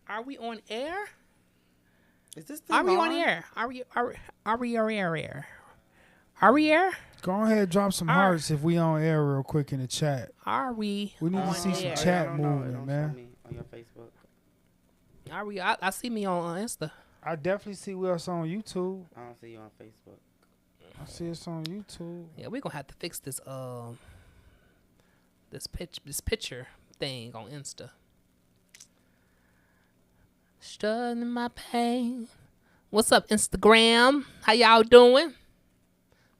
Are we on air? Is this thing Are we on on? air? Are we air? Are we air? Go ahead, drop some hearts if we on air real quick in the chat. Are we? We need on to see some air? chat I don't know. It movement, don't man. show me on your Facebook. Are we? I see me on Insta. I definitely see us on YouTube. I don't see you on Facebook. I see us on YouTube. Yeah, we're gonna have to fix this this picture thing on Insta. Studying my pain. What's up, Instagram? How y'all doing?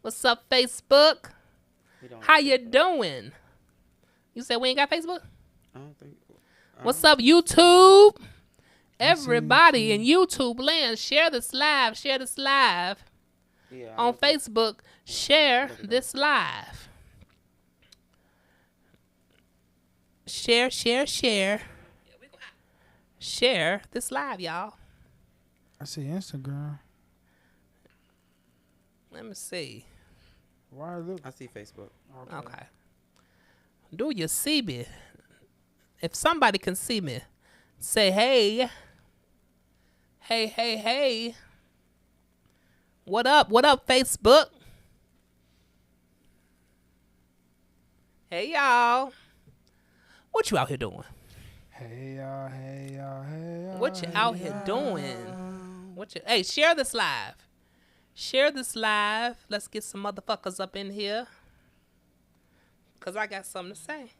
What's up, Facebook? How you doing? You said we ain't got Facebook? I don't think. What's up, YouTube? Everybody in YouTube land, share this live. Share this live. Yeah, On Facebook, share this live. Share. Share this live, y'all. I see Instagram. Let me see. Why look? I see Facebook. Okay. Do you see me? If somebody can see me, say hey. Hey. What up? What up, Facebook? Hey, y'all. What you out here doing? Hey y'all. What you out here doing? Hey, share this live. Share this live. Let's get some motherfuckers up in here. Because I got something to say.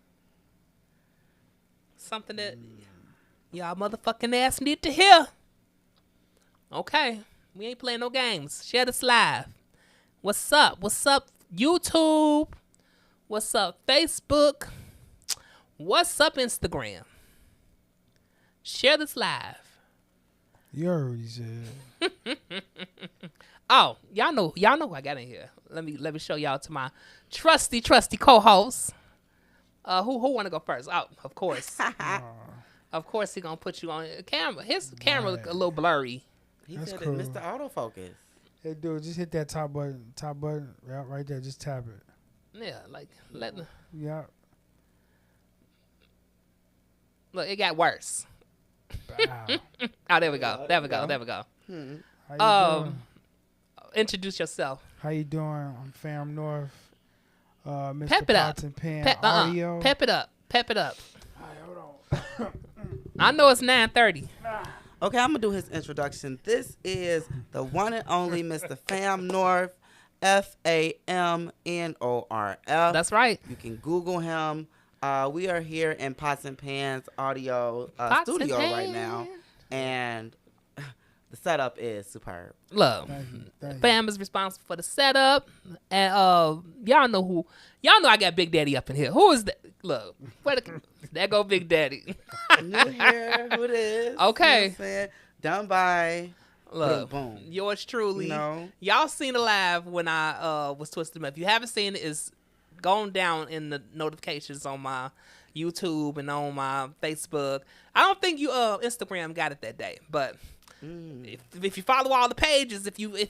Something that y'all motherfucking ass need to hear. Okay. We ain't playing no games. Share this live. What's up? What's up, YouTube? What's up, Facebook? What's up, Instagram? Share this live. You already said. Oh, y'all know who I got in here. Let me show y'all to my trusty co-host. Who wanna go first? Oh, of course. Of course he gonna put you on camera. His camera look a little blurry. He That's said cool. it, Mr. Autofocus. Hey, dude, just hit that top button right there. Just tap it. Yeah, like Yeah. look, it got worse. Wow. Oh, there we go. There we go. How you doing? Introduce yourself. How you doing? I'm Fam North. Mr. Pep it up. Pots and Pan Pep Audio. it up. All right, hold on. I know it's 9:30. Okay, I'm gonna do his introduction. This is the one and only Mr. Fam North, FAMNORF. That's right. You can Google him. We are here in Pots and Pans Audio Pots and studio right Pan. now, and the setup is superb. Look, Thank you. Fam is responsible for the setup, and y'all know I got Big Daddy up in here. Who is that? Look, there go Big Daddy. You hear who it is? Okay. You know what I'm saying? Done by. Look, Boom. yours truly. You know? Y'all seen it live when I was twisting up. If you haven't seen it, it's going down in the notifications on my YouTube and on my Facebook. I don't think you Instagram got it that day, but if you follow all the pages, if you in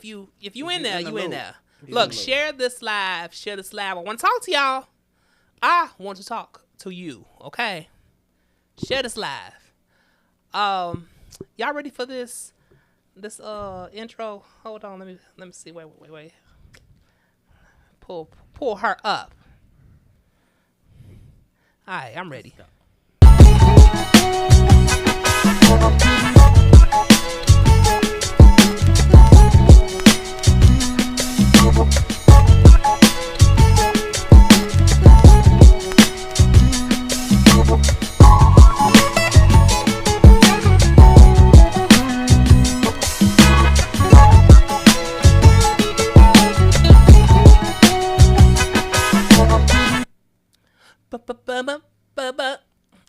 there, you in there. Look, share this live. I want to talk to y'all. I want to talk to you. Okay, share this live. Y'all ready for this intro? Hold on, let me see. Wait. Pull her up. All right, I'm ready.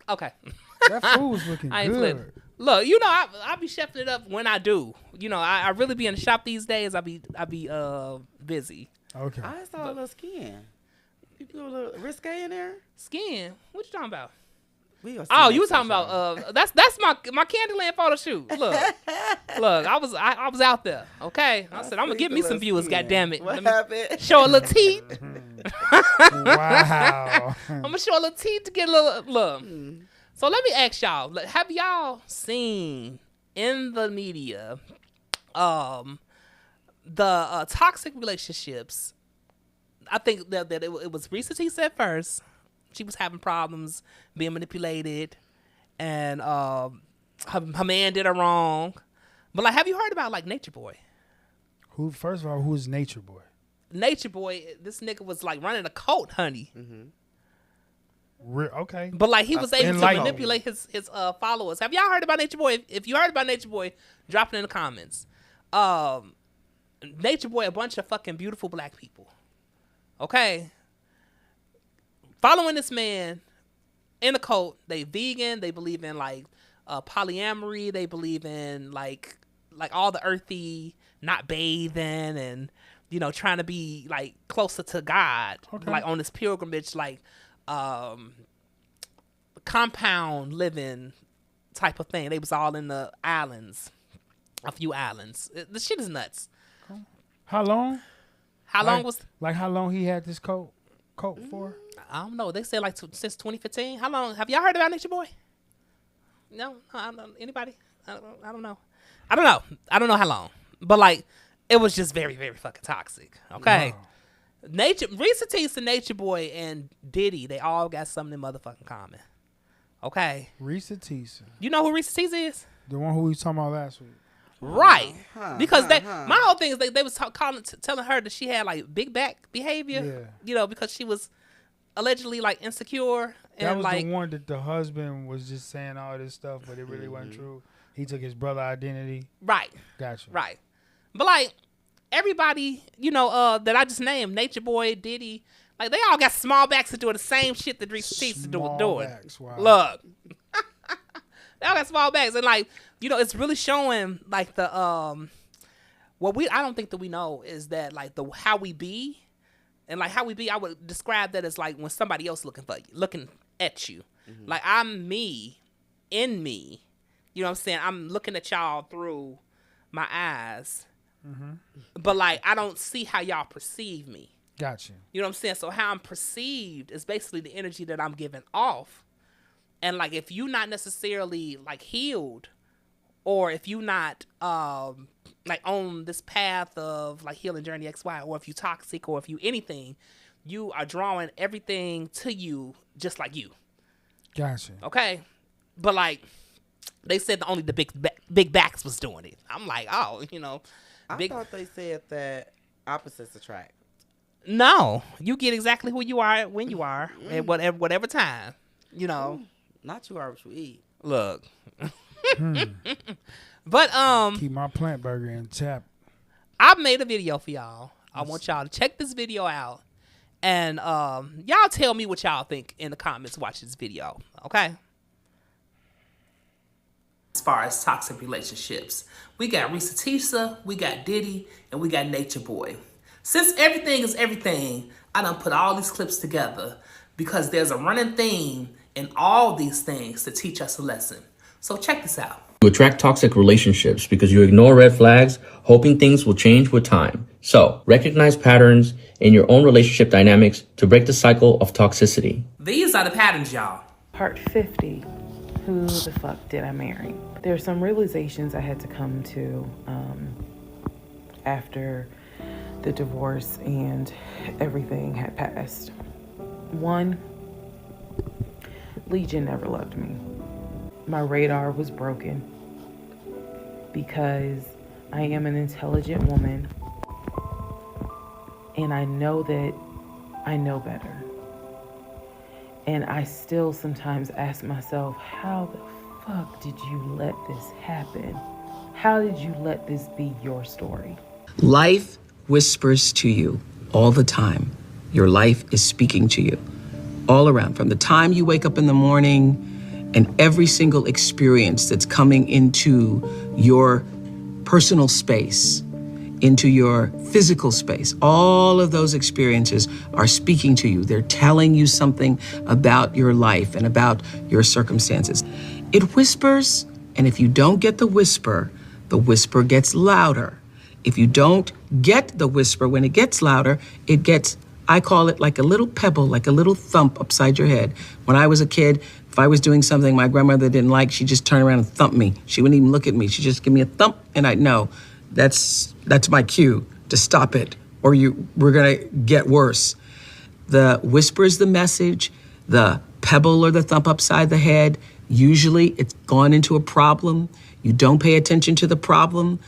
Okay. That food was looking I ain't good. flipping. Look, you know, I be chefing it up when I do. You know, I really be in the shop these days. I be busy. Okay. I saw a little skin. You put a little risque in there? Skin? What you talking about? We gonna see Oh, next you was talking time. about that's my Candyland photo shoot. Look, I was out there. Okay, I said I'm gonna see give the me some little viewers. skin. God damn it! What Let me happened? show a little teeth. Wow. I'm gonna show a little teeth to get a little look. So let me ask y'all: have y'all seen in the media the toxic relationships? I think that it was Risa T said first. She was having problems being manipulated, and her man did her wrong. But like, have you heard about like Nature Boy? Who? First of all, who is Nature Boy? Nature Boy, this nigga was like running a cult, honey. Okay. But like he was able to Enlighten. manipulate his followers. Have y'all heard about Nature Boy? If you heard about Nature Boy, drop it in the comments. Nature Boy, a bunch of fucking beautiful black people. Okay. Following this man in a cult. They vegan. They believe in like polyamory. They believe in like all the earthy, not bathing, and you know, trying to be like closer to God. Okay. Like on this pilgrimage, like compound living type of thing. They was all in the islands, a few islands. The shit is nuts. How long? How long was? Like how long he had this coat for? I don't know. They said like since 2015. How long? Have y'all heard about Nature Boy? No, I don't know. Anybody? I don't know. I don't know how long. But like, it was just very, very fucking toxic. Okay. Wow. Risa Teesa, Nature Boy, and Diddy, they all got something in motherfucking common. Okay. Risa Teesa. You know who Risa Teesa is? The one who we was talking about last week. Right. Because my whole thing is they was telling her that she had like big back behavior. Yeah. You know, because she was allegedly like insecure. That And was like, the one that the husband was just saying all this stuff, but it really wasn't true. He took his brother identity. right. Gotcha. Right. But like everybody, you know, that I just named, Nature Boy, Diddy, like they all got small backs to do the same shit that Risa Teesa doing. Wow. Look. They all got small backs. And like, you know, it's really showing like the what I don't think that we know is that like the how we be. And like how we be, I would describe that as like when somebody else looking at you. Like I'm me in me. You know what I'm saying? I'm looking at y'all through my eyes. But like I don't see how y'all perceive me. Gotcha. You know what I'm saying? So how I'm perceived is basically the energy that I'm giving off. And like if you not necessarily like healed, or if you not like on this path of like healing journey XY, or if you toxic, or if you anything, you are drawing everything to you just like you. Gotcha. Okay? But like they said only the big backs was doing it. I'm like, oh, you know, I thought they said that opposites attract. No, you get exactly who you are when you are at whatever time. You know. Not you are what you eat. Look. But Keep my plant burger in tap. I made a video for y'all. I want y'all to check this video out. And y'all tell me what y'all think in the comments watching this video. Okay? As far as toxic relationships, we got Risa Teesa, we got Diddy, and we got Nature Boy. Since everything is everything, I done put all these clips together because there's a running theme in all these things to teach us a lesson. So check this out. You attract toxic relationships because you ignore red flags, hoping things will change with time. So recognize patterns in your own relationship dynamics to break the cycle of toxicity. These are the patterns, y'all. Part 50, who the fuck did I marry? There are some realizations I had to come to after the divorce and everything had passed. One, Legion never loved me. My radar was broken because I am an intelligent woman and I know that I know better. And I still sometimes ask myself, how the fuck did you let this happen? How did you let this be your story? Life whispers to you all the time. Your life is speaking to you all around, from the time you wake up in the morning and every single experience that's coming into your personal space, into your physical space. All of those experiences are speaking to you. They're telling you something about your life and about your circumstances. It whispers, and if you don't get the whisper gets louder. If you don't get the whisper when it gets louder, it gets I call it like a little pebble, like a little thump upside your head. When I was a kid, if I was doing something my grandmother didn't like, she'd just turn around and thump me. She wouldn't even look at me. She'd just give me a thump, and I'd know that's my cue to stop it, or we're gonna get worse. The whisper is the message, the pebble or the thump upside the head. Usually it's gone into a problem. You don't pay attention to the problem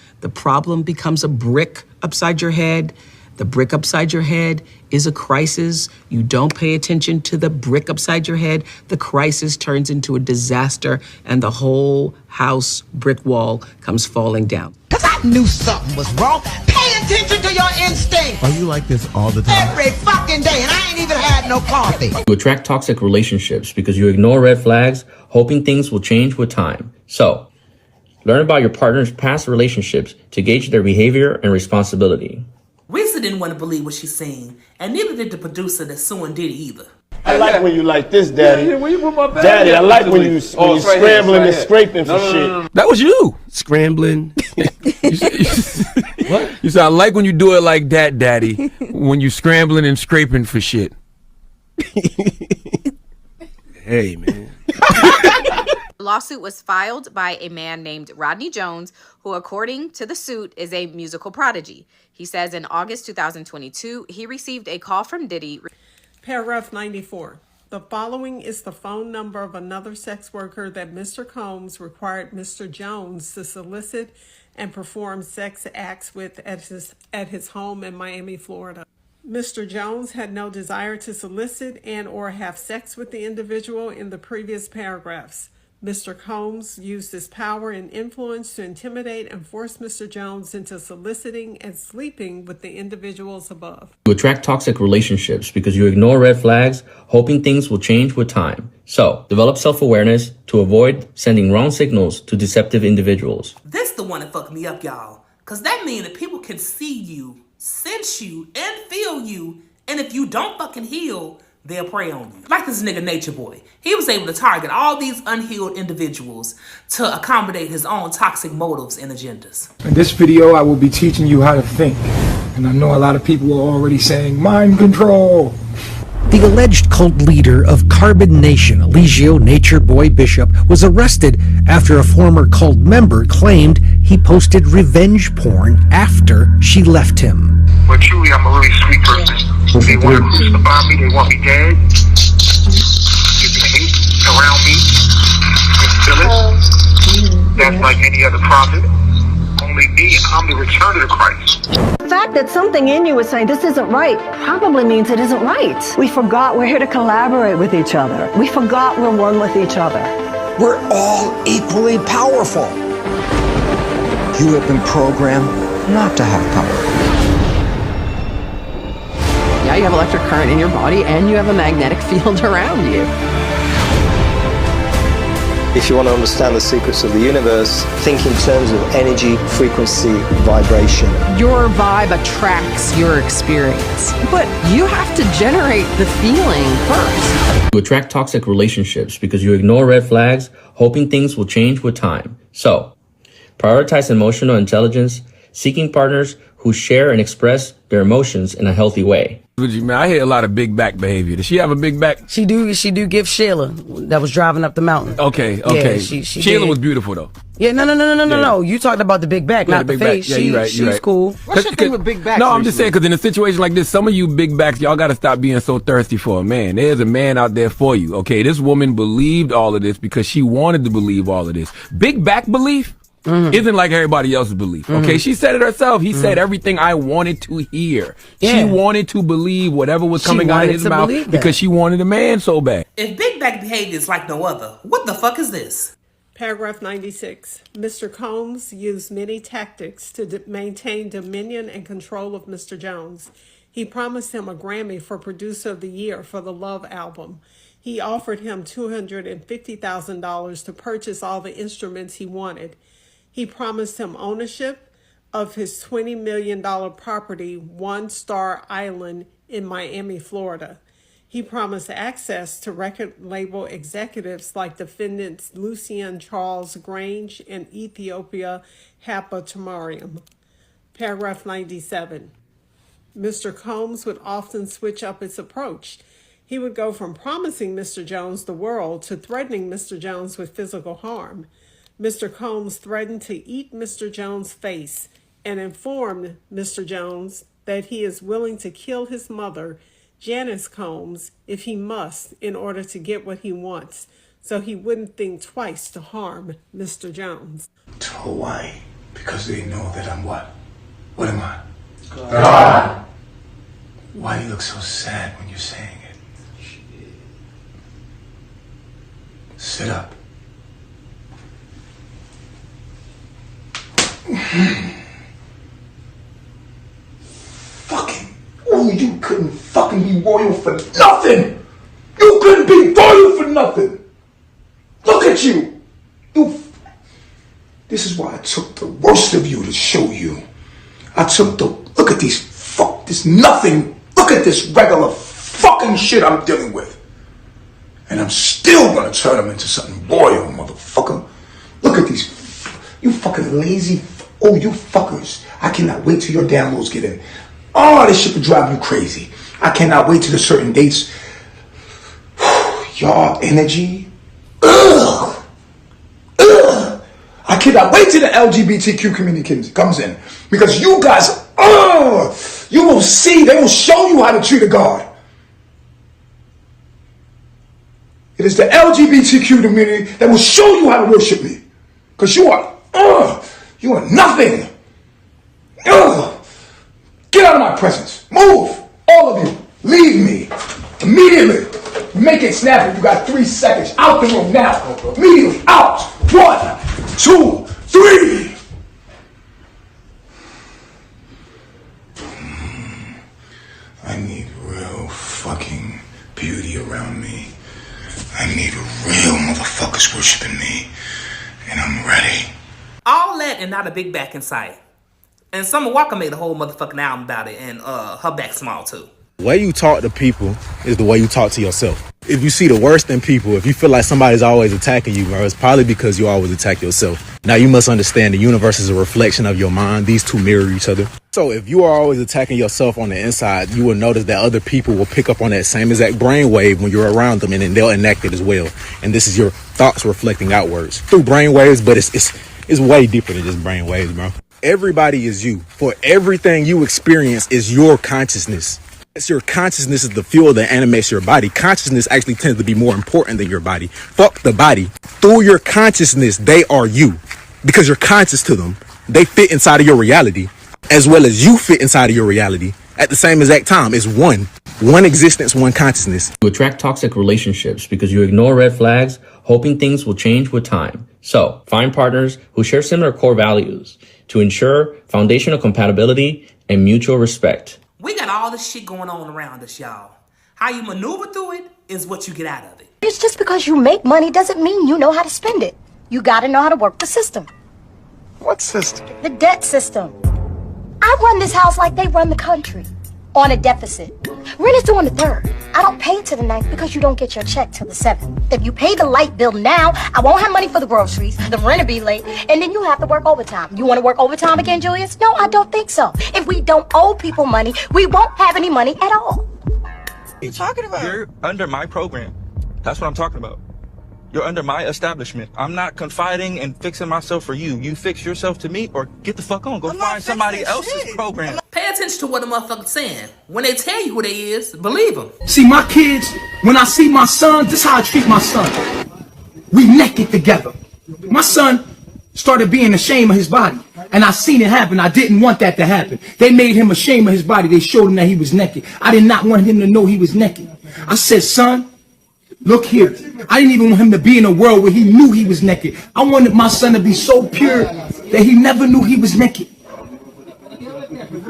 becomes a brick upside your head. The brick upside your head is a crisis. You don't pay attention to the brick upside your head. The crisis turns into a disaster, and the whole house brick wall comes falling down. Because I knew something was wrong. Pay attention to your instinct. Are you like this all the time? Every fucking day, and I ain't even had no coffee. You attract toxic relationships because you ignore red flags, hoping things will change with time. So, learn about your partner's past relationships to gauge their behavior and responsibility. Risa didn't want to believe what she's saying, and neither did the producer that's suing Diddy either. I like when you like this, Daddy. Yeah, where you put my bag? Daddy, I like when you scrambling and scraping for shit. No. That was you. Scrambling. What? You said, I like when you do it like that, Daddy. When you scrambling and scraping for shit. Hey, man. The lawsuit was filed by a man named Rodney Jones, who, according to the suit, is a musical prodigy. He says in August 2022, he received a call from Diddy. Paragraph 94. The following is the phone number of another sex worker that Mr. Combs required Mr. Jones to solicit and perform sex acts with at his home in Miami, Florida. Mr. Jones had no desire to solicit and or have sex with the individual in the previous paragraphs. Mr. Combs used his power and influence to intimidate and force Mr. Jones into soliciting and sleeping with the individuals above. You attract toxic relationships because you ignore red flags, hoping things will change with time. So, develop self-awareness to avoid sending wrong signals to deceptive individuals. This the one that fucked me up, y'all. Because that means that people can see you, sense you, and feel you, and if you don't fucking heal, they'll prey on you. Like this nigga Nature Boy. He was able to target all these unhealed individuals to accommodate his own toxic motives and agendas. In this video, I will be teaching you how to think. And I know a lot of people are already saying, mind control. The alleged cult leader of Carbon Nation, Eligio Nature Boy Bishop, was arrested after a former cult member claimed he posted revenge porn after she left him. But truly, I'm a really sweet person. They want to crucify me, they want me dead. Keeping the hate around me. Instill it. That's like any other prophet. Only me, I'm the return of the Christ. The fact that something in you is saying this isn't right probably means it isn't right. We forgot we're here to collaborate with each other. We forgot we're one with each other. We're all equally powerful. You have been programmed not to have power. Yeah, you have electric current in your body and you have a magnetic field around you. If you want to understand the secrets of the universe, think in terms of energy, frequency, vibration. Your vibe attracts your experience, but you have to generate the feeling first. You attract toxic relationships because you ignore red flags, hoping things will change with time. So, prioritize emotional intelligence, seeking partners who share and express their emotions in a healthy way. Man, I hear a lot of big back behavior. Does she have a big back? She do give Sheila that was driving up the mountain. Okay. Yeah, she Sheila did. was beautiful though. Yeah, no. You talked about the big back, Yeah, not the big back. face. Yeah, you're right. She's cool. What's your thing with big backs? No, I'm just saying because in a situation like this, some of you big backs, y'all got to stop being so thirsty for a man. There's a man out there for you. Okay, this woman believed all of this because she wanted to believe all of this. Big back belief isn't like everybody else's belief. Okay, she said it herself. He said everything I wanted to hear. Yeah. She wanted to believe whatever was coming out of his mouth because she wanted a man so bad. If big back behavior is like no other, what the fuck is this? Paragraph 96. Mr. Combs used many tactics to maintain dominion and control of Mr. Jones. He promised him a Grammy for Producer of the Year for the Love album. He offered him $250,000 to purchase all the instruments he wanted. He promised him ownership of his $20 million property, One Star Island in Miami, Florida. He promised access to record label executives like defendants Lucien Charles Grange and Ethiopia Hapa Tamariam. Paragraph 97. Mr. Combs would often switch up his approach. He would go from promising Mr. Jones the world to threatening Mr. Jones with physical harm. Mr. Combs threatened to eat Mr. Jones' face and informed Mr. Jones that he is willing to kill his mother, Janice Combs, if he must, in order to get what he wants, so he wouldn't think twice to harm Mr. Jones. To Hawaii, because they know that I'm what? What am I? God. Why do you look so sad when you're saying it? Sit up. Fucking, oh, you couldn't fucking be royal for nothing. You couldn't be royal for nothing. Look at you. This is why I took the worst of you to show you. I took the, look at this nothing. Look at this regular fucking shit I'm dealing with. And I'm still gonna turn them into something royal, motherfucker. Look at these, you fucking lazy, oh, you fuckers. I cannot wait till your downloads get in. Oh, this shit will drive you crazy. I cannot wait till the certain dates. Y'all energy. Ugh. Ugh. I cannot wait till the LGBTQ community comes in. Because you guys, you will see, they will show you how to treat a God. It is the LGBTQ community that will show you how to worship me. Because you are nothing. Get out of my presence. Move. All of you. Leave me. Immediately. Make it snappy. You got 3 seconds. Out the room now. Immediately. Out. 1, 2, 3. I need real fucking beauty around me. I need real motherfuckers worshiping me. And I'm ready. All that and not a big back in sight. And Summer Walker made a whole motherfucking album about it, and her back small too. The way you talk to people is the way you talk to yourself. If you see the worst in people, if you feel like somebody's always attacking you, bro, it's probably because you always attack yourself. Now, you must understand the universe is a reflection of your mind. These two mirror each other. So if you are always attacking yourself on the inside, you will notice that other people will pick up on that same exact brainwave when you're around them, and then they'll enact it as well. And this is your thoughts reflecting outwards through brainwaves, but it's way deeper than just brainwaves, bro. Everybody is you. For everything you experience is your consciousness. It's your consciousness is the fuel that animates your body. Consciousness actually tends to be more important than your body. Fuck the body. Through your consciousness, they are you. Because you're conscious to them. They fit inside of your reality, as well as you fit inside of your reality at the same exact time. It's one existence, one consciousness. You attract toxic relationships because you ignore red flags, hoping things will change with time. So, find partners who share similar core values to ensure foundational compatibility and mutual respect. We got all this shit going on around us, y'all. How you maneuver through it is what you get out of it. It's just because you make money doesn't mean you know how to spend it. You gotta know how to work the system. What system? The debt system. I run this house like they run the country. On a deficit. Rent is due on the 3rd. I don't pay till the 9th because you don't get your check till the 7th. If you pay the light bill now, I won't have money for the groceries, the rent will be late, and then you have to work overtime. You want to work overtime again, Julius? No, I don't think so. If we don't owe people money, we won't have any money at all. What are you talking about? You're under my program. That's what I'm talking about. You're under my establishment. I'm not confiding and fixing myself for you. You fix yourself to me or get the fuck on. Go find somebody else's program. Pay attention to what the motherfucker's saying. When they tell you who they is, believe them. See, my kids, when I see my son, this is how I treat my son. We naked together. My son started being ashamed of his body. And I seen it happen. I didn't want that to happen. They made him ashamed of his body. They showed him that he was naked. I did not want him to know he was naked. I said, son, look here. I didn't even want him to be in a world where he knew he was naked. I wanted my son to be so pure that he never knew he was naked.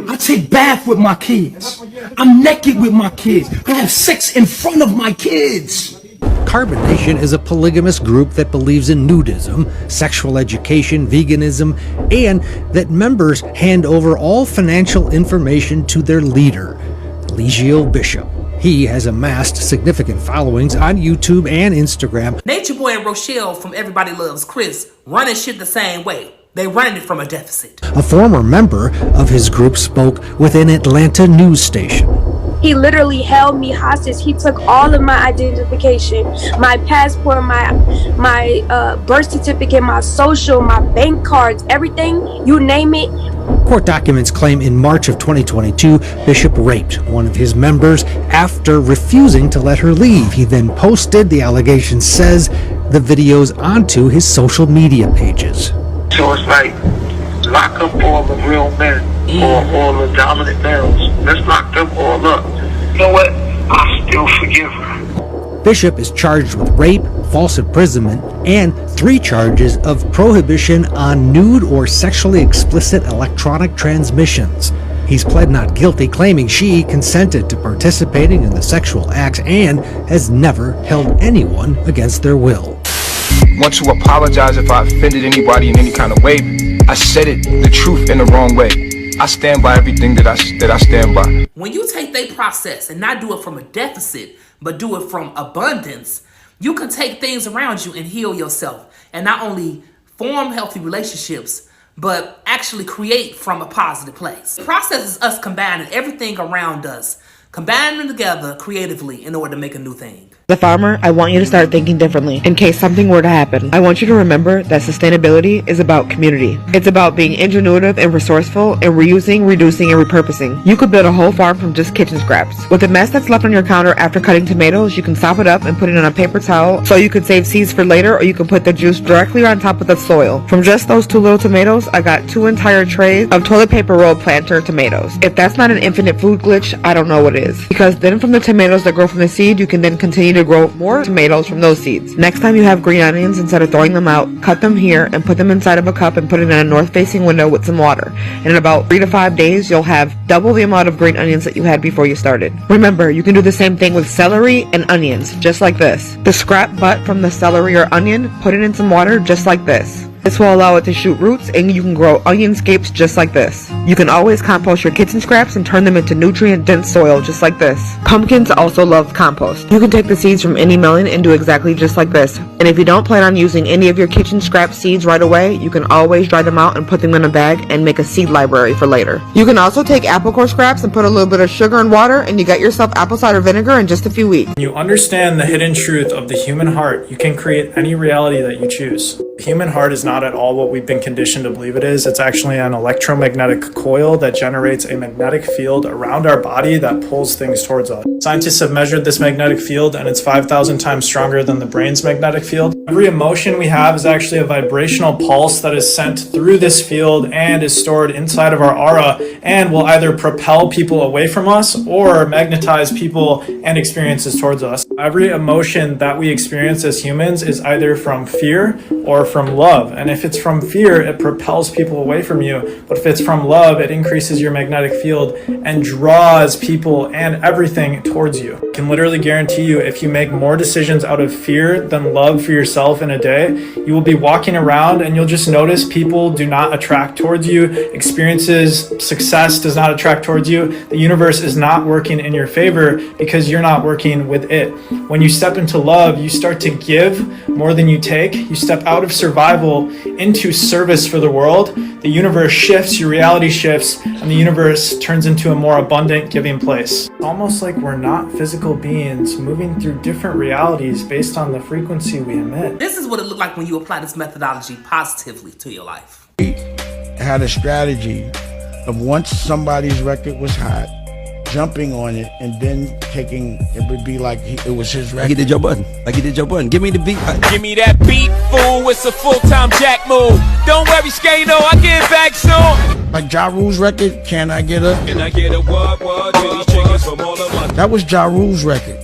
I take bath with my kids. I'm naked with my kids. I have sex in front of my kids. Carbon Nation is a polygamous group that believes in nudism, sexual education, veganism, and that members hand over all financial information to their leader, Legio Bishop. He has amassed significant followings on YouTube and Instagram. Nature Boy and Rochelle from Everybody Loves Chris running shit the same way. They running it from a deficit. A former member of his group spoke with an Atlanta news station. He literally held me hostage. He took all of my identification, my passport, my birth certificate, my social, my bank cards, everything, you name it. Court documents claim in March of 2022, Bishop raped one of his members after refusing to let her leave. He then posted, the allegation says, the videos onto his social media pages. So it's like, lock up all the real men, or all the dominant males. Let's lock them all up. You know what? I still forgive her. Bishop is charged with rape, false imprisonment, and 3 charges of prohibition on nude or sexually explicit electronic transmissions. He's pled not guilty, claiming she consented to participating in the sexual acts and has never held anyone against their will. Want to apologize if I offended anybody in any kind of way. I said it, the truth, in the wrong way. I stand by everything that I stand by. When you take their process and not do it from a deficit, but do it from abundance, you can take things around you and heal yourself. And not only form healthy relationships, but actually create from a positive place. The process is us combining everything around us, combining them together creatively in order to make a new thing. The farmer, I want you to start thinking differently in case something were to happen. I want you to remember that sustainability is about community. It's about being ingenuitive and resourceful and reusing, reducing, and repurposing. You could build a whole farm from just kitchen scraps. With the mess that's left on your counter after cutting tomatoes, you can sop it up and put it on a paper towel so you could save seeds for later, or you can put the juice directly on top of the soil. From just those 2 little tomatoes, I got 2 entire trays of toilet paper rolled planter tomatoes. If that's not an infinite food glitch, I don't know what is. Because then from the tomatoes that grow from the seed, you can then continue to grow more tomatoes from those seeds. Next time you have green onions, instead of throwing them out, cut them here and put them inside of a cup and put it in a north-facing window with some water. And in about 3 to 5 days, you'll have double the amount of green onions that you had before you started. Remember, you can do the same thing with celery and onions, just like this. The scrap butt from the celery or onion, put it in some water, just like this. This will allow it to shoot roots and you can grow onionscapes just like this. You can always compost your kitchen scraps and turn them into nutrient-dense soil just like this. Pumpkins also love compost. You can take the seeds from any melon and do exactly just like this. And if you don't plan on using any of your kitchen scrap seeds right away, you can always dry them out and put them in a bag and make a seed library for later. You can also take apple core scraps and put a little bit of sugar and water and you got yourself apple cider vinegar in just a few weeks. When you understand the hidden truth of the human heart, you can create any reality that you choose. The human heart is not at all what we've been conditioned to believe it is. It's actually an electromagnetic coil that generates a magnetic field around our body that pulls things towards us. Scientists have measured this magnetic field and it's 5,000 times stronger than the brain's magnetic field. Every emotion we have is actually a vibrational pulse that is sent through this field and is stored inside of our aura and will either propel people away from us or magnetize people and experiences towards us. Every emotion that we experience as humans is either from fear or from love. And if it's from fear, it propels people away from you. But if it's from love, it increases your magnetic field and draws people and everything towards you. I can literally guarantee you, if you make more decisions out of fear than love for yourself in a day, you will be walking around and you'll just notice people do not attract towards you. Experiences, success does not attract towards you. The universe is not working in your favor because you're not working with it. When you step into love, you start to give more than you take. You step out of survival into service for the world. The universe shifts, your reality shifts, and the universe turns into a more abundant, giving place. It's almost like we're not physical beings moving through different realities based on the frequency we emit. This is what it looked like when you apply this methodology positively to your life. Had a strategy of once somebody's record was hot, jumping on it and then taking, it would be like it was his record. Like he did Joe Budden. Like he did Joe Budden. Give me the beat. Give me that beat, fool. It's a full-time jack move. Don't worry, Skano, I get back soon. Like Ja Rule's record, Can I Get Up? Can I get a what to these chickens from all of my... That was Ja Rule's record.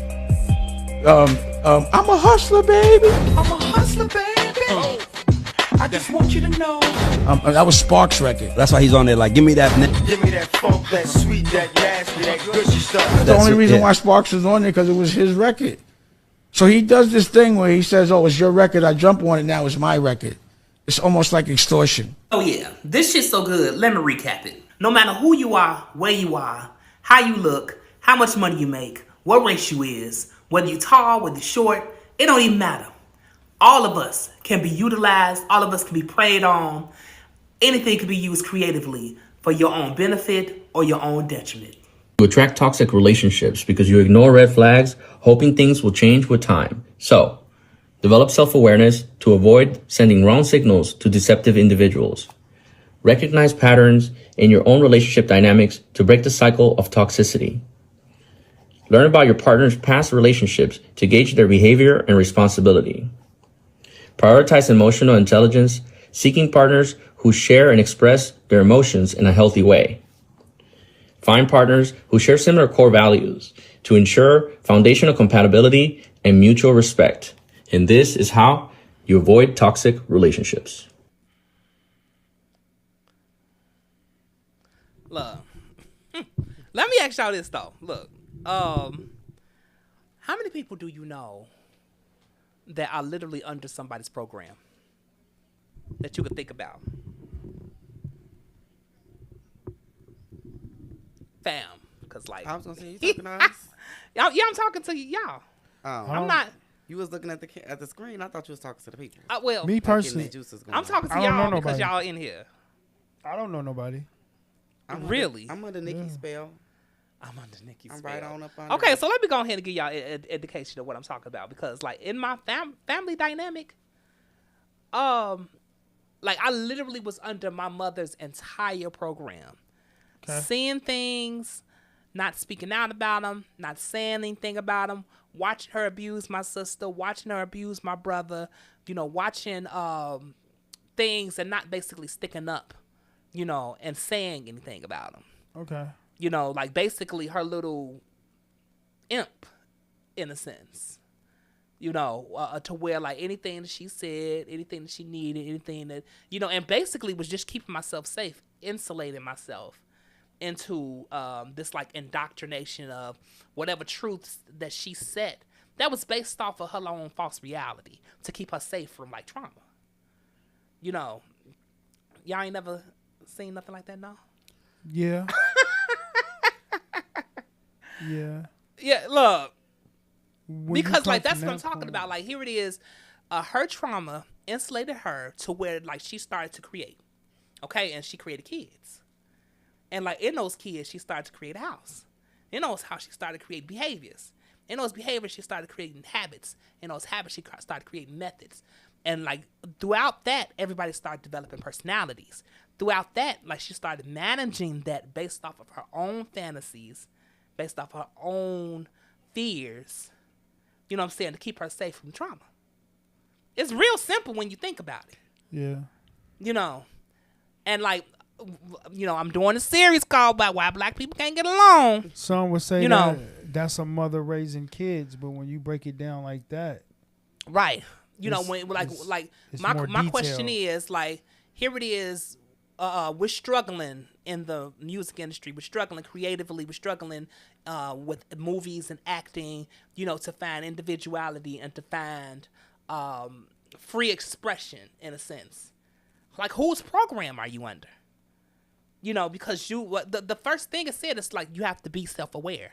I'm a hustler, baby. I'm a hustler, baby. I just want you to know. That was Sparks' record. That's why he's on there like, give me that. Give me that funk, that sweet, that nasty, that gushy stuff. That's the only reason why Sparks was on there, because it was his record. So he does this thing where he says, oh, it's your record, I jump on it, now it's my record. It's almost like extortion. Oh yeah, this shit's so good. Let me recap it. No matter who you are, where you are, how you look, how much money you make, what race you is, whether you're tall, whether you're short, it don't even matter. All of us can be utilized. All of us can be preyed on. anything can be used creatively for your own benefit or your own detriment. You attract toxic relationships because you ignore red flags, hoping things will change with time. So, develop self-awareness to avoid sending wrong signals to deceptive individuals. Recognize patterns in your own relationship dynamics to break the cycle of toxicity. Learn about your partner's past relationships to gauge their behavior and responsibility. Prioritize emotional intelligence, seeking partners who share and express their emotions in a healthy way. Find partners who share similar core values to ensure foundational compatibility and mutual respect. And this is how you avoid toxic relationships. Look, let me ask y'all this though. Look, how many people do you know that are literally under somebody's program that you could think about? Fam, because like I was gonna say, you talking to us? Yeah, I'm talking to y'all. Oh, I'm not. You was looking at the screen. I thought you was talking to the people. Well, Me personally, I'm talking to I don't know y'all because nobody. y'all in here. I don't know nobody. Really? I'm under Nikki's spell. I'm under Nikki's I'm spell. right on up under. Okay, so let me go ahead and give y'all education of what I'm talking about, because like in my family dynamic, like I literally was under my mother's entire program. Okay. Seeing things, not speaking out about them, not saying anything about them, watching her abuse my sister, watching her abuse my brother, watching things and not basically sticking up, and saying anything about them. Okay. Like basically her little imp, in a sense. To where like anything that she said, anything that she needed, anything that, and basically was just keeping myself safe, insulating myself into this like indoctrination of whatever truths that she said that was based off of her own false reality to keep her safe from like trauma. Y'all ain't never seen nothing like that, no? Yeah. Yeah. Yeah, look. When Because you like come that's from what I'm that talking point- about. Like here it is, her trauma insulated her to where like she started to create. Okay, and she created kids. And like in those kids, she started to create a house. In those house, she started to create behaviors. In those behaviors, she started creating habits. In those habits, she started creating methods. And like throughout that, everybody started developing personalities. Throughout that, like she started managing that based off of her own fantasies, based off her own fears. You know what I'm saying? To keep her safe from trauma. It's real simple when you think about it. Yeah. And like, I'm doing a series called about why black people can't get along. Some would say that's a mother raising kids, but when you break it down like that, right? It's My question is like, here it is. We're struggling in the music industry. We're struggling creatively. We're struggling with movies and acting. To find individuality and to find free expression in a sense. Like, whose program are you under? Because the first thing it said is like you have to be self-aware,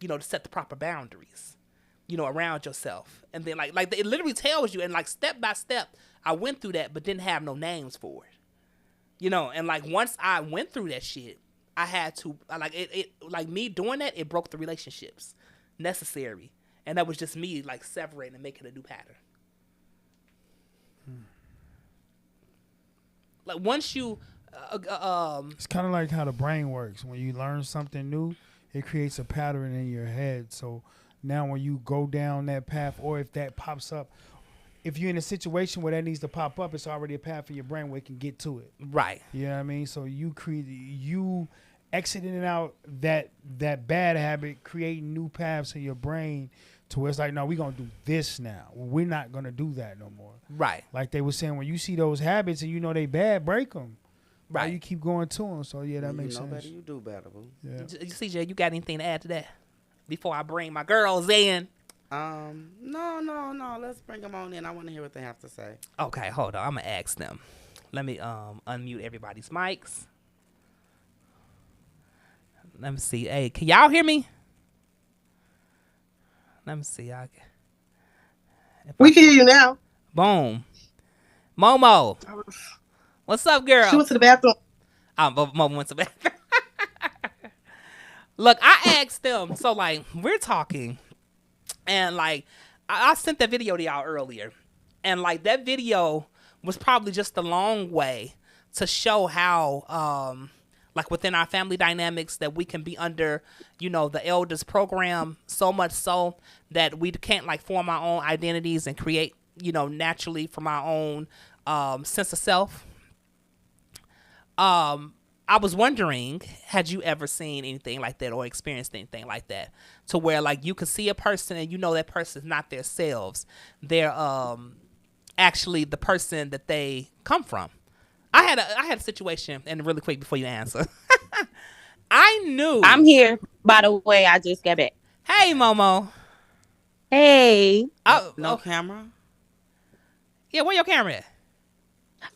to set the proper boundaries, around yourself. And then like it literally tells you, and like step by step, I went through that, but didn't have no names for it, and like once I went through that shit, I had to like me doing that, it broke the relationships necessary. And that was just me like separating and making a new pattern. Like once you it's kind of like how the brain works. When you learn something new, it creates a pattern in your head. So now when you go down that path, or if that pops up, if you're in a situation where that needs to pop up, it's already a path in your brain where it can get to it. Right. You know what I mean? So you exiting out that bad habit, creating new paths in your brain to where it's like, no, we're going to do this now. We're not going to do that no more. Right. Like they were saying, when you see those habits and you know they bad, break them. Right. You keep going to them. So, yeah, that makes sense. Better, you do better, boo. Yeah. CJ, you got anything to add to that before I bring my girls in? No. Let's bring them on in. I want to hear what they have to say. Okay, hold on. I'm going to ask them. Let me unmute everybody's mics. Let me see. Hey, can y'all hear me? Let me see. We can hear you now. Boom. Momo. What's up, girl? She went to the bathroom. Mama went to the bathroom. Look, I asked them. So like we're talking, and like I sent that video to y'all earlier, and like that video was probably just a long way to show how like within our family dynamics that we can be under, you know, the elders program, so much so that we can't like form our own identities and create, you know, naturally from our own sense of self. I was wondering, had you ever seen anything like that or experienced anything like that, to where like you could see a person and you know that person's not themselves, they're actually the person that they come from. I had a situation, and really quick before you answer, I knew. I'm here. By the way, I just got back. Hey, Momo. Hey. No camera? Yeah, where your camera at?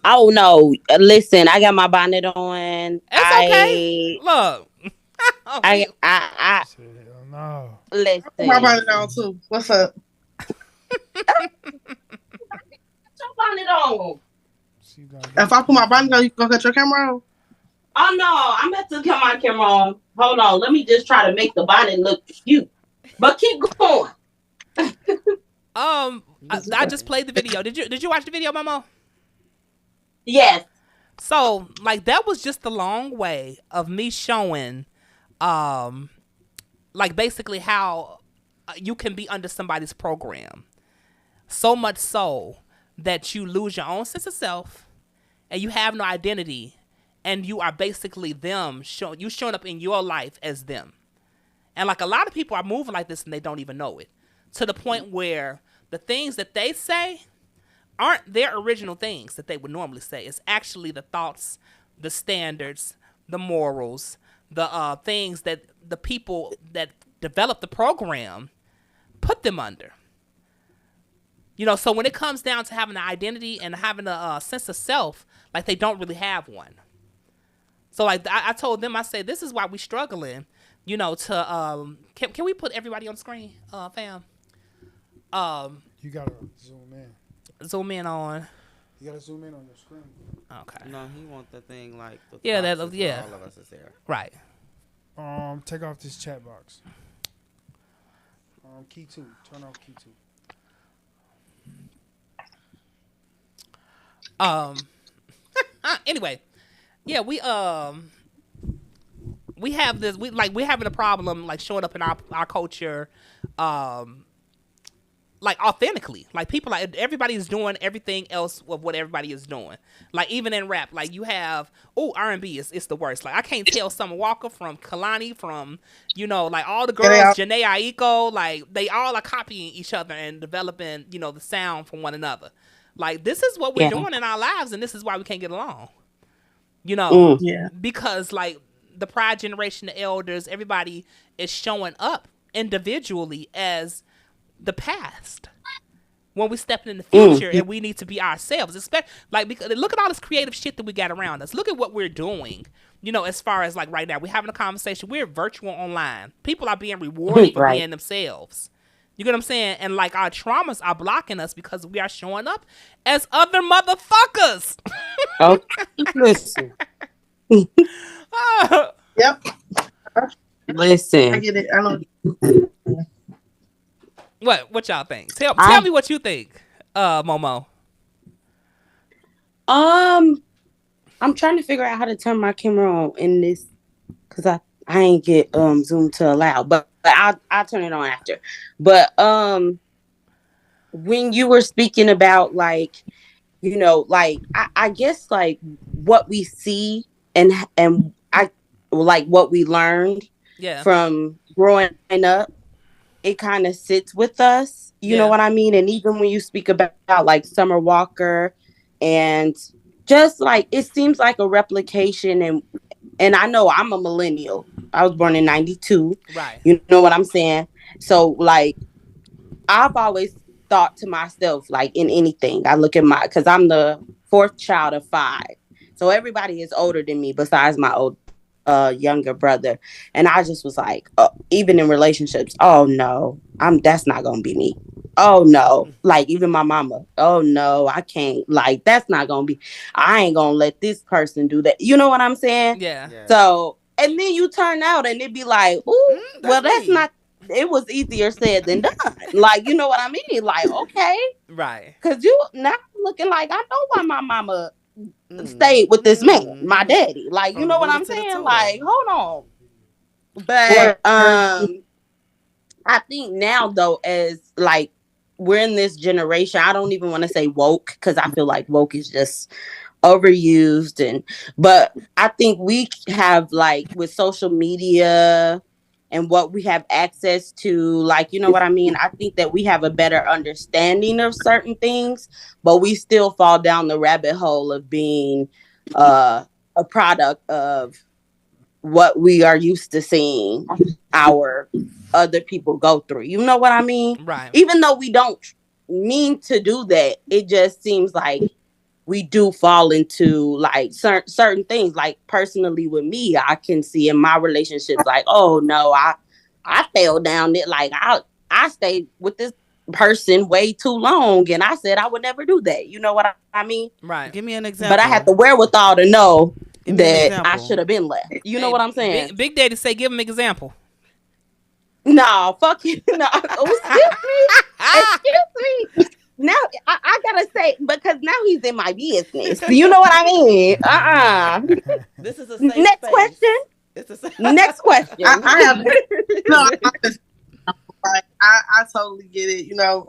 Oh no! Listen, I got my bonnet on. It's okay. Look. I no. Listen. My bonnet on too. What's up? Put your bonnet on. If I put my bonnet on, you gonna cut your camera on? Oh no, I'm about to cut my camera on. Hold on, let me just try to make the bonnet look cute. But keep going. I just played the video. Did you watch the video, Momo? Yes. So, like, that was just a long way of me showing, like, basically how you can be under somebody's program. So much so that you lose your own sense of self and you have no identity, and you are basically them. You showing up in your life as them. And, like, a lot of people are moving like this and they don't even know it. To the point where the things that they say aren't their original things that they would normally say. It's actually the thoughts, the standards, the morals, the things that the people that develop the program put them under. You know, so when it comes down to having an identity and having a sense of self, like they don't really have one. So like I told them, I said, this is why we struggling, you know, to can we put everybody on the screen, fam? You gotta zoom in. Zoom in on. You gotta zoom in on your screen. Okay. No, he wants the thing like the yeah, that boxes yeah. where all of us is there. Right. Take off this chat box. Key 2. Turn off key 2. Anyway, yeah, we have this. We're having a problem like showing up in our culture, like authentically. Like people, like everybody is doing everything else of what everybody is doing. Like even in rap, like you have R&B is the worst. Like I can't tell Summer Walker from Kalani from, you know, like all the girls, Janae Aiko, like they all are copying each other and developing, you know, the sound from one another. Like this is what we're doing in our lives, and this is why we can't get along. You know, because like the Pride generation, the elders, everybody is showing up individually as the past when we're stepping in the future, and we need to be ourselves. Because look at all this creative shit that we got around us. Look at what we're doing. You know, as far as like right now, we're having a conversation. We're virtual online. People are being rewarded for being themselves. You get what I'm saying? And like our traumas are blocking us because we are showing up as other motherfuckers. Oh, listen. Yep. Listen. I get it. I know. What y'all think? Tell me what you think, Momo. I'm trying to figure out how to turn my camera on in this because I ain't get Zoom to allow, but I'll turn it on after. But when you were speaking about like, you know, like I guess like what we see and I like what we learned from growing up, it kind of sits with us. You know what I mean? And even when you speak about like Summer Walker and just like it seems like a replication and I know I'm a millennial. I was born in 92. Right. You know what I'm saying? So like I've always thought to myself, like in anything, I look at because I'm the fourth child of 5. So everybody is older than me besides my younger brother. And I just was like, even in relationships, oh no, that's not going to be me. oh no, like even my mama, oh no, I can't, like that's not gonna be, I ain't gonna let this person do that. You know what I'm saying? Yeah. So, and then you turn out and it be like, ooh, well, that's not, it was easier said than done. Like, you know what I mean? Like, okay. Right. Cause you now looking like, I know why my mama stayed with this man, my daddy. Like, you know what I'm saying? Like, hold on. But I think now though, as like we're in this generation, I don't even want to say woke because I feel like woke is just overused, and but I think we have, like, with social media and what we have access to, like, you know what I mean? I think that we have a better understanding of certain things, but we still fall down the rabbit hole of being a product of what we are used to seeing our other people go through. You know what I mean? Right. Even though we don't mean to do that, it just seems like we do fall into like certain things. Like personally with me, I can see in my relationships, like, oh no, I fell down it. Like I stayed with this person way too long, and I said I would never do that. You know what I mean? Right. Give me an example. But I had the wherewithal to know Give me an that I example. should have been left. You know what I'm saying? Big Daddy say, give him an example. No, fuck you. No, excuse me. Now I gotta say, because now he's in my business. You know what I mean? This is a safe Next space. question. It's a Next question. I have no. I totally get it. You know,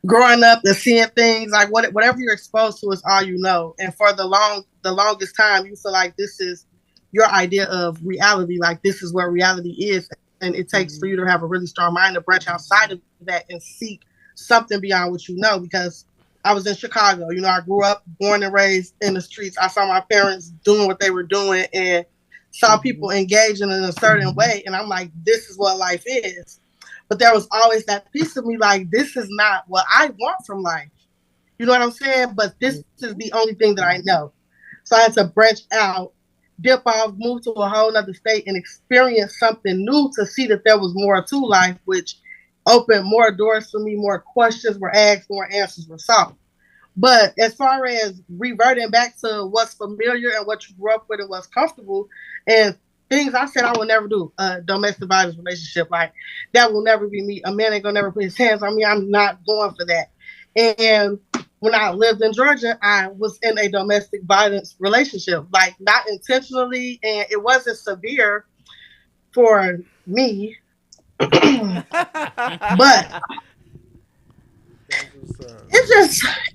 growing up and seeing things like whatever you're exposed to is all you know. And for the longest time, you feel like this is your idea of reality. Like this is where reality is, and it takes for you to have a really strong mind to branch outside of that and seek something beyond what you know. Because I was in Chicago. You know, I grew up, born and raised in the streets. I saw my parents doing what they were doing and saw people engaging in a certain way. And I'm like, this is what life is. But there was always that piece of me like, this is not what I want from life. You know what I'm saying? But this is the only thing that I know. So I had to branch out, dip off, move to a whole other state and experience something new to see that there was more to life, which opened more doors for me, more questions were asked, more answers were sought. But as far as reverting back to what's familiar and what you grew up with and what's comfortable and things I said I will never do, a domestic violence relationship, like that will never be me. A man ain't gonna never put his hands on me. I'm not going for that. And when I lived in Georgia, I was in a domestic violence relationship, like not intentionally, and it wasn't severe for me. But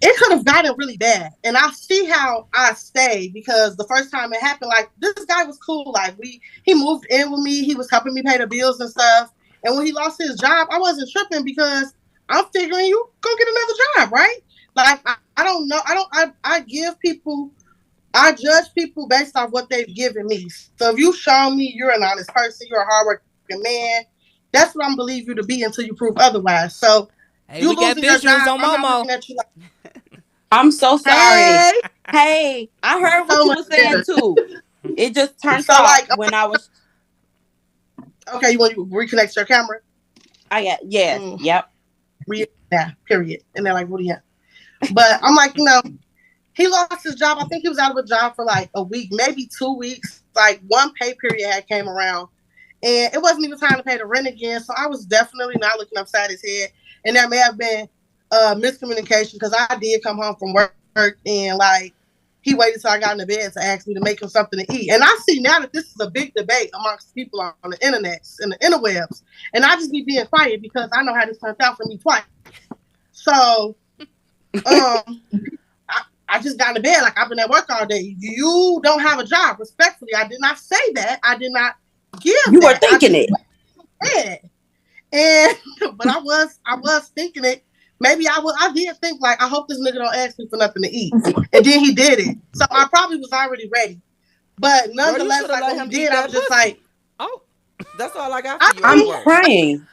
it could have gotten really bad. And I see how I stayed, because the first time it happened, like this guy was cool. Like he moved in with me. He was helping me pay the bills and stuff. And when he lost his job, I wasn't tripping because I'm figuring you go get another job, right? Like I don't know. I judge people based off what they've given me. So if you show me you're an honest person, you're a hardworking man, that's what I'm believe you to be until you prove otherwise. So hey, you we got visuals on Momo. I'm so sorry. Hey, I heard what you were saying too. It just turned off like, when I was. Okay, you want to reconnect your camera? Yep. Yeah, period. And they're like, what do you have? But I'm like, he lost his job. I think he was out of a job for like a week, maybe 2 weeks. Like one pay period had came around, and it wasn't even time to pay the rent again. So I was definitely not looking upside his head. And there may have been miscommunication, because I did come home from work and like he waited till I got into bed to ask me to make him something to eat. And I see now that this is a big debate amongst people on the internet and the interwebs. And I just be being quiet because I know how this turned out for me twice. So I just got into bed, like I've been at work all day. You don't have a job. Respectfully, I did not say that. I did not give you that. were thinking it. But I was thinking it. Maybe I did think like, I hope this nigga don't ask me for nothing to eat. And then he did it. So I probably was already ready. But nonetheless, like when he did, I was just like, oh, that's all I got for you. I'm crying.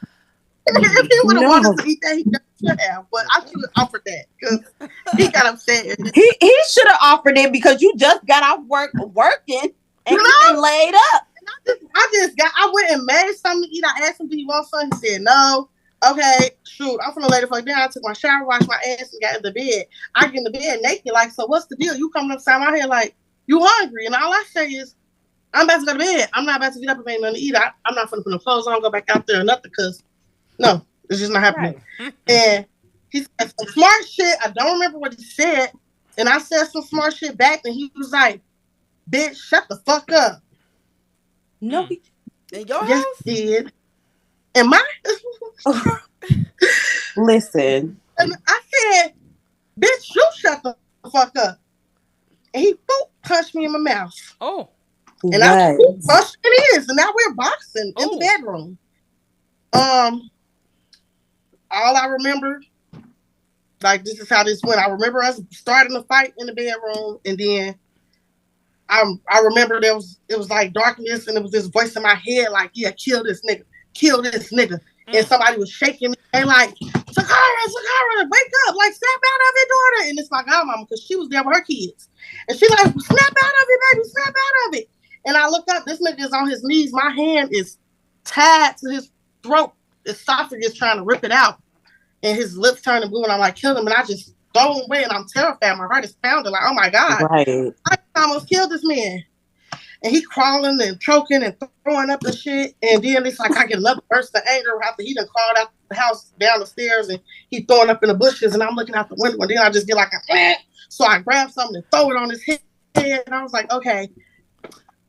If he would have wanted to eat that, he should have. But I should have offered that because he got upset. He should have offered it because you just got off working and you been laid up. I went and made something to eat. I asked him, do he want something? He said no. Okay, shoot, I'm finna lay the fuck down. I took my shower, washed my ass, and got in the bed. I get in the bed naked, like, so what's the deal? You coming upside my head like, you hungry? And all I say is, I'm about to go to bed. I'm not about to get up and make nothing to eat. I'm not finna put no clothes on, go back out there or nothing, because, no, it's just not happening. Right. And he said some smart shit. I don't remember what he said. And I said some smart shit back, and he was like, bitch, shut the fuck up. No, in your yes, house? He did. And my listen. And I said, bitch, you shut the fuck up. And he punched me in my mouth. Oh. And I punched in his. And now we're boxing in the bedroom. All I remember, like, this is how this went. I remember us starting a fight in the bedroom, and then I remember it was like darkness, and it was this voice in my head like, yeah, kill this nigga. And somebody was shaking me and like, Sakara, wake up, like, snap out of it, daughter. And it's my godmama, because she was there with her kids. And she like, snap out of it, baby, snap out of it. And I look up, this nigga is on his knees. My hand is tied to his throat, esophagus, trying to rip it out. And his lips turning blue, and I'm like, kill him. And I just throw him away, and I'm terrified. My heart is pounding, like, oh my God. Right. I almost killed this man. And he crawling and choking and throwing up the shit. And then it's like I get another burst of anger after he done crawled out the house down the stairs and he throwing up in the bushes. And I'm looking out the window. And then I just get like a so I grab something and throw it on his head. And I was like, okay,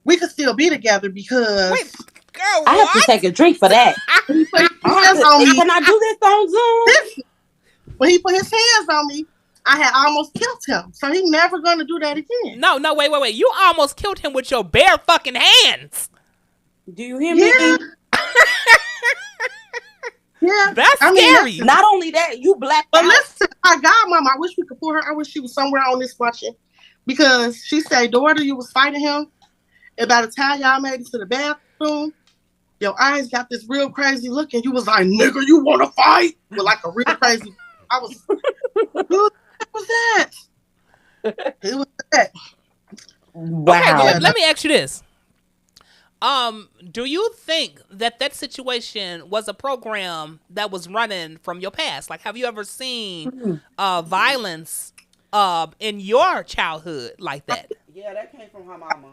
we could still be together because... Wait, girl, I have to take a drink for that. He put his hands on me. Can I do this on Zoom? When he put his hands on me, I had almost killed him. So he's never going to do that again. No, wait. You almost killed him with your bare fucking hands. Do you hear me? Yeah. That's scary. Not only that, you blacked out. But listen, my godmama, I wish we could pull her. I wish she was somewhere on this watching. Because she said, daughter, you was fighting him. And by the time y'all made it to the bathroom, your eyes got this real crazy look. And you was like, nigga, you want to fight? With like a real crazy... I was... What was that? It was that. Wow. Okay, let me ask you this. Do you think that situation was a program that was running from your past? Like, have you ever seen violence in your childhood like that? Yeah, that came from her mama.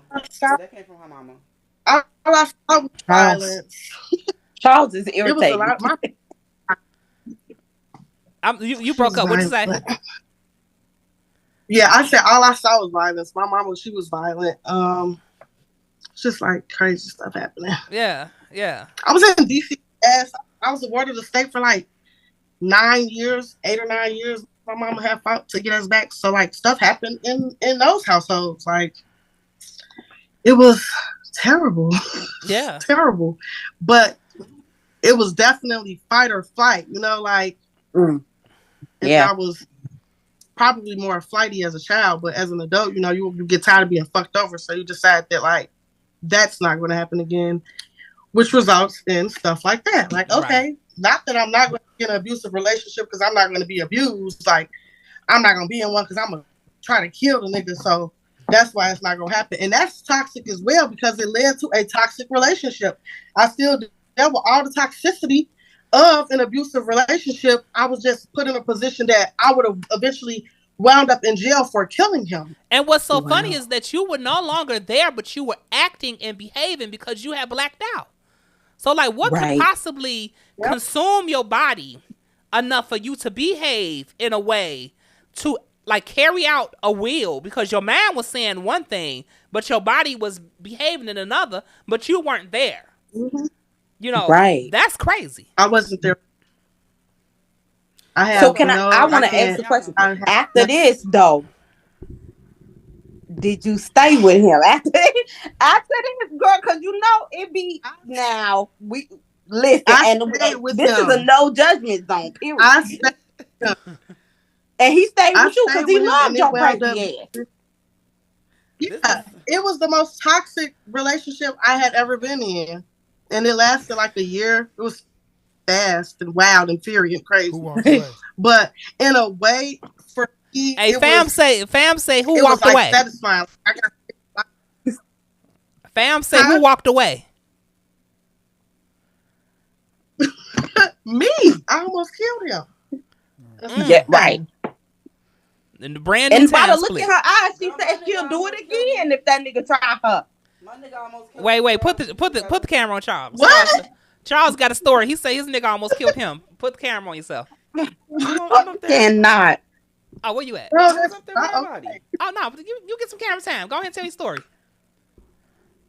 I saw violence. Charles is irritating. It was a lot. You broke up. What'd you say? Yeah, I said all I saw was violence. My mama, she was violent. Just like crazy stuff happening. Yeah. I was in DC. I was a ward of the state for like 8 or 9 years. My mama had fought to get us back. So like stuff happened in those households. Like it was terrible. Yeah. Terrible. But it was definitely fight or flight, like yeah. I was probably more flighty as a child, but as an adult, you get tired of being fucked over, so you decide that like that's not going to happen again, which results in stuff like that. Like, okay, not that I'm not going to get an abusive relationship because I'm not going to be abused. Like, I'm not going to be in one because I'm going to try to kill the nigga. So that's why it's not going to happen, and that's toxic as well because it led to a toxic relationship. I still dealt with all the toxicity of an abusive relationship. I was just put in a position that I would have eventually wound up in jail for killing him. And what's so funny is that you were no longer there, but you were acting and behaving because you had blacked out. So like what could possibly consume your body enough for you to behave in a way to like carry out a will, because your mind was saying one thing, but your body was behaving in another, but you weren't there. Mm-hmm. That's crazy. I wasn't there. So can I want to ask the question. After this, though, did you stay with him after this, girl? Because it be now we listen, and this is a no judgment zone. Period. I stayed with him. And he stayed with you because he loved your crazy ass. Yeah, it was the most toxic relationship I had ever been in, and it lasted like a year. It was fast and wild and furious and crazy. But in a way, for me, fam say who walked away? Satisfying. Fam say who walked away? Me, I almost killed him. Yeah, right. And the brand new And by time the look in split. her eyes, she said she'll do it again if that nigga try her. My nigga almost killed Wait, put the camera on Charles. What? Charles got a story. He said his nigga almost killed him. Put the camera on yourself. I'm up there. Cannot. Oh, where you at? No, I was that's up there with everybody. Oh no, you get some camera time. Go ahead and tell your story.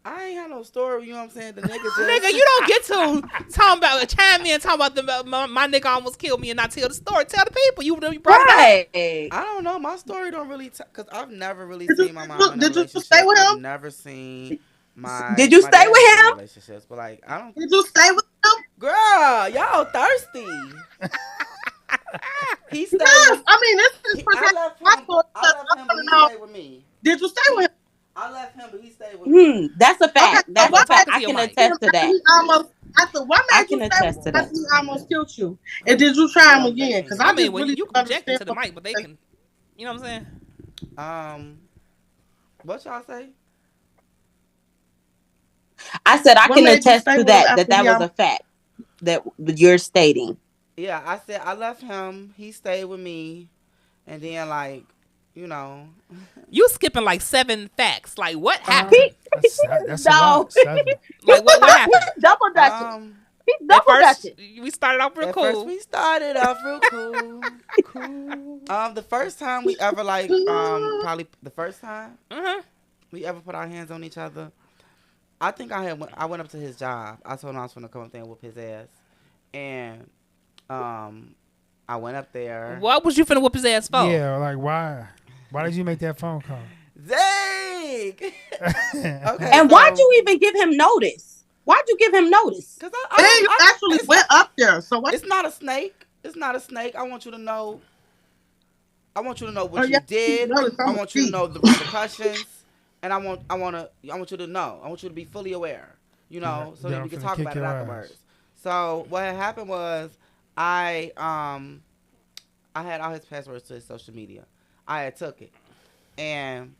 I ain't had no story, you know what I'm saying? The nigga just... Nigga, you don't get to talking about chime in talking about my nigga almost killed me and not tell the story. Tell the people you brought it up. I don't know. My story don't really... Because I've never really seen my mom in a Did you relationship. stay with him? I've never seen my... Did you my stay dad with in him? relationships, but like, I don't... Did you stay with him? Girl, y'all thirsty. He stayed Yes, with... I mean, this is I left him, but he stayed with me. Did you stay with him? I left him, but he stayed with me. That's a fact. Okay, That's so a fact. to I your can mic. attest to that. He almost, what I made you can stay attest with to him that. after he almost killed you? And did you try him again? Because I mean, well, really you can project understand into the mic, but they can. You know what I'm saying? What y'all say? I said I What can made you attest stay to with that. him That after was he a fact that you're stating. Yeah, I said I left him. He stayed with me, and then like, you know, You skipping like 7 facts. Like what happened? That's a lot. 7. Like what happened? Double dutching. He's At double first, dutching. we started off real At cool. first we started off real cool. The first time we ever like, probably the first time we ever put our hands on each other, I think I went up to his job. I told him I was gonna come up there and whoop his ass, and I went up there. What was you finna whoop his ass for? Yeah, like why? Why did you make that phone call? Dang. Okay. And why'd you even give him notice? Why'd you give him notice? Because you actually went up there. So what? It's not a snake. It's not a snake. I want you to know. I want you to know what Oh, you yeah. did. Notice, I I'm want you to know the repercussions, and I want you to know. I want you to be fully aware. You know, so that we can talk about it afterwards. So what had happened was I had all his passwords to his social media. I had took it, and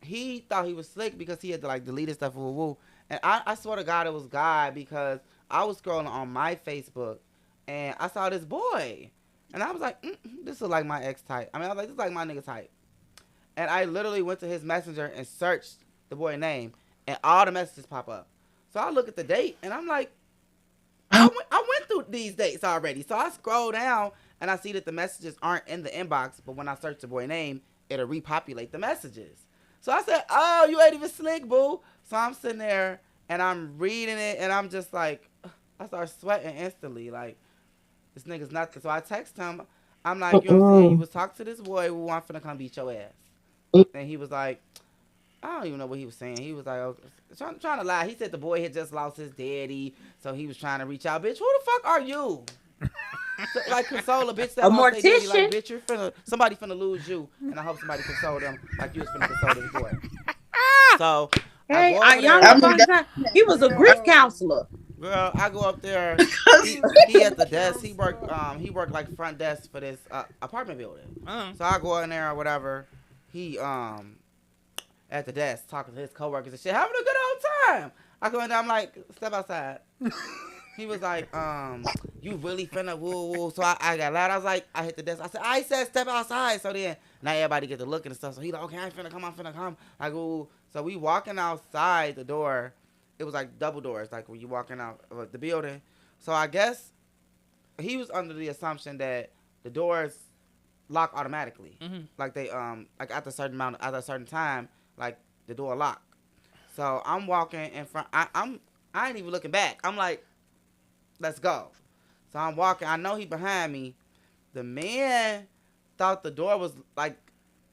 he thought he was slick because he had to like delete his stuff. Woo woo. And I swear to God, it was God, because I was scrolling on my Facebook and I saw this boy. And I was like, this is like my ex type. I mean, I was like, this is like my nigga type. And I literally went to his messenger and searched the boy name, and all the messages pop up. So I look at the date, and I'm like, I went through these dates already. So I scroll down, and I see that the messages aren't in the inbox, but when I search the boy name, it'll repopulate the messages. So I said, oh, you ain't even slick, boo. So I'm sitting there, and I'm reading it, and I'm just like, I start sweating instantly. Like, this nigga's nothing. So I text him. I'm like, you know what I'm saying? You was talking to this boy who I'm finna come beat your ass. And he was like, I don't even know what he was saying. He was like, oh, trying to lie. He said the boy had just lost his daddy, so he was trying to reach out. Bitch, who the fuck are you? So, like, console a bitch that lost their daddy. Like, bitch, somebody finna lose you, and I hope somebody console them like you was finna console this boy. So, hey, he was a grief counselor. Girl, I go up there. He at the desk. He worked like front desk for this apartment building. So I go in there or whatever. He at the desk talking to his coworkers and shit, having a good old time. I go in there. I'm like, step outside. He was like, you really finna woo woo. So I got loud. I was like, I hit the desk. I said, I said step outside. So then now everybody get to looking and stuff. So he like, okay, I ain't finna come. I'm finna come. I go. So we walking outside the door. It was like double doors, like when you walking out of the building. So I guess he was under the assumption that the doors lock automatically. Like they like after a certain time, like the door lock. So I'm walking in front. I ain't even looking back. I'm like, let's go. So I'm walking. I know he behind me. The man thought the door was like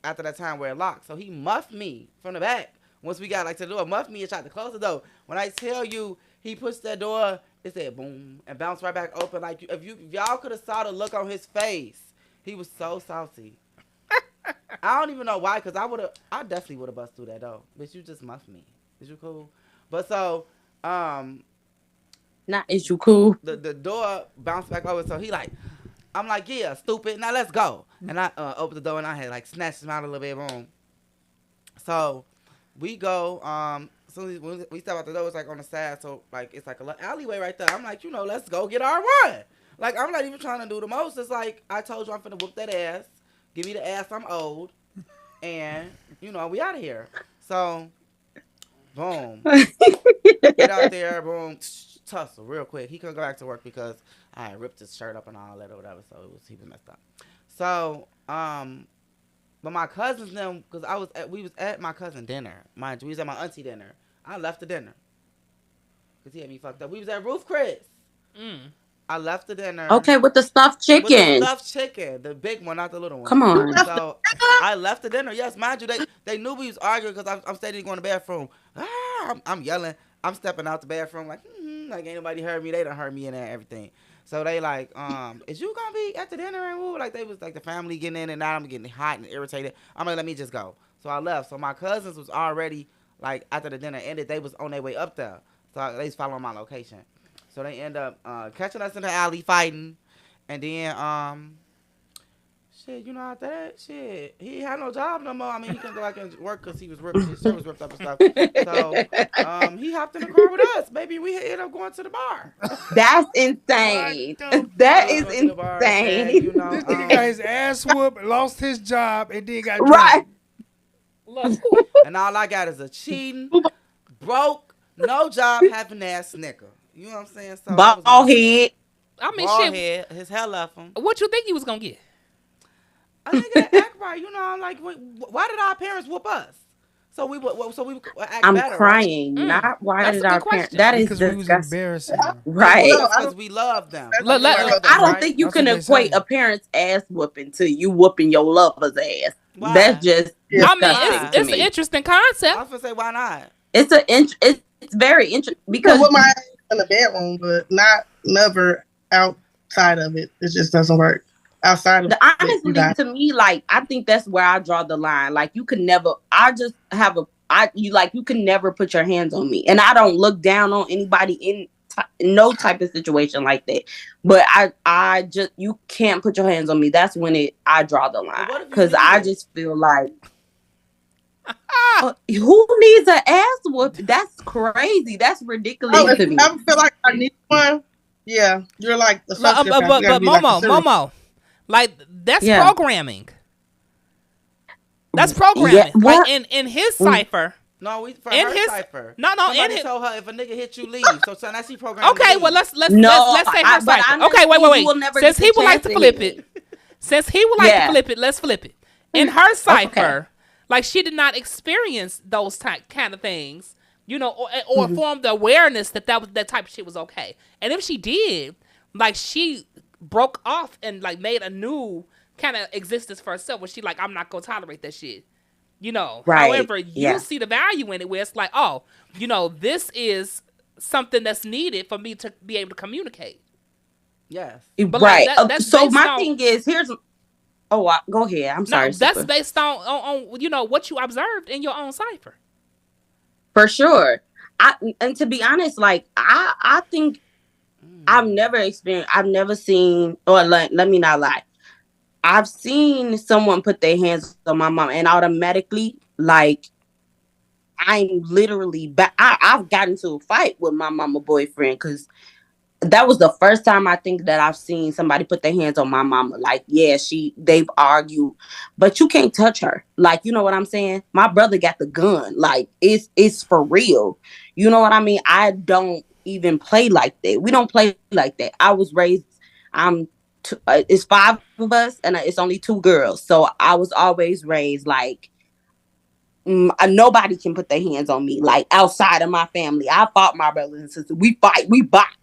after that time where it locked. So he muffed me from the back. Once we got like to the door, muffed me and tried to close the door. When I tell you, he pushed that door, it said boom and bounced right back open. Like if y'all could have saw the look on his face, he was so salty. I don't even know why, cause I definitely would have bust through that door. But you just muffed me. Is you cool? But so, not is you cool? The door bounced back over, so he like, I'm like, yeah, stupid. Now let's go. And I opened the door and I had like snatched him out a little bit, boom. So we go. soon as we step out the door, it's like on the side, so like it's like a little alleyway right there. I'm like, let's go get our run. Like I'm not even trying to do the most. It's like I told you I'm finna whoop that ass. Give me the ass. I'm old, and we out of here. So, boom, get out there, boom, tussle real quick. He couldn't go back to work because I had ripped his shirt up and all that or whatever. So he was messed up. So, but my cousins them, because we was at my cousin dinner. Mind you, we was at my auntie dinner. I left the dinner because he had me fucked up. We was at Ruth Chris. I left the dinner. Okay, with the stuffed chicken. With the stuffed chicken, the big one, not the little one. Come on. So I left the dinner. Yes, mind you, they knew we was arguing because I'm steady going to the bathroom. I'm yelling. I'm stepping out the bathroom like ain't nobody heard me. They done heard me in there and everything. So they like, is you gonna be at the dinner and woo? Like they was like the family getting in and out. I'm getting hot and irritated. I'm like, let me just go. So I left. So my cousins was already like after the dinner ended, they was on their way up there. So they was following my location. So they end up catching us in the alley fighting, and then after that he had no job no more. I mean he couldn't go back and work because his shirt was ripped up and stuff. So he hopped in the car with us. Maybe we ended up going to the bar. That's insane. That is insane. This nigga got his ass whooped, lost his job, and then got right. And all I got is a cheating, broke, no job, having ass nigga. You know what I'm saying? So bald head. I mean, bald head. His hair left him. What you think he was gonna get? A nigga that act right. I'm like, why did our parents whoop us? So we act I'm better. crying. Right? Not why did our parents? That is because we was embarrassing. Right. Because we love them. I don't think you can equate a parent's ass whooping to you whooping your lover's ass. Why? That's just. I mean, it's an interesting concept. I was gonna say, why not? It's very interesting because with my ass in the bedroom, but never outside of it. It just doesn't work. Outside of honestly, to me, like I think that's where I draw the line. Like you can never. You can never put your hands on me, and I don't look down on anybody in no type of situation like that. But I just you can't put your hands on me. That's when I draw the line because I just feel like. Who needs an ass whoop? That's crazy. That's ridiculous to me. I feel like I need one. Yeah, you're like the but Momo, like that's programming. That's programming. Yeah, like in his cipher. No, cipher. No. Somebody told her if a nigga hit you, leave. So now she programmed. Okay, well let's say her cipher. Okay, wait. Since he would like to flip it, let's flip it. In her cipher. Like she did not experience those kind of things, or form the awareness that type of shit was okay. And if she did, like she broke off and like made a new kind of existence for herself, where she like, I'm not gonna tolerate that shit, Right. However, you see the value in it, where it's like, oh, this is something that's needed for me to be able to communicate. Yes. But right. So my thing is, go ahead. I'm sorry. No, that's based on what you observed in your own cipher. For sure. And to be honest, like I think I've never seen, or let me not lie. I've seen someone put their hands on my mom, and automatically, like I'm literally I've gotten into a fight with my mama boyfriend because. That was the first time I think that I've seen somebody put their hands on my mama. Like, yeah, they've argued, but you can't touch her. Like, you know what I'm saying? My brother got the gun. Like, it's for real. You know what I mean? I don't even play like that. We don't play like that. I was raised, it's 5 of us and it's only 2 girls. So I was always raised like, nobody can put their hands on me. Like outside of my family, I fought my brothers and sisters. We fight, we box.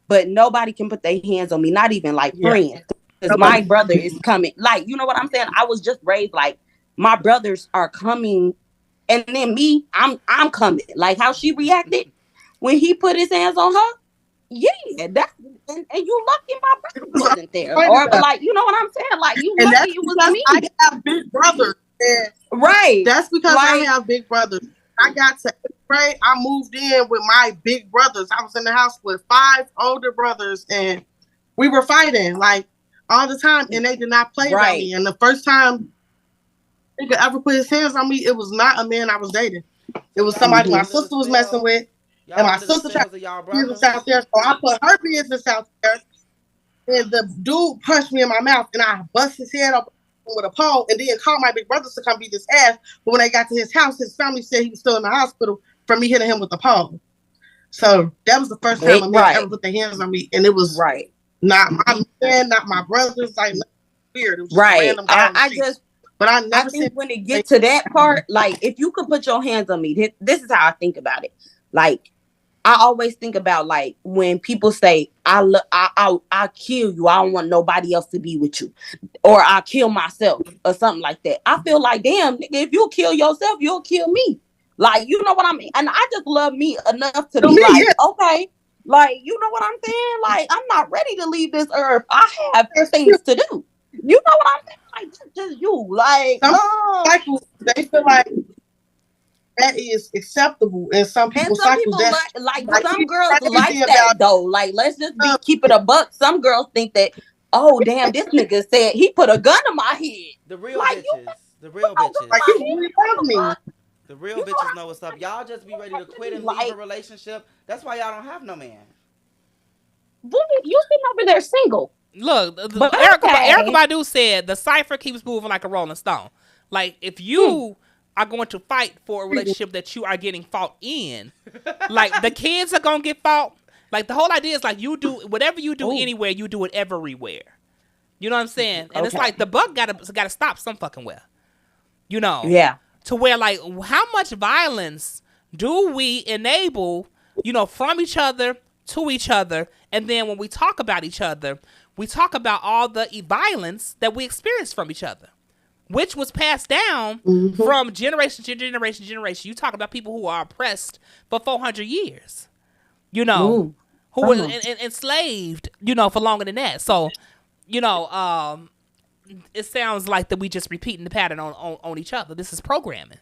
But nobody can put their hands on me, not even like friends. Because my brother is coming. Like, you know what I'm saying? I was just raised like my brothers are coming, and then me, I'm coming. Like how she reacted when he put his hands on her. Yeah, and you lucky my brother wasn't there. Or like, you know what I'm saying? Like you lucky it was me. I have big brothers. Right. That's because I have big brothers. I got to 8th grade. I moved in with my big brothers. I was in the house with 5 older brothers, and we were fighting like all the time. And they did not play by me. And the first time he could ever put his hands on me, it was not a man I was dating. It was somebody my sister was messing with, and my sister tried to get business out there, so I put her business out there. And the dude punched me in my mouth, and I bust his head up with a pole, and then called my big brothers to come beat his ass. But when they got to his house, his family said he was still in the hospital from me hitting him with the pole. So that was the first time a man ever put their hands on me, and it was not my man, not my brothers, like weird. It was just a random guy but I think when it gets to that part, like if you could put your hands on me, this is how I think about it. Like I always think about like when people say I'll kill you, I don't want nobody else to be with you, or I'll kill myself or something like that. I feel like, damn, nigga, if you kill yourself, you'll kill me. Like, you know what I mean? And I just love me enough to be like, okay, like, you know what I'm saying? Like, I'm not ready to leave this earth. I have things to do. You know what I'm saying? Like, just you. Like, cycles, they feel like that is acceptable in some people's cycles. Like some girls like that though. Like, let's just keep it a buck. Some girls think that, oh damn, this nigga said he put a gun in my head. The real bitches. The real bitches. Like, you really love me. The real bitches know what's up. Y'all just be ready to quit and leave a relationship. That's why y'all don't have no man. You sitting over there single. Look, Erykah Badu said the cipher keeps moving like a rolling stone. Like, if you are going to fight for a relationship that you are getting fought in, like, the kids are going to get fought. Like, the whole idea is, like, you do whatever you do anywhere, you do it everywhere. You know what I'm saying? And it's like the buck gotta stop some fucking well. You know? Yeah. To where, like, how much violence do we enable, you know, from each other to each other, and then when we talk about each other, we talk about all the violence that we experience from each other, which was passed down from generation to generation to generation. You talk about people who are oppressed for 400 years, you know, who were enslaved, you know, for longer than that. So, you know, it sounds like that we just repeating the pattern on each other. This is programming,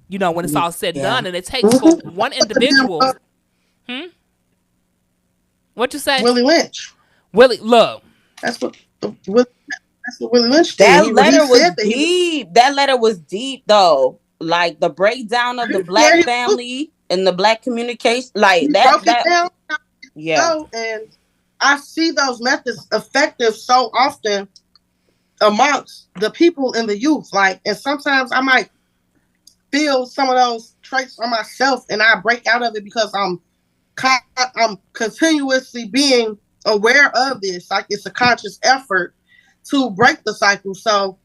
you know, when it's all said and done, and it takes for one individual. What you say? Willie Lynch. Look. That's what Willie Lynch did. That letter was deep. That letter was deep, though. Like the breakdown of the black family and the black communication, like that. Yeah. And I see those methods effective so often amongst the people in the youth. Like, and sometimes I might feel some of those traits on myself, and I break out of it because I'm continuously being aware of this. Like, it's a conscious effort to break the cycle. So,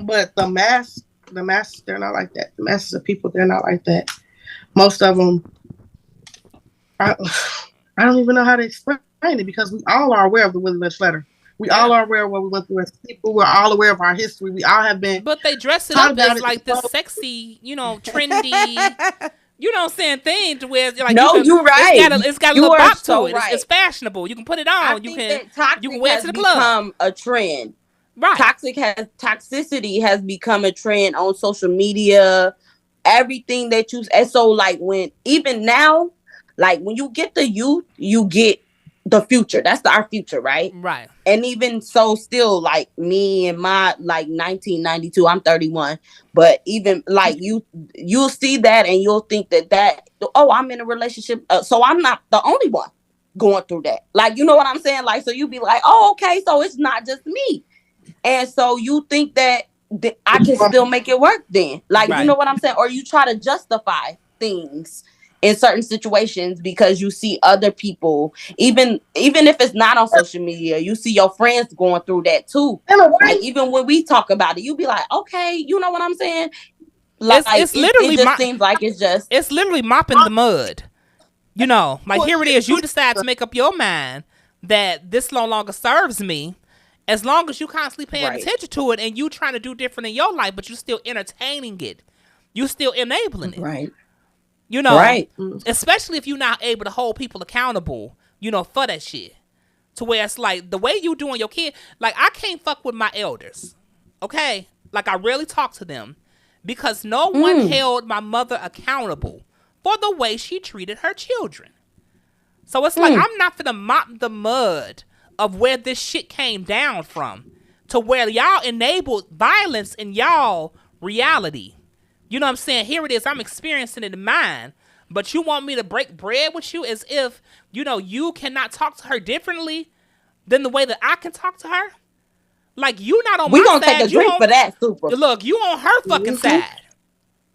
but the mass, they're not like that. The masses of people, they're not like that. Most of them, I don't even know how to explain it, because we all are aware of the Willie Lynch letter. We all are aware of what we went through as people. We're all aware of our history. We all have been. But they dress it up as like this sexy, you know, trendy. You know what I'm saying? Thing to where, like, you're right. It's got a little bop to it. Right. It's fashionable. You can put it on. You can wear it to the club. Become a trend. Right. Toxicity has become a trend on social media. Everything that and so, like, when even now, like, when you get the youth, you get the future. That's our future, right? Right. And even so, still, like, me and my, like, 1992, I'm 31, but even like you'll see that and you'll think that I'm in a relationship, so I'm not the only one going through that. Like, you know what I'm saying? Like, so you be like, oh, okay, so it's not just me. And so you think that I can still make it work then. Like, you know what I'm saying? Or you try to justify things in certain situations because you see other people, even if it's not on social media, you see your friends going through that too. Like, even when we talk about it, you be like, okay, you know what I'm saying? Like, it's literally it just seems like it's literally mopping the mud. You know, like, here it is. You decide to make up your mind that this no longer serves me. As long as you constantly paying attention to it and you trying to do different in your life, but you still entertaining it, you still enabling it. Right. You know, especially if you're not able to hold people accountable, you know, for that shit. To where it's like the way you doing your kid, like, I can't fuck with my elders. Okay? Like, I rarely talk to them because no one held my mother accountable for the way she treated her children. So it's like, I'm not finna mop the mud of where this shit came down from to where y'all enabled violence in y'all reality. You know what I'm saying? Here it is. I'm experiencing it in mine. But you want me to break bread with you as if, you cannot talk to her differently than the way that I can talk to her? Like, you not on my side. We gonna take a drink for that, Super. Look, you on her fucking side.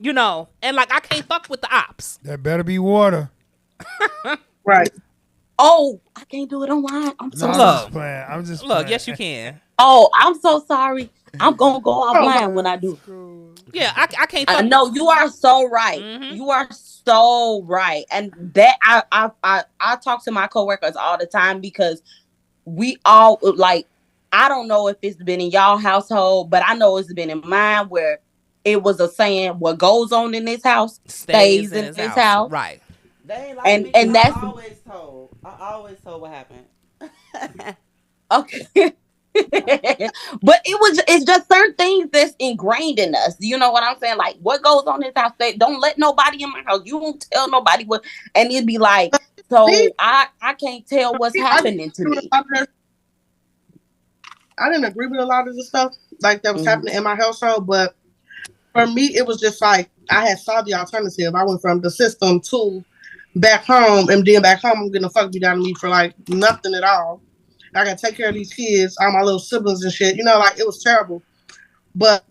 And like, I can't fuck with the ops. That better be water. Right. Oh, I can't do it online. I'm so sorry. I'm just playing. Yes, you can. Oh, I'm so sorry. I'm gonna go offline when I do. Yeah, I can't. No, you are so right. Mm-hmm. You are so right, and that I talk to my coworkers all the time because we all like. I don't know if it's been in y'all household, but I know it's been in mine where it was a saying: "What goes on in this house stays in this house." Right. They ain't like and that's I always told what happened. Okay. But it's just certain things that's ingrained in us. You know what I'm saying? Like, what goes on in this house, don't let nobody in my house. You won't tell nobody what, and it'd be like, so I can't tell what's happening to me. I didn't agree with a lot of the stuff like that was happening in my household, but for me, it was just like I had saw the alternative. I went from the system to back home, and then back home, I'm getting the fuck beat down to me for like nothing at all. I gotta take care of these kids, all my little siblings and shit. Like it was terrible. But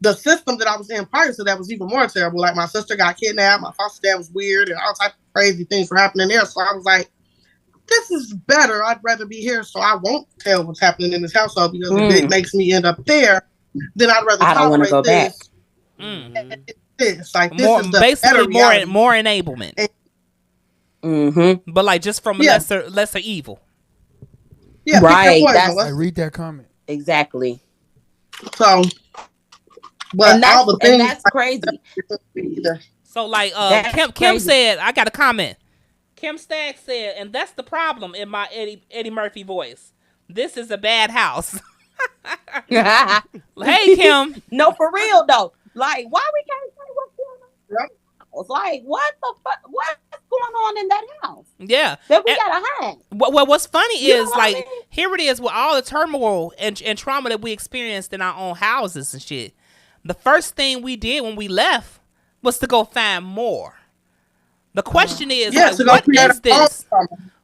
the system that I was in prior to that was even more terrible. Like my sister got kidnapped, my foster dad was weird, and all types of crazy things were happening there. So I was like, this is better. I'd rather be here so I won't tell what's happening in this household because if it makes me end up there, then I'd rather tolerate go this. This like this more, is the basically more enablement. But like just from lesser evil. Yeah, right. I read that comment. Exactly. So, but all the things that's crazy. So like Kim said, I got a comment. Kim Stagg said, and that's the problem in my Eddie Murphy voice. This is a bad house. Hey Kim. No, for real though. Like, why we can't say what's going on? It's like, what the fuck? What's going on in that house? Yeah, that we gotta hide. What's funny is like here it is with all the turmoil and trauma that we experienced in our own houses and shit. The first thing we did when we left was to go find more. The question is, what is this?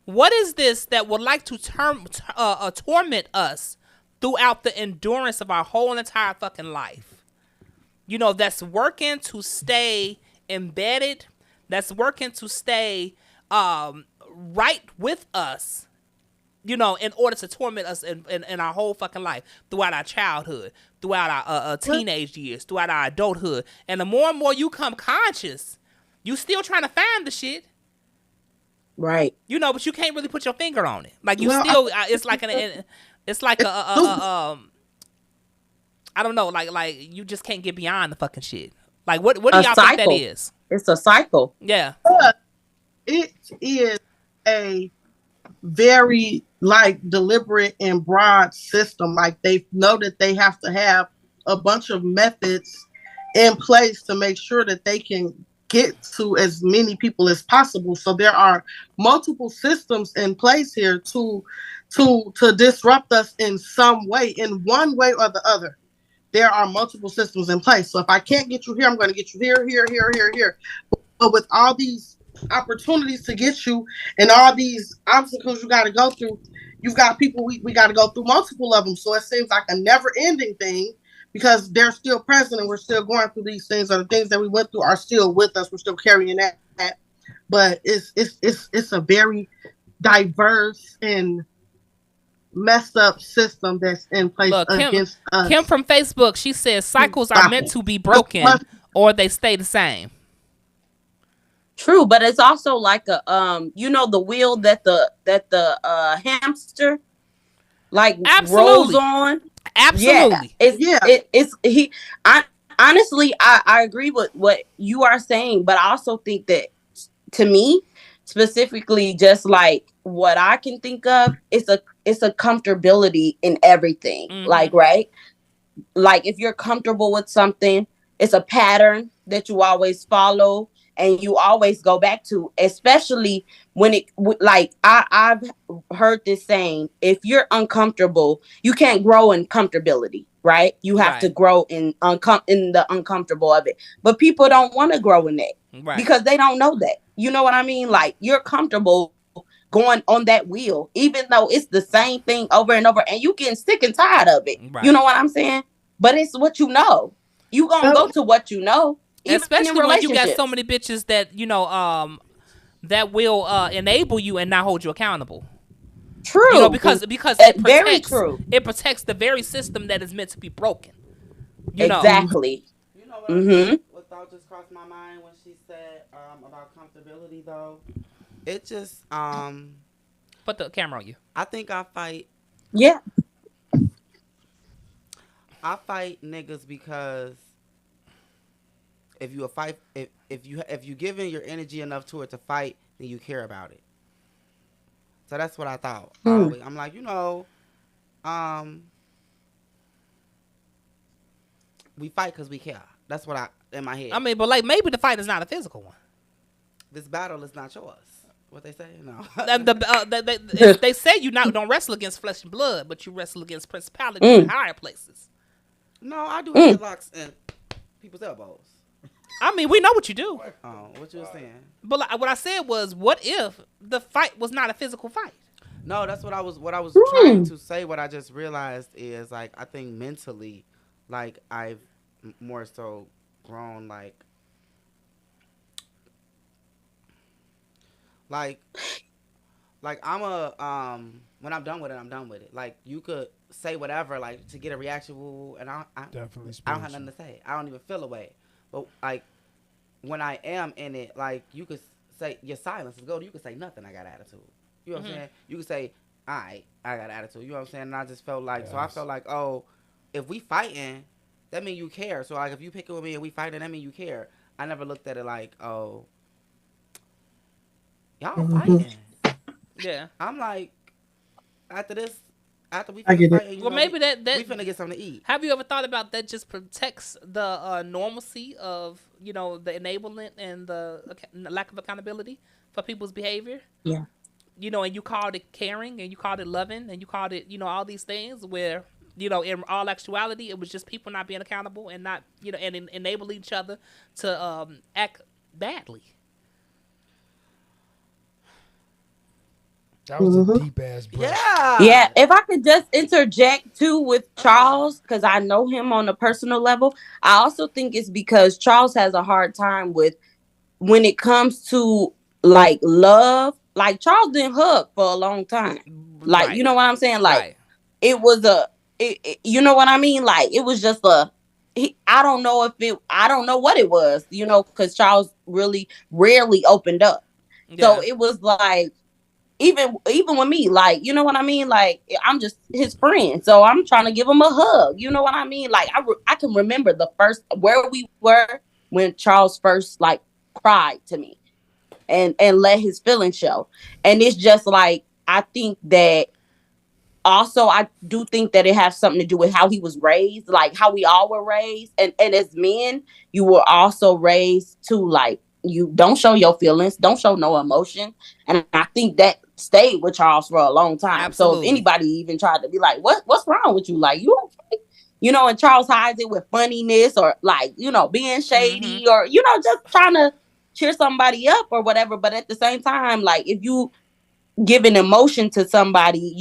What is this that would like to torment us throughout the endurance of our whole entire fucking life? That's working to stay embedded, that's working to stay right with us, in order to torment us in our whole fucking life, throughout our childhood, throughout our teenage years, throughout our adulthood. And the more and more you come conscious, you still trying to find the shit. Right. But you can't really put your finger on it. Like it's like I don't know, like you just can't get beyond the fucking shit. Like what do y'all think that is? It's a cycle. Yeah. It is a very deliberate and broad system. Like they know that they have to have a bunch of methods in place to make sure that they can get to as many people as possible. So there are multiple systems in place here to disrupt us in some way, in one way or the other. There are multiple systems in place. So if I can't get you here, I'm going to get you here, here, here, here, here. But with all these opportunities to get you and all these obstacles you got to go through, you've got people, we got to go through multiple of them. So it seems like a never ending thing because they're still present and we're still going through these things, or the things that we went through are still with us. We're still carrying that. But it's a very diverse and messed up system that's in place against us. Kim from Facebook, she says cycles are meant to be broken or they stay the same. True, but it's also like a the wheel that the hamster rolls on. Absolutely. Honestly, I agree with what you are saying, but I also think that to me, specifically, just like what I can think of, it's a comfortability in everything. Mm-hmm. Like, right? Like if you're comfortable with something, it's a pattern that you always follow and you always go back to, especially when I've heard this saying, if you're uncomfortable, you can't grow in comfortability. right? You have to grow in the uncomfortable of it. But people don't want to grow in that because they don't know that. You know what I mean? Like, you're comfortable going on that wheel, even though it's the same thing over and over, and you getting sick and tired of it. You know what I'm saying? But it's what you know. You gonna go to what you know, even especially in when you got relationships. so many bitches that that will enable you and not hold you accountable. True, because it protects, very true. It protects the very system that is meant to be broken. Exactly. You know what thought just crossed my mind when she said about comfortability though? It just put the camera on you. I think I fight. Yeah. I fight niggas because if you giving your energy enough to it to fight, then you care about it. So that's what I thought. I'm like, we fight because we care. That's what in my head. I mean, but like maybe the fight is not a physical one. This battle is not yours. What they say? No. They say you don't wrestle against flesh and blood, but you wrestle against principalities in higher places. No, I do headlocks and people's elbows. I mean, we know what you do. Oh, what you were saying? But what I said was, what if the fight was not a physical fight? No, that's what I was trying to say. What I just realized is, like, I think mentally, like, I've more so grown, like I'm when I'm done with it, I'm done with it. Like, you could say whatever, like, to get a reaction, and I don't have nothing to say. I don't even feel away. But like, when I am in it, like, you could say your silence is gold. You could say nothing. I got attitude. You know what I'm saying? You could say, I got attitude. You know what I'm saying? And I just felt like, so I felt like, oh, if we fighting, that mean you care. So like, if you pick it with me and we fighting, that mean you care. I never looked at it like, oh, y'all fighting. Yeah. I'm like, after we I finish get it. fighting, Well, maybe that we finna get something to eat. Have you ever thought about that? Just protects the normalcy of the enablement and the lack of accountability for people's behavior. Yeah. And you called it caring, and you called it loving, and you called it all these things where in all actuality it was just people not being accountable and not and enable each other to act badly. That was a deep ass brush. Yeah. If I could just interject too with Charles, because I know him on a personal level, I also think it's because Charles has a hard time with when it comes to like love. Like, Charles didn't hug for a long time. Like, you know what I'm saying? Like, it was you know what I mean? Like, it was just I don't know what it was, because Charles really rarely opened up. Yeah. So it was like, even with me, like, you know what I mean? Like, I'm just his friend, so I'm trying to give him a hug. You know what I mean? Like, I can remember where we were when Charles first like cried to me and let his feelings show. And it's just like, I think that also, I do think that it has something to do with how he was raised, like how we all were raised. And as men, you were also raised to, like, you don't show your feelings, don't show no emotion. And I think that stayed with Charles for a long time. Absolutely. So if anybody even tried to be like, what's wrong with you? Like, you okay? And Charles hides it with funniness or like, being shady or, just trying to cheer somebody up or whatever. But at the same time, like, if you give an emotion to somebody,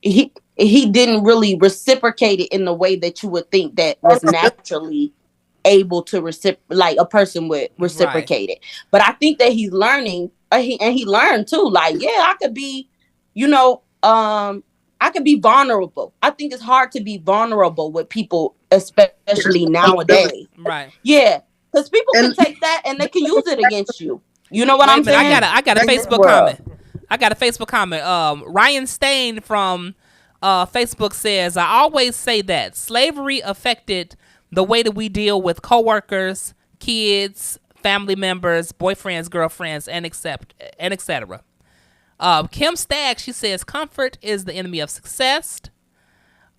he didn't really reciprocate it in the way that you would think that was naturally able to like a person would reciprocate it. But I think that he's learning, and he learned too. Like, yeah, I could be, I could be vulnerable. I think it's hard to be vulnerable with people, especially nowadays. Right. Yeah, because people can take that and they can use it against you. You know what I'm saying? I got a Facebook comment. I got a Facebook comment. Ryan Stain from Facebook says, I always say that slavery affected the way that we deal with coworkers, kids, family members, boyfriends, girlfriends, and etc. Kim Stagg, she says, comfort is the enemy of success.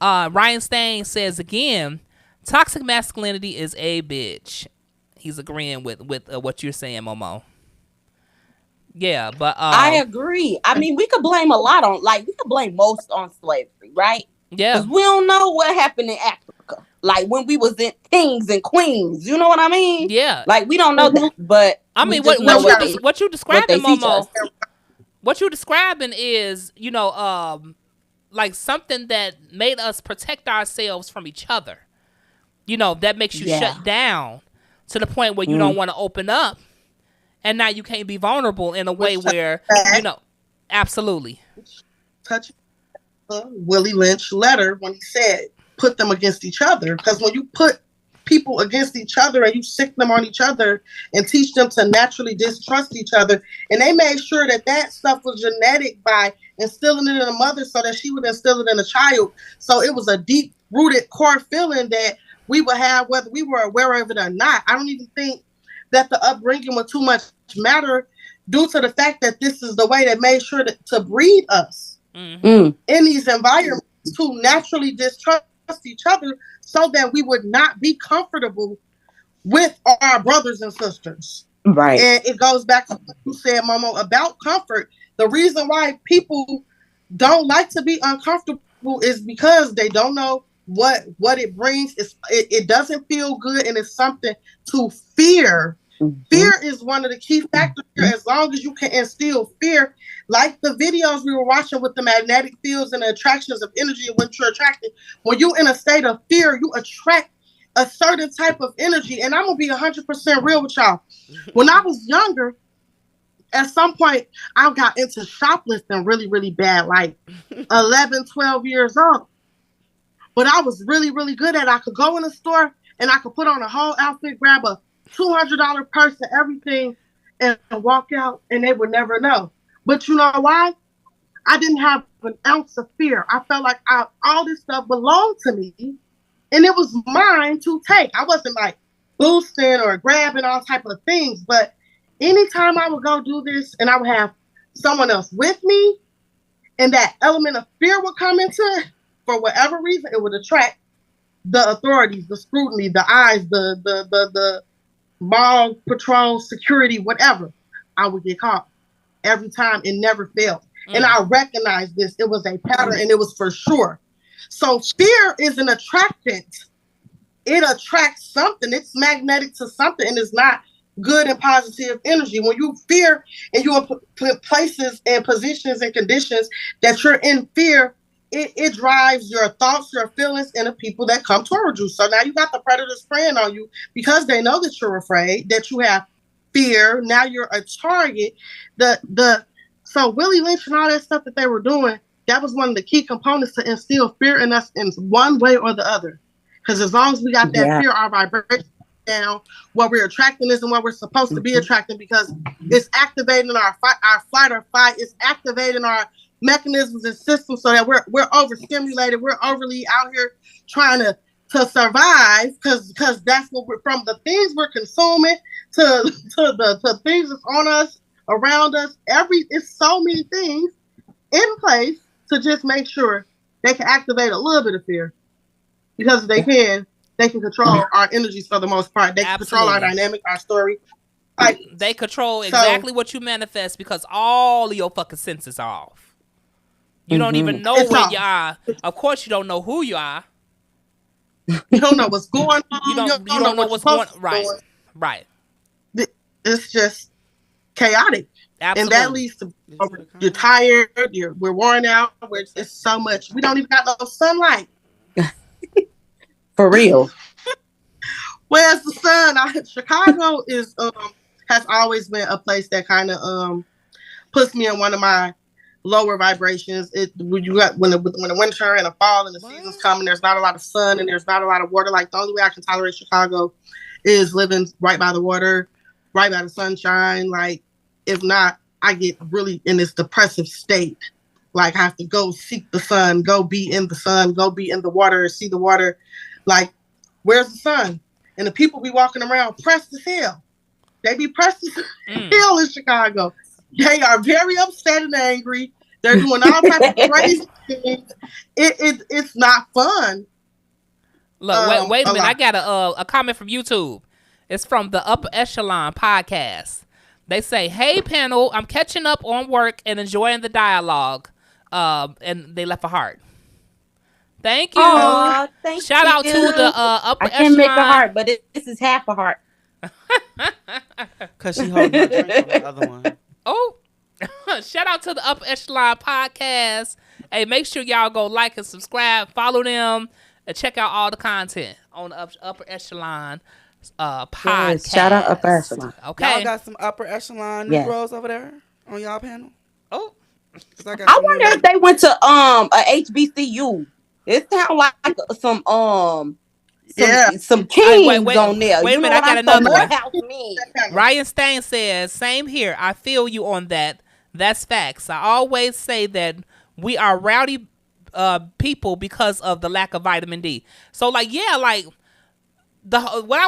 Ryan Stain says again, toxic masculinity is a bitch. He's agreeing with what you're saying, Momo. Yeah, but I agree. I mean, we could blame a lot on, like, we could blame most on slavery, right? Yeah. Because we don't know what happened in Africa. Like when we was in kings and queens. You know what I mean? Yeah. Like we don't know that. But I mean, what you describing, Momo? What you describing is, like something that made us protect ourselves from each other. That makes you shut down to the point where you don't want to open up, and now you can't be vulnerable in a way where absolutely. Touch Willie Lynch letter when he said put them against each other, because when you put people against each other and you sick them on each other and teach them to naturally distrust each other, and they made sure that stuff was genetic by instilling it in a mother so that she would instill it in a child. So it was a deep rooted core feeling that we would have whether we were aware of it or not. I don't even think that the upbringing was too much matter due to the fact that this is the way that made sure to breed us in these environments to naturally distrust each other so that we would not be comfortable with our brothers and sisters. Right. And it goes back to what you said, Momo, about comfort. The reason why people don't like to be uncomfortable is because they don't know what it brings. It doesn't feel good, and it's something to fear. Fear is one of the key factors here. As long as you can instill fear, like the videos we were watching with the magnetic fields and the attractions of energy and what you're attracting, when you're in a state of fear, you attract a certain type of energy. And I'm going to be 100% real with y'all. When I was younger, at some point, I got into shoplifting really, really bad, like 11, 12 years old. But I was really, really good at it. I could go in a store and I could put on a whole outfit, grab a $200 purse and everything, and walk out, and they would never know. But you know why? I didn't have an ounce of fear. I felt like all this stuff belonged to me, and it was mine to take. I wasn't like boosting or grabbing all type of things, but anytime I would go do this and I would have someone else with me, and that element of fear would come into it, for whatever reason, it would attract the authorities, the scrutiny, the eyes, the mall patrol, security, whatever. I would get caught every time. It never failed. And I recognized this. It was a pattern, and it was for sure. So fear is an attractant. It attracts something. It's magnetic to something, and it's not good and positive energy. When you fear and you're in places and positions and conditions that you're in fear, it drives your thoughts, your feelings, and the people that come towards you. So now you got the predators preying on you because they know that you're afraid, that you have fear. Now you're a target. So Willie Lynch and all that stuff that they were doing, that was one of the key components to instill fear in us in one way or the other. Because as long as we got that fear, our vibration down, what we're attracting isn't what we're supposed to be attracting, because it's activating our flight or fight. It's activating our mechanisms and systems so that we're overstimulated. We're overly out here trying to survive, because that's what we're, from the things we're consuming to the things that's on us, around us. It's so many things in place to just make sure they can activate a little bit of fear, because they can control our energies for the most part. They can control our dynamic, our story. They control exactly what you manifest, because all of your fucking senses are off. You don't even know where you are. Of course, you don't know who you are. You don't know what's going on. You don't know what's going on. Right. It's just chaotic. Absolutely. And that leads to you're tired, we're worn out, it's so much. We don't even got no sunlight. For real. Where's the sun? Chicago has always been a place that kind of puts me in one of my lower vibrations. When the winter and the fall and the seasons come and there's not a lot of sun and there's not a lot of water, like the only way I can tolerate Chicago is living right by the water, right by the sunshine. Like, if not, I get really in this depressive state. Like, I have to go seek the sun, go be in the sun, go be in the water, see the water. Like, where's the sun? And the people be walking around pressed as hell. They be pressed as hell in Chicago. They are very upset and angry. They're doing all types of crazy things. It's not fun. Look, wait a minute. I got a comment from YouTube. It's from the Upper Echelon podcast. They say, "Hey panel, I'm catching up on work and enjoying the dialogue." And they left a heart. Thank you. Aw, thank Shout out to you. the upper I can't make a echelon. heart, but this is half a heart. Cause she holding her drink on the other one. Oh, shout out to the Upper Echelon Podcast. Hey, make sure y'all go like and subscribe, follow them, and check out all the content on the Upper Echelon podcast. Yes, shout out Upper Echelon. Okay. Y'all got some upper echelon Yeah. Negroes over there on y'all panel? Oh. I wonder if they went to a HBCU. It sounds like some kings on there. Wait a You know minute, I what got I'm another one. House mean. Ryan Stain says, same here. I feel you on that. That's facts. I always say that we are rowdy people because of the lack of vitamin D. So what I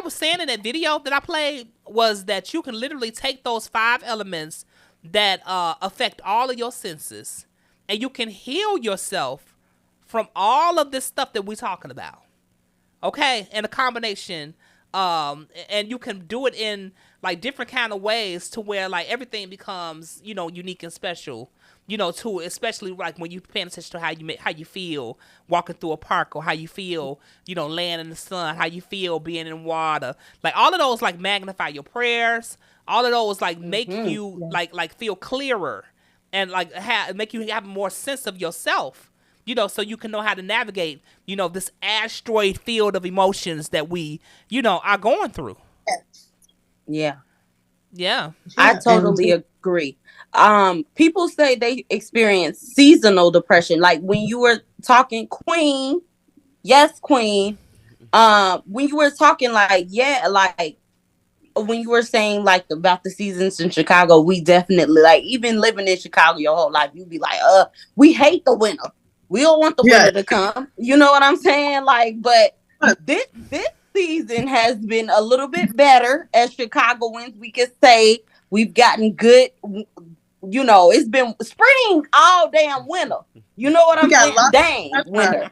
was saying in that video that I played was that you can literally take those 5 elements that affect all of your senses, and you can heal yourself from all of this stuff that we're talking about. Okay, in a combination, and you can do it in like different kind of ways to where like everything becomes, you know, unique and special. You know, too, especially like when you paying attention to how you feel walking through a park, or how you feel, you know, laying in the sun, how you feel being in water. Like all of those like magnify your prayers. All of those like make you like feel clearer, and like make you have more sense of yourself. You know, so you can know how to navigate, you know, this asteroid field of emotions that we, you know, are going through. Yeah. Yeah. I totally agree. People say they experience seasonal depression. Like when you were talking, Queen, yes, Queen. When you were talking like when you were saying like about the seasons in Chicago, we definitely like, even living in Chicago your whole life, you'd be like, we hate the winter. We don't want the winter to come. You know what I'm saying? Like, but this season has been a little bit better as Chicagoans. We could say we've gotten good. You know, it's been spring all damn winter. You know what I'm saying? Dang winter.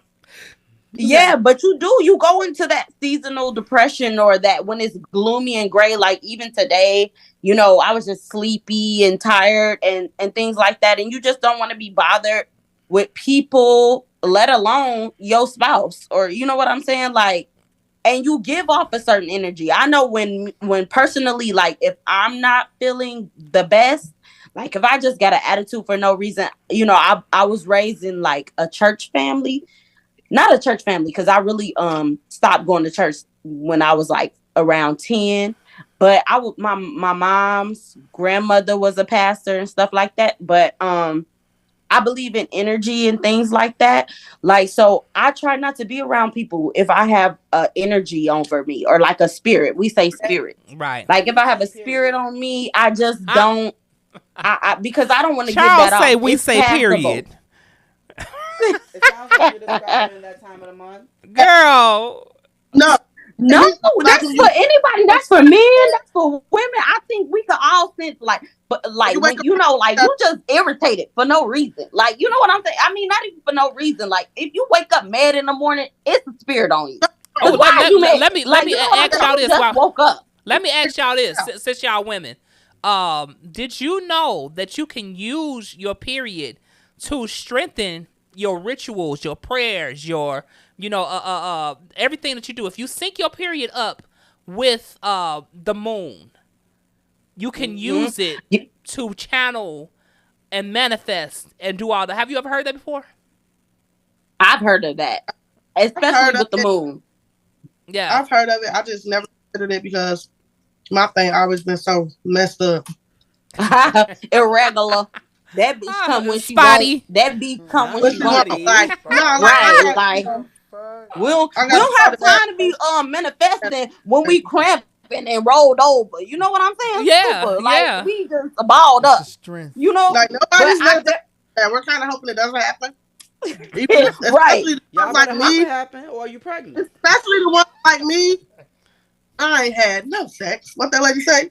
Yeah, but you go into that seasonal depression, or that when it's gloomy and gray. Like even today, you know, I was just sleepy and tired and things like that. And you just don't want to be bothered with people, let alone your spouse, or you know what I'm saying? Like, and you give off a certain energy. I know when personally, like if I'm not feeling the best, like if I just got an attitude for no reason, you know, I was raised in like a church family. Not a church family, because I really stopped going to church when I was like around 10. But my mom's grandmother was a pastor and stuff like that. But I believe in energy and things like that. Like, so I try not to be around people if I have energy over me, or like a spirit. We say spirit. Right. Like if I have a spirit on me, I just don't. I because I don't want to give that off. We say period. It sounds like you're describing that time of the month. Girl. No, that's for anybody. That's for men. That's for women. I think we could all sense when you know, like you just irritated for no reason. Like, you know what I'm saying? I mean, not even for no reason. Like if you wake up mad in the morning, it's a spirit on you. Let me ask y'all this. Woke up. Let me ask y'all this, since y'all women. Did you know that you can use your period to strengthen your rituals, your prayers, your, you know, everything that you do? If you sync your period up with the moon, you can use it to channel and manifest and do all that. Have you ever heard that before? I've heard of that, especially with the moon. Yeah, I've heard of it. I just never considered it because my thing always been so messed up. Irregular. That bitch come when she spotty. want. That bitch come when she want. Like, we don't have time to be manifesting when we cramping and rolled over. You know what I'm saying? Yeah, Super. Like, yeah. we just balled up. You know, like nobody's that. We're kind of hoping it doesn't happen. Right. Y'all like me, happen, or are you pregnant? Especially the ones like me. I ain't had no sex. What that lady say?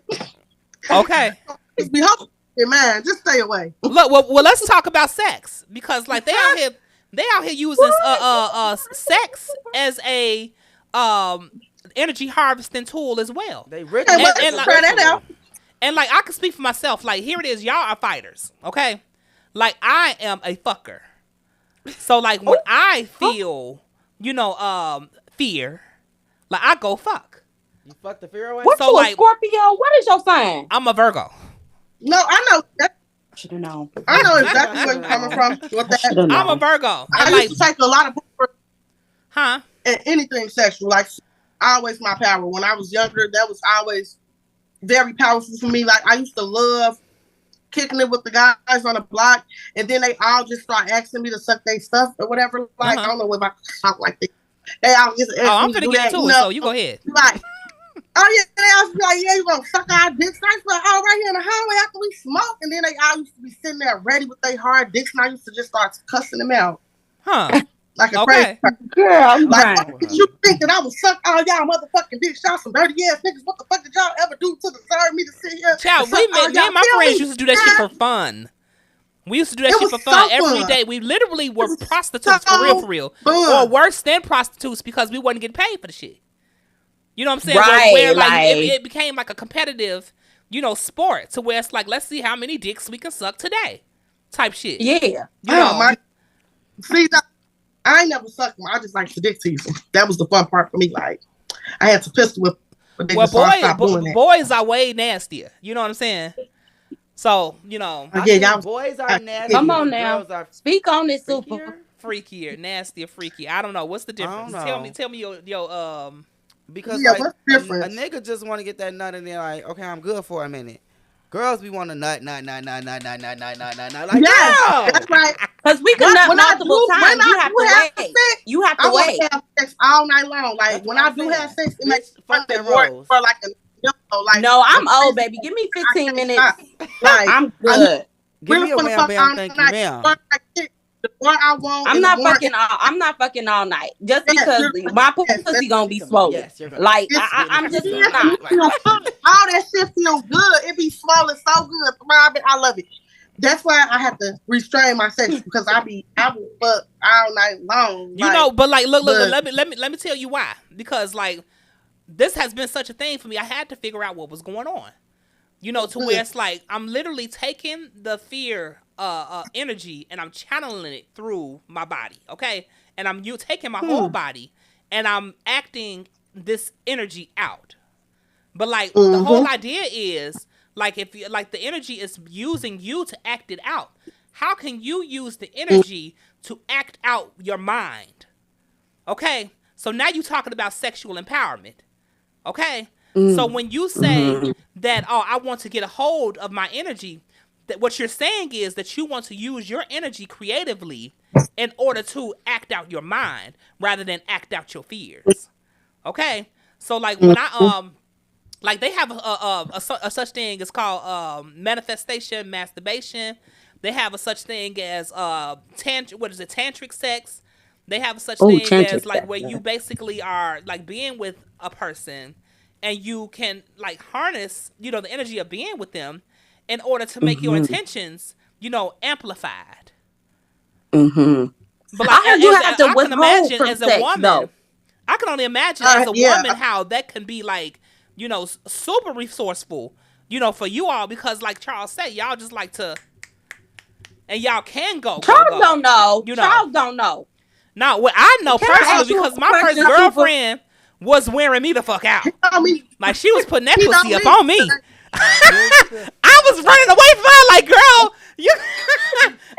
Okay. Just be hoping, man. Just stay away. Look, well, let's talk about sex, because like they out here using sex as a energy harvesting tool as well. They rich and try that out. And like I can speak for myself. Like here it is, y'all are fighters, okay? Like I am a fucker. So like when I feel fear, like I go fuck. You fuck the fear away. What so you like, a Scorpio? What is your sign? I'm a Virgo. No, I know. Should have known. I know exactly where you're coming from. With that. I'm a Virgo. I used to take a lot of and anything sexual. Like always my power. When I was younger, that was always very powerful for me. Like I used to love kicking it with the guys on the block, and then they all just start asking me to suck their stuff or whatever. Like I don't know if I talk like this. They all just I'm finna get into it, so you go ahead. Like, oh yeah, they always be like, yeah, you gonna suck our dicks? I used to be like, oh, right here in the hallway after we smoke, and then they all used to be sitting there ready with their hard dicks, and I used to just start cussing them out. Like a crazy person. Girl, I'm like, what did you think that I would suck all y'all motherfucking dicks? Y'all some dirty ass niggas. What the fuck did y'all ever do to deserve me to sit here? Child, me and my friends used to do that shit for fun. We used to do that shit for fun every day. We literally were prostitutes for real. Or worse than prostitutes because we wasn't getting paid for the shit. You know what I'm saying? Right, where like it became like a competitive, sport to where it's like, let's see how many dicks we can suck today, type shit. Yeah. See, I ain't never sucked them. I just like to dick tease them. That was the fun part for me. Like, I had to pistol whip. But they boys are way nastier. You know what I'm saying? So, boys are nasty. Come on now. Speak on this, super. Freakier, nastier, freaky. I don't know. What's the difference? Tell me your because like a nigga just want to get that nut and they're like, okay, I'm good for a minute. Girls be want to nut. Like, yeah, no! That's right. Because we can nut multiple times. You have to wait. You have to wait. I have sex all night long. Like, when I do have sex, it makes fun for like a like, no, I'm old, baby. Give me 15 minutes. Like, I'm good. Give me a wham bam, thank you, ma'am. I'm not fucking all night just because my pussy gonna be swollen. Yes, like I'm just not. All that shit feels good. It be swollen so good, throbbing. I love it. That's why I have to restrain my sex because I will fuck all night long. But like, look. Let me tell you why. Because like, this has been such a thing for me. I had to figure out what was going on. To where it's like I'm literally taking the fear energy and I'm channeling it through my body, okay? And I'm taking my whole body and I'm acting this energy out. But like the whole idea is like if you like the energy is using you to act it out. How can you use the energy to act out your mind? Okay? So now you're talking about sexual empowerment. Okay? So when you say that, I want to get a hold of my energy, that what you're saying is that you want to use your energy creatively in order to act out your mind rather than act out your fears. Okay? So like when I like they have a such thing as called manifestation, masturbation. They have a such thing as tantric sex. They have a such thing as like where you basically are like being with a person and you can like harness, the energy of being with them in order to make your intentions, amplified. But like, I can imagine as a woman, though. I can only imagine as a woman how that can be like, super resourceful, for you all because like Charles said, y'all just like to, and y'all can go. Charles don't know. Charles don't know. No, well, I know personally because my first girlfriend was wearing me the fuck out. Like she was putting that pussy up on me. I was running away from her like, girl,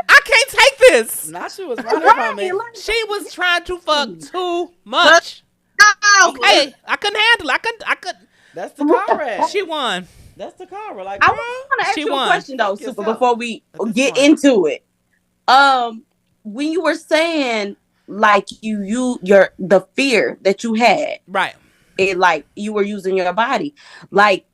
I can't take this. Now she was running from me. She was trying to fuck too much. Okay, I couldn't handle it. I could. That's the car wreck. She won. That's the car wreck. Like, I want to ask you a question though, Super, before we get into it. When you were saying like the fear that you had, right? It like you were using your body, like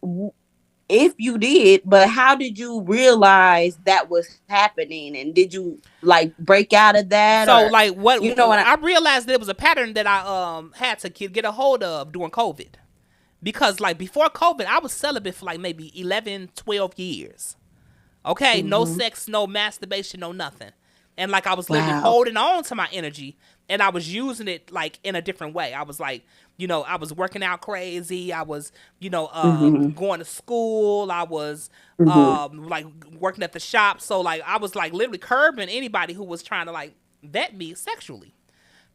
if you did, but how did you realize that was happening, and did you like break out of that? So like what I realized there was a pattern that I had to get a hold of during COVID, because like before COVID I was celibate for like maybe 11, 12 years. Okay, no sex, no masturbation, no nothing. And like I was literally holding on to my energy and I was using it like in a different way. I was like, I was working out crazy. I was, going to school. I was like working at the shop. So like I was like literally curbing anybody who was trying to like vet me sexually.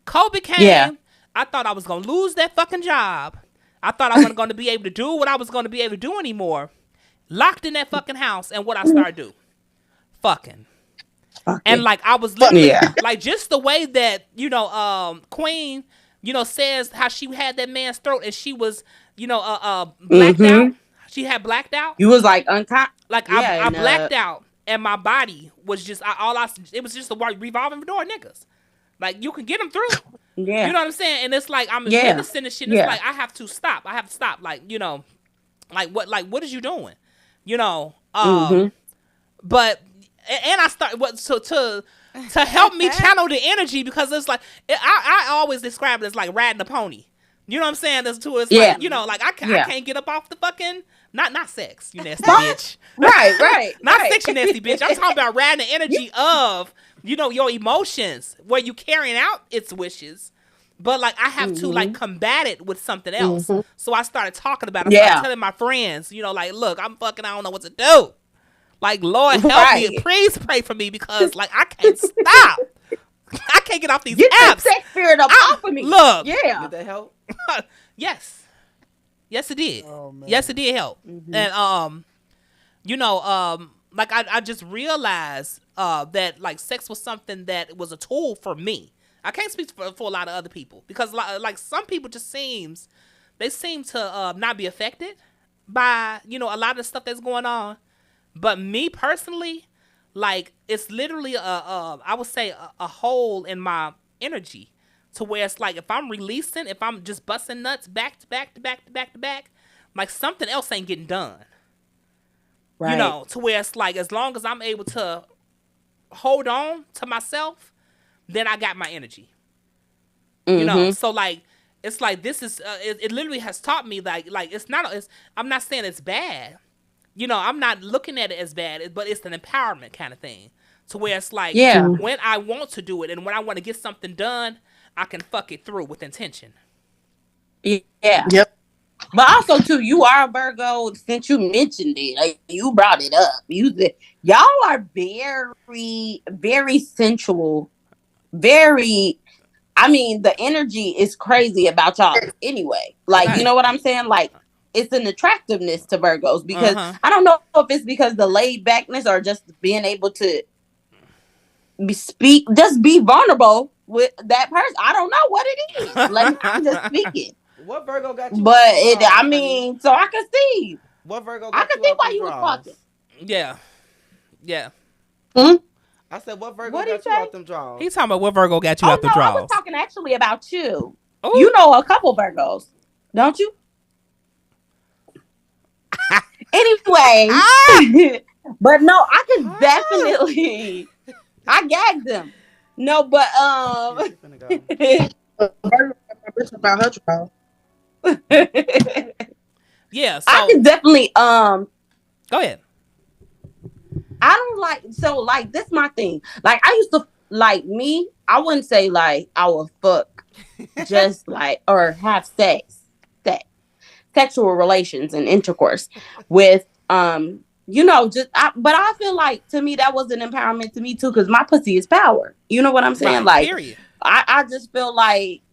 COVID came. I thought I was gonna lose that fucking job. I thought I wasn't gonna be able to do what I was gonna be able to do anymore. Locked in that fucking house, and what I started to do, fucking. And like I was literally like just the way that Queen says how she had that man's throat and she was blacked out. She had blacked out. You was like unconscious. Like I blacked out and my body was just it was just a revolving door, niggas. Like you can get them through. Yeah. You know what I'm saying? And it's like I'm witnessing this shit. And it's like I have to stop. I have to stop. Like what is you doing? But and I started to help me channel the energy because it's like I always describe it as like riding a pony. You know what I'm saying? It's like like I can't get up off the fucking not sex, you nasty bitch. Right. Not sex, you nasty bitch. I'm talking about riding the energy of your emotions where you carrying out its wishes. But like I have to like combat it with something else. So I started talking about it. I started telling my friends, like, look, I'm fucking, I don't know what to do. Like, Lord help me. Please pray for me because like I can't stop. I can't get off these Get apps. Get sex spirit up off of me. Look. Yeah. Did that help? Yes, it did. Oh, yes, it did help. And like I just realized that like sex was something that was a tool for me. I can't speak for a lot of other people because like some people just seem to not be affected by a lot of the stuff that's going on. But me personally, like it's literally I would say a hole in my energy to where it's like if I'm releasing, if I'm just busting nuts back to back to back to back to back, like something else ain't getting done. Right. To where it's like as long as I'm able to hold on to myself, then I got my energy. So like it's like this is it literally has taught me like I'm not saying it's bad. I'm not looking at it as bad, but it's an empowerment kind of thing. To where it's like when I want to do it and when I want to get something done, I can fuck it through with intention. Yeah. Yep. But also too, you are a Virgo. Since you mentioned it, like you brought it up. Y'all are very, very sensual. Very. I mean, the energy is crazy about y'all anyway. Like, you know what I'm saying? Like, it's an attractiveness to Virgos because I don't know if it's because the laid backness or just being able to just be vulnerable with that person. I don't know what it is. Like, I'm just speaking. What Virgo got you? But so I can see. What Virgo got I can see why you was fucking. Yeah. I said, what Virgo got you out them draws? He's talking about what Virgo got you out the draws. I was talking actually about you. Ooh. You know a couple Virgos, don't you? Anyway, but no, I can definitely. I gagged them. No, but about her draw. Yeah, so I can definitely go ahead. I don't like this my thing. Like I used to like me, I wouldn't say like I would fuck just like or have sexual relations and intercourse with but I feel like to me that was an empowerment to me too because my pussy is power. You know what I'm saying? Right, like period. I just feel like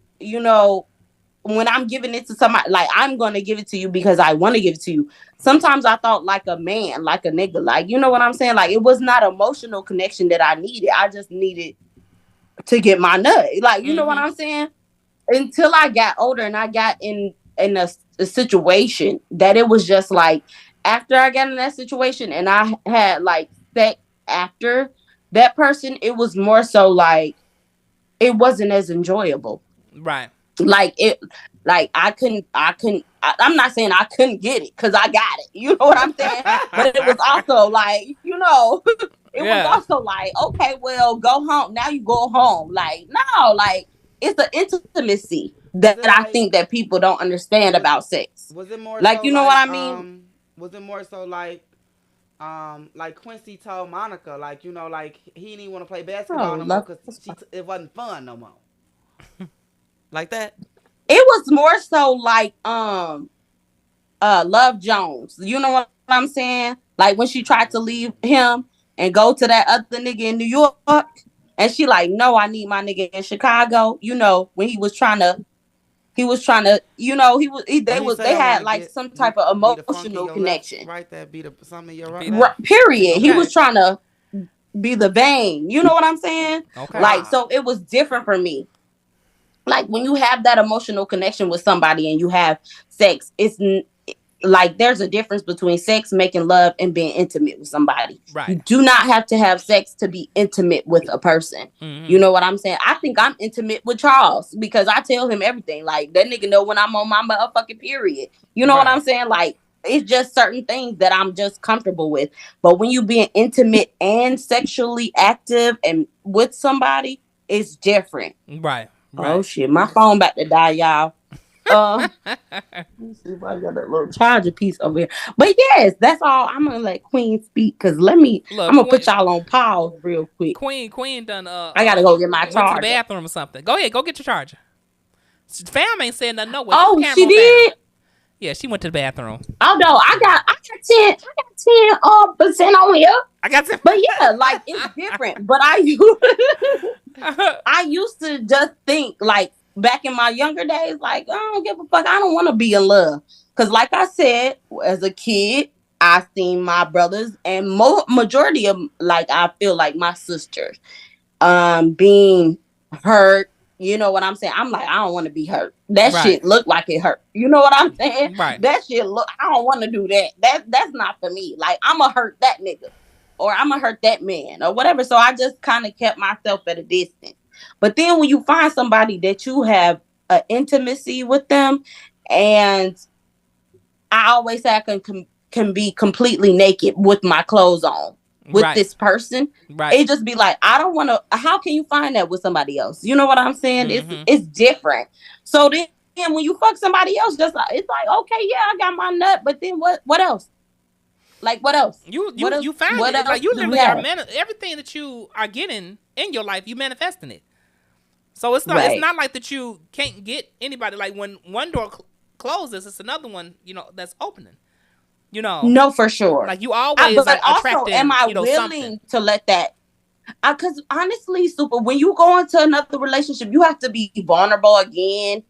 when I'm giving it to somebody, like I'm gonna give it to you because I want to give it to you. Sometimes I thought like a man, like a nigga, like you know what I'm saying? Like it was not emotional connection that I needed. I just needed to get my nut. Like you know what I'm saying? Until I got older and I got in a situation that it was just like after I got in that situation and I had like sex after that person, it was more so like it wasn't as enjoyable. Right. Like it, like I couldn't. I'm not saying I couldn't get it because I got it. You know what I'm saying? But it was also like, it was also like, okay, well, go home. Now you go home. Like, no, like it's the intimacy that I think that people don't understand about sex. Was it more like so you know what I mean? Was it more so like Quincy told Monica, like like he didn't want to play basketball no more because it wasn't fun no more. Like that? It was more so like Love Jones. You know what I'm saying? Like when she tried to leave him and go to that other nigga in New York. And she like, no, I need my nigga in Chicago. You know, when he was trying to, you know, they had like some type of emotional connection. Right there, be the something in your right. Period. Okay. He was trying to be the vein. You know what I'm saying? Okay. Like, so it was different for me. Like when you have that emotional connection with somebody and you have sex, it's like there's a difference between sex, making love, and being intimate with somebody. Right. You do not have to have sex to be intimate with a person. Mm-hmm. You know what I'm saying? I think I'm intimate with Charles because I tell him everything. Like that nigga know when I'm on my motherfucking period. You know what I'm saying? Like it's just certain things that I'm just comfortable with. But when you being intimate and sexually active and with somebody, it's different. Right. Oh shit, my phone about to die, y'all. Let me see if I got that little charger piece over here. But yes, that's all. I'm gonna let Queen speak because I'm gonna put y'all on pause real quick. Queen done. I gotta go get my charger. Went to the bathroom or something. Go ahead, go get your charger. Fam ain't saying nothing. No way. Oh, she did. Fam. Yeah, she went to the bathroom. Oh no, I got 10% on here. I got 10. But yeah, like it's different. But I used to just think like back in my younger days, like I don't give a fuck. I don't want to be in love because, like I said, as a kid, I seen my brothers and majority of like I feel like my sisters, being hurt. You know what I'm saying? I'm like, I don't want to be hurt. That shit look like it hurt. You know what I'm saying? Right. That shit look. I don't want to do that. That's not for me. Like I'ma hurt that nigga, or I'ma hurt that man, or whatever. So I just kind of kept myself at a distance. But then when you find somebody that you have an intimacy with them, and I always say I can be completely naked with my clothes on. With this person, it just be like, I don't want to. How can you find that with somebody else? You know what I'm saying? Mm-hmm. It's different. So then when you fuck somebody else, just it's like, okay, yeah, I got my nut, but then what else? Like what else? You find what it else like you do literally we are have? everything that you are getting in your life, you manifesting it. So it's not like that you can't get anybody. Like when one door closes, it's another one, you know, that's opening. You know, no, for sure. Like you always but also, attracting. am I willing something. to let that? Because honestly, Super, when you go into another relationship, you have to be vulnerable again.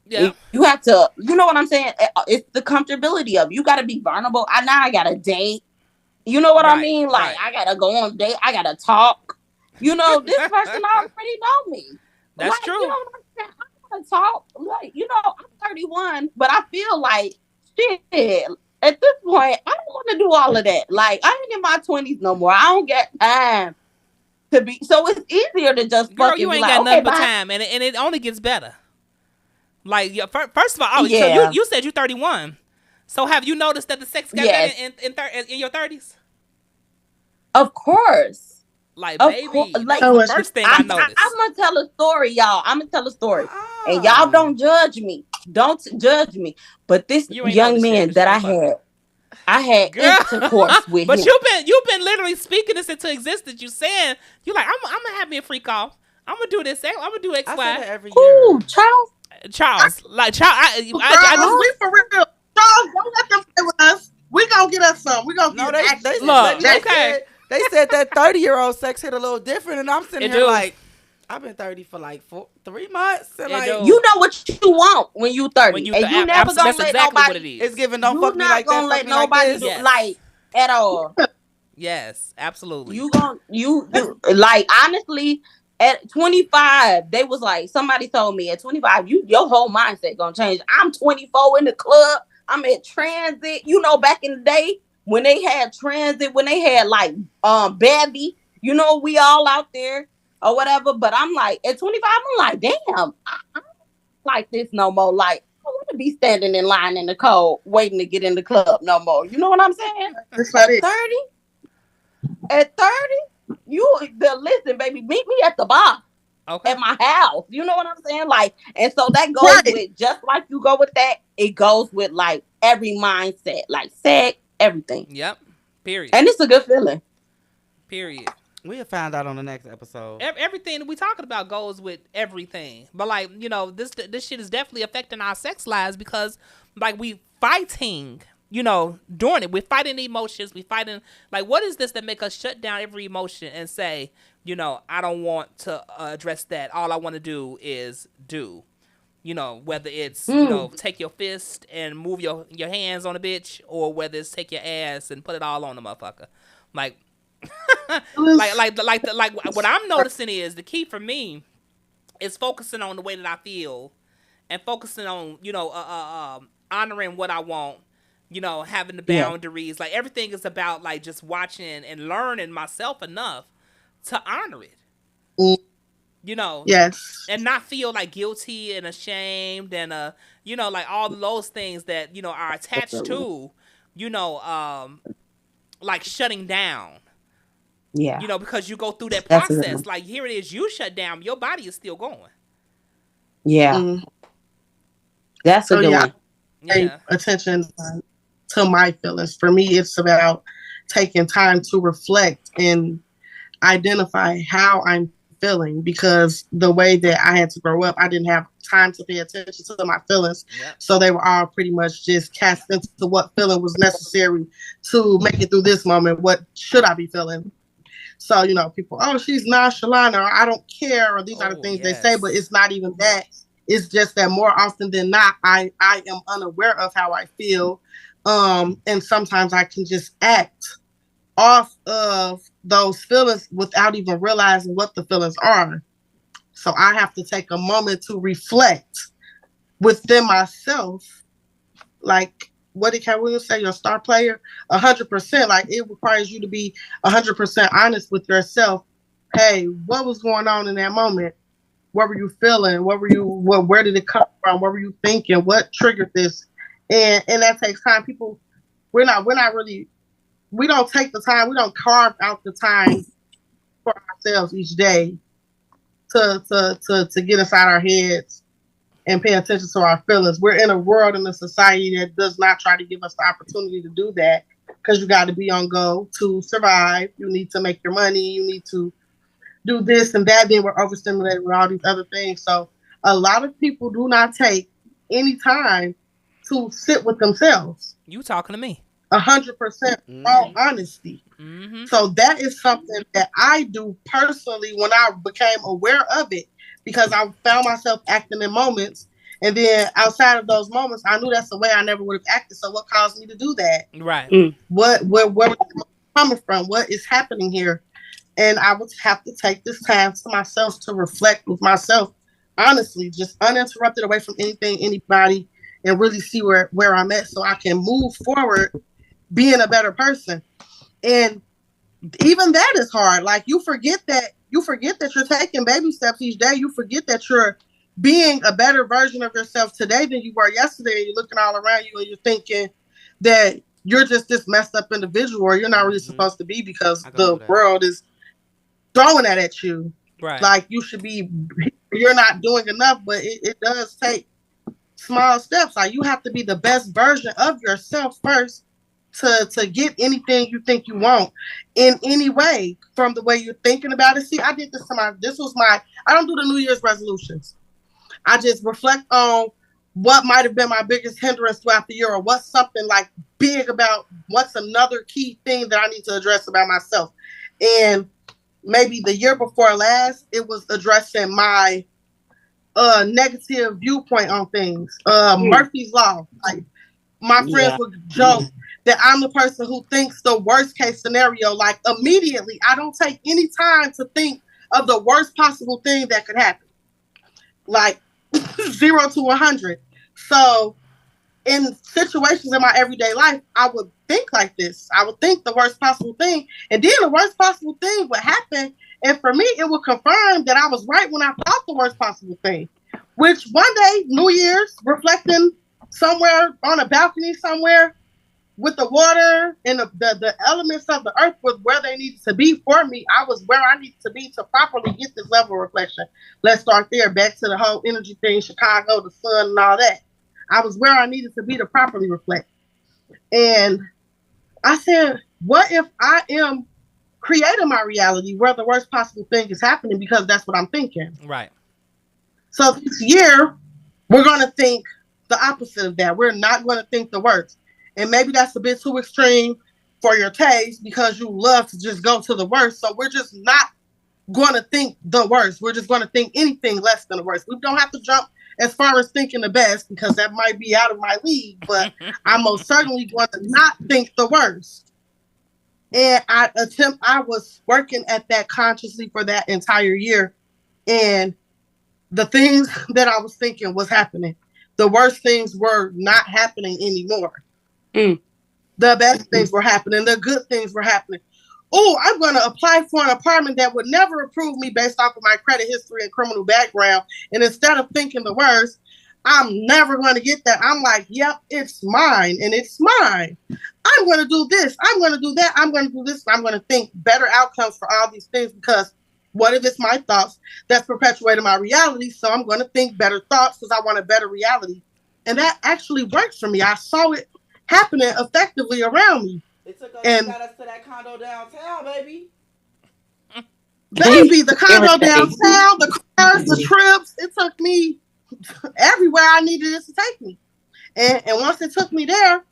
Yeah, you have to. You know what I'm saying? It's the comfortability of you got to be vulnerable. I got to date. You know what I mean? Like I gotta go on a date. I gotta talk. You know, this person already know me. That's like, true. You know what I'm saying? I gotta talk. Like, you know, I'm 31, but I feel like shit. At this point, I don't want to do all of that. Like, I ain't in my 20s no more. I don't get time to be. So it's easier to just girl, you ain't got nothing but time, and it only gets better. Like, first of all, so you said you're 31. So have you noticed that the sex got better in your 30s? Of course. Like, baby, like the first thing I noticed. I'm gonna tell a story, y'all. I'm gonna tell a story, and y'all don't judge me. Don't judge me. But this young man that I had intercourse with. But him. you've been literally speaking this into existence. You saying you like I'm gonna have me a freak off. I'm gonna do this. I'm gonna do X, I Y. say that every year. Charles, like Charles. We for real. Charles, don't let them play with us. We gonna get us some. We gonna get They said that 30-year-old sex hit a little different, and I'm sitting here like, I've been 30 for like 3 months. And like, you know what you want when you 30, and you never gonna let nobody. What it is. It's giving don't fuck me like that. You're not gonna let nobody do like at all. Yes, absolutely. You like honestly. At 25, they was like, somebody told me at 25, your whole mindset gonna change. I'm 24 in the club. I'm at Transit. You know, back in the day when they had Transit, when they had like Bevy, you know, we all out there or whatever. But I'm like, at 25, I'm like, damn, I don't like this no more. Like, I don't want to be standing in line in the cold waiting to get in the club no more. You know what I'm saying? At 30, listen, baby, meet me at the bar. Okay. At my house. You know what I'm saying? Like, and so that goes with, just like you go with that, it goes with like every mindset, like sex, everything. Yep. Period. And it's a good feeling. Period. We'll find out on the next episode. Everything that we talking about goes with everything. But like, you know, this shit is definitely affecting our sex lives because like we fighting doing it. We're fighting emotions. We fighting, like, what is this that make us shut down every emotion and say, I don't want to address that. All I want to do is do. Whether it's, take your fist and move your hands on a bitch, or whether it's take your ass and put it all on the motherfucker. Like, like what I'm noticing is the key for me is focusing on the way that I feel and focusing on, honoring what I want, having the boundaries. Like, everything is about, like, just watching and learning myself enough to honor it. Yes. And not feel like guilty and ashamed and like all those things that are attached to like shutting down. Because you go through that process. Like, here it is, you shut down, your body is still going. That's a good one. Pay attention to my feelings. For me, it's about taking time to reflect and identify how I'm feeling, because the way that I had to grow up, I didn't have time to pay attention to my feelings. So they were all pretty much just cast into what feeling was necessary to make it through this moment. What should I be feeling? So, people, oh, she's nonchalant, or I don't care, or these are the things they say, but it's not even that. It's just that more often than not, I am unaware of how I feel. And sometimes I can just act off of those feelings without even realizing what the feelings are. So I have to take a moment to reflect within myself. Like, what did Cat Williams say? Your star player, 100%. Like, it requires you to be 100% honest with yourself. Hey, what was going on in that moment? What were you feeling? Where did it come from? What were you thinking? What triggered this? And that takes time. People, we don't take the time. We don't carve out the time for ourselves each day to get inside our heads and pay attention to our feelings. We're in a world, in a society that does not try to give us the opportunity to do that, because you got to be on go to survive. You need to make your money. You need to do this and that. Then we're overstimulated with all these other things. So a lot of people do not take any time to sit with themselves. You talking to me. 100% all honesty. So that is something that I do personally when I became aware of it, because I found myself acting in moments, and then outside of those moments, I knew that's the way I never would have acted. So what caused me to do that? Right. Where was it coming from? What is happening here? And I would have to take this time to myself to reflect with myself, honestly, just uninterrupted, away from anything, anybody, and really see where I'm at, so I can move forward being a better person. And even that is hard. Like, you forget that you're taking baby steps each day. You forget that you're being a better version of yourself today than you were yesterday. And you're looking all around you and you're thinking that you're just this messed up individual, or you're not really supposed to be, because the world is throwing that at you. Right. Like, you're not doing enough, but it does take small steps. Like, you have to be the best version of yourself first to get anything you think you want in any way, from the way you're thinking about it. See, I did this I don't do the New Year's resolutions. I just reflect on what might have been my biggest hindrance throughout the year, or what's something like big about, what's another key thing that I need to address about myself. And maybe the year before last, it was addressing my negative viewpoint on things. Murphy's Law. Like, my friends would joke that I'm the person who thinks the worst case scenario. Like, immediately, I don't take any time to think of the worst possible thing that could happen. Like, 0 to 100. So in situations in my everyday life, I would think like this. I would think the worst possible thing, and then the worst possible thing would happen. And for me, it would confirm that I was right when I thought the worst possible thing. Which one day, New Year's, reflecting somewhere on a balcony somewhere with the water and the elements of the earth was where they needed to be for me. I was where I needed to be to properly get this level of reflection. Let's start there. Back to the whole energy thing, Chicago, the sun, and all that. I was where I needed to be to properly reflect. And I said, what if I am creating my reality where the worst possible thing is happening, because that's what I'm thinking. Right. So this year, we're going to think the opposite of that. We're not going to think the worst. And maybe that's a bit too extreme for your taste because you love to just go to the worst. So we're just not going to think the worst. We're just going to think anything less than the worst. We don't have to jump as far as thinking the best because that might be out of my league, but I'm most certainly going to not think the worst. And I was working at that consciously for that entire year. And the things that I was thinking was happening. The worst things were not happening anymore. The best things were happening. The good things were happening. Oh, I'm going to apply for an apartment that would never approve me based off of my credit history and criminal background. And instead of thinking the worst, I'm never going to get that. I'm like, yep, it's mine and it's mine. I'm going to do this. I'm going to do that. I'm going to do this. I'm going to think better outcomes for all these things because what if it's my thoughts that's perpetuating my reality? So I'm going to think better thoughts because I want a better reality. And that actually worked for me. I saw it happening effectively around me. It took us, got us to that condo downtown, baby. Baby, the condo downtown, the cars, the trips. It took me everywhere I needed it to take me. And once it took me there,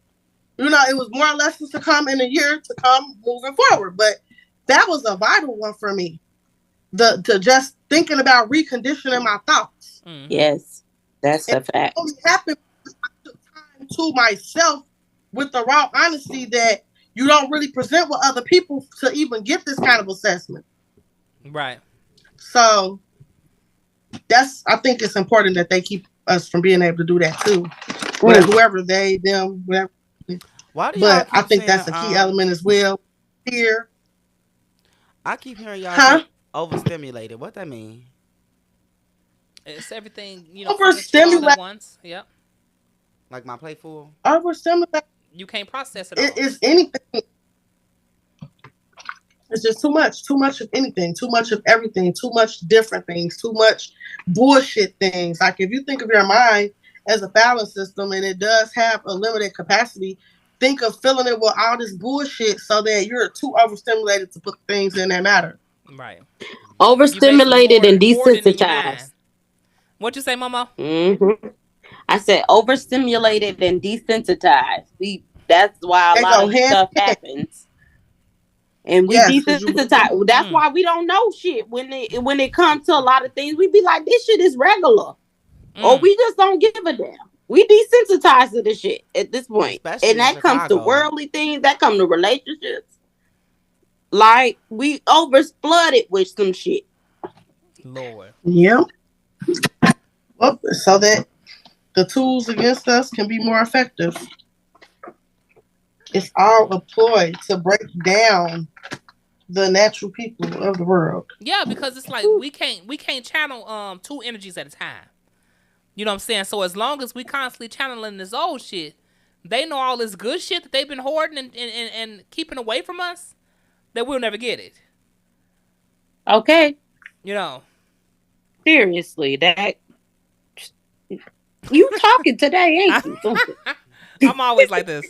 you know, it was more lessons to come in a year to come moving forward. But that was a vital one for me. To just thinking about reconditioning my thoughts. Yes, that's a fact. It only happened because I took time to myself with the raw honesty that you don't really present with other people to even get this kind of assessment. Right. So I think it's important that they keep us from being able to do that too. Whoever they, them, whatever. Why do but I think saying, that's a key element as well. Fear. I keep hearing y'all say overstimulated. What that mean? It's everything, you know, overstimulated at once. Yep. Like my plate full? Overstimulated. You can't process it all. It is anything. It's just too much of anything, too much of everything, too much different things, too much bullshit things. Like if you think of your mind as a balance system and it does have a limited capacity, think of filling it with all this bullshit so that you're too overstimulated to put things in that matter. Right. Overstimulated and desensitized. What'd you say, Mama? Mm-hmm. I said overstimulated and desensitized. That's why a lot of stuff happens. And we desensitized. That's why we don't know shit when it comes to a lot of things. We be like, this shit is regular, or we just don't give a damn. We desensitized to the shit at this point, especially and that comes to worldly things. That comes to relationships. Like we overflooded with some shit. Lord. Yep. Well, so that the tools against us can be more effective. It's all a ploy to break down the natural people of the world. Yeah, because it's like we can't channel two energies at a time. You know what I'm saying? So as long as we constantly channeling this old shit, they know all this good shit that they've been hoarding and keeping away from us, that we'll never get it. Okay. You know. Seriously, that you talking today, ain't you? I'm always like this.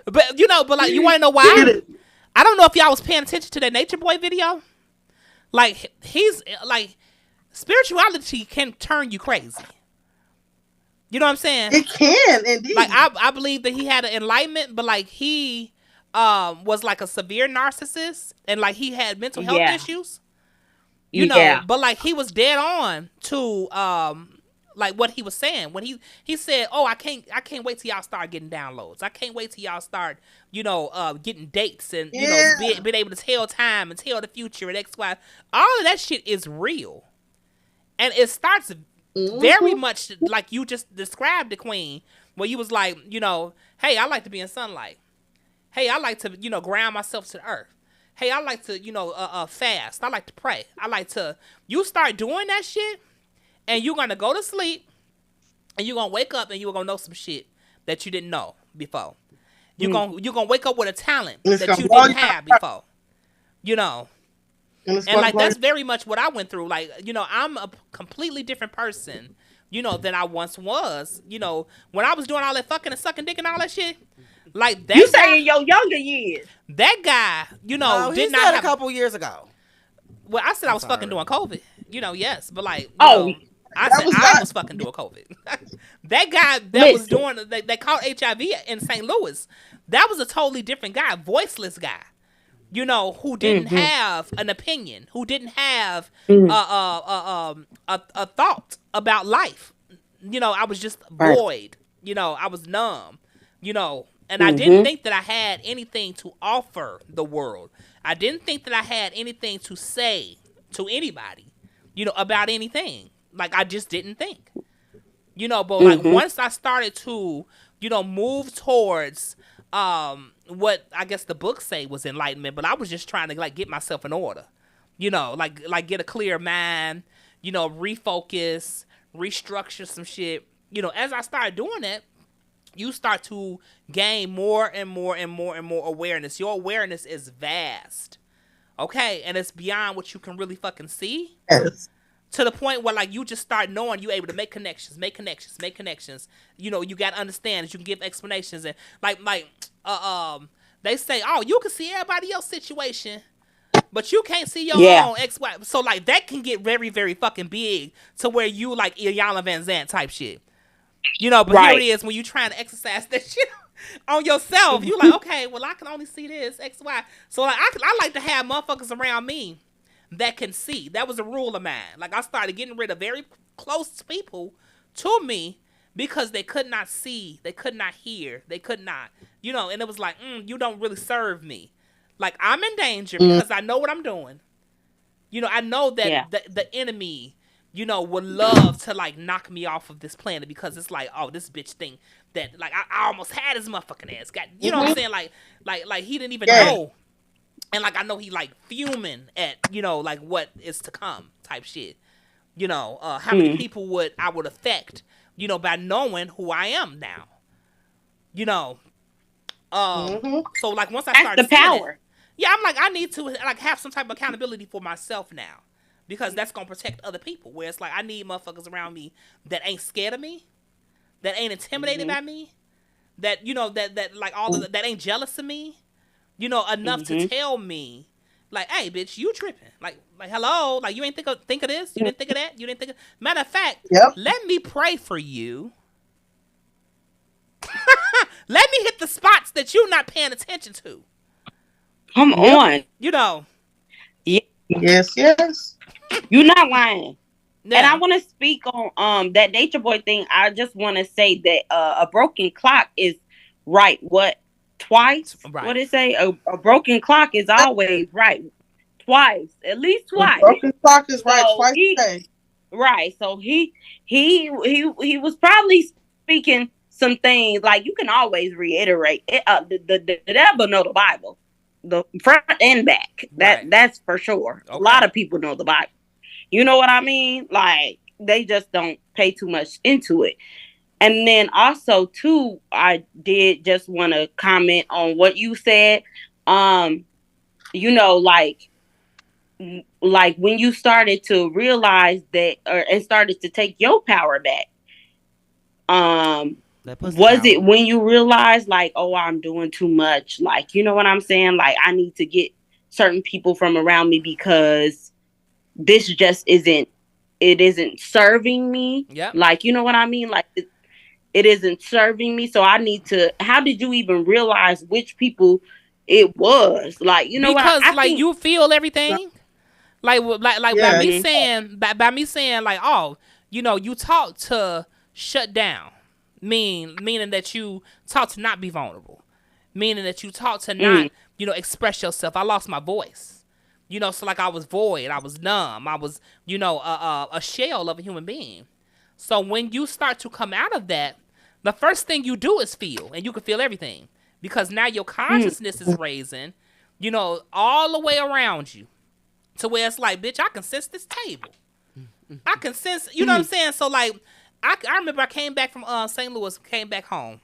But like you want to know why? I don't know if y'all was paying attention to that Nature Boy video. Like he's like spirituality can turn you crazy. You know what I'm saying? It can indeed. Like I believe that he had an enlightenment, but like he was like a severe narcissist and like he had mental health issues. You know, but like he was dead on to like what he was saying when he said, "Oh, I can't wait till y'all start getting downloads. I can't wait till y'all start, getting dates and being able to tell time and tell the future and X, Y. All of that shit is real, and it starts very much like you just described the Queen, where you was like, hey, I like to be in sunlight. Hey, I like to ground myself to the earth. Hey, I like to fast. I like to pray. I like to. You start doing that shit. And you're going to go to sleep, and you're going to wake up, and you're going to know some shit that you didn't know before. You're going to wake up with a talent that you didn't have before. And like, that's very much what I went through. Like, I'm a completely different person, than I once was. When I was doing all that fucking and sucking dick and all that shit. Like, that you say in your younger years. That guy, no, did not have a couple years ago. Well, I said I was fucking during COVID. Yes. But like, I was fucking during COVID. That guy that was doing that caught HIV in St. Louis, that was a totally different guy, voiceless guy. You know, who didn't have an opinion, who didn't have a thought about life. You know, I was just void. You know, I was numb. You know, and I didn't think that I had anything to offer the world. I didn't think that I had anything to say to anybody, you know, about anything. Like, I just didn't think. You know, but like once I started to, you know, move towards what I guess the books say was enlightenment, but I was just trying to like get myself in order. You know, like get a clear mind, you know, refocus, restructure some shit. You know, as I started doing that, you start to gain more and more and more and more awareness. Your awareness is vast. Okay? And it's beyond what you can really fucking see. Yes. To the point where like you just start knowing you're able to make connections. You know, you got to understand that you can give explanations and they say, oh, you can see everybody else's situation, but you can't see your own ex-wife. So like that can get very, very fucking big to where you like Iyanla Van Zant type shit. You know, but here it is when you trying to exercise that shit on yourself. You like, okay, well I can only see this X, Y. So like I like to have motherfuckers around me that can see. That was a rule of mine. Like I started getting rid of very close people to me because they could not see, they could not hear, they could not, you know, and it was like, you don't really serve me. Like I'm in danger because I know what I'm doing. You know, I know that the enemy, you know, would love to like knock me off of this planet because it's like, oh, this bitch thing that like I almost had his motherfucking ass. Got, you know what I'm saying? Like he didn't even know. And like I know he like fuming at, you know, like what is to come type shit. You know, how many people I would affect, you know, by knowing who I am now. You know. So like once I started the power. I'm like, I need to like have some type of accountability for myself now. Because that's gonna protect other people. Where it's like I need motherfuckers around me that ain't scared of me, that ain't intimidated by me, that you know that like all of that ain't jealous of me, you know, enough to tell me, like, hey, bitch, you tripping? Like hello, like you ain't think of this, you didn't think of that, you didn't think of. Matter of fact, let me pray for you. Let me hit the spots that you're not paying attention to. Come on, you know. Yes. You're not lying. Yeah. And I want to speak on that Nature Boy thing. I just want to say that a broken clock is right. What? Twice? Right. What did it say? A broken clock is always right. Twice. At least twice. A broken clock is right twice a day. Right. So he was probably speaking some things like you can always reiterate it. The devil know the Bible. The front and back. That's for sure. Okay. A lot of people know the Bible. You know what I mean? Like they just don't pay too much into it. And then also too, I did just want to comment on what you said. You know, like when you started to realize that and started to take your power back. Was it when you realized like, oh, I'm doing too much? Like, you know what I'm saying? Like I need to get certain people from around me because this just isn't serving me. Yeah. Like, you know what I mean? Like it isn't serving me. So I need to, how did you even realize which people it was? Like, you know because, what? I like think, you feel everything. Like by me saying like, oh, you know, you taught to shut down. Meaning that you taught to not be vulnerable. Meaning that you taught to not, you know, express yourself. I lost my voice. You know, so like I was void, I was numb, I was, you know, a shell of a human being. So when you start to come out of that, the first thing you do is feel, and you can feel everything. Because now your consciousness is raising, you know, all the way around you. To where it's like, bitch, I can sense this table. I can sense, you know what I'm saying? So like, I remember I came back from St. Louis, came back home.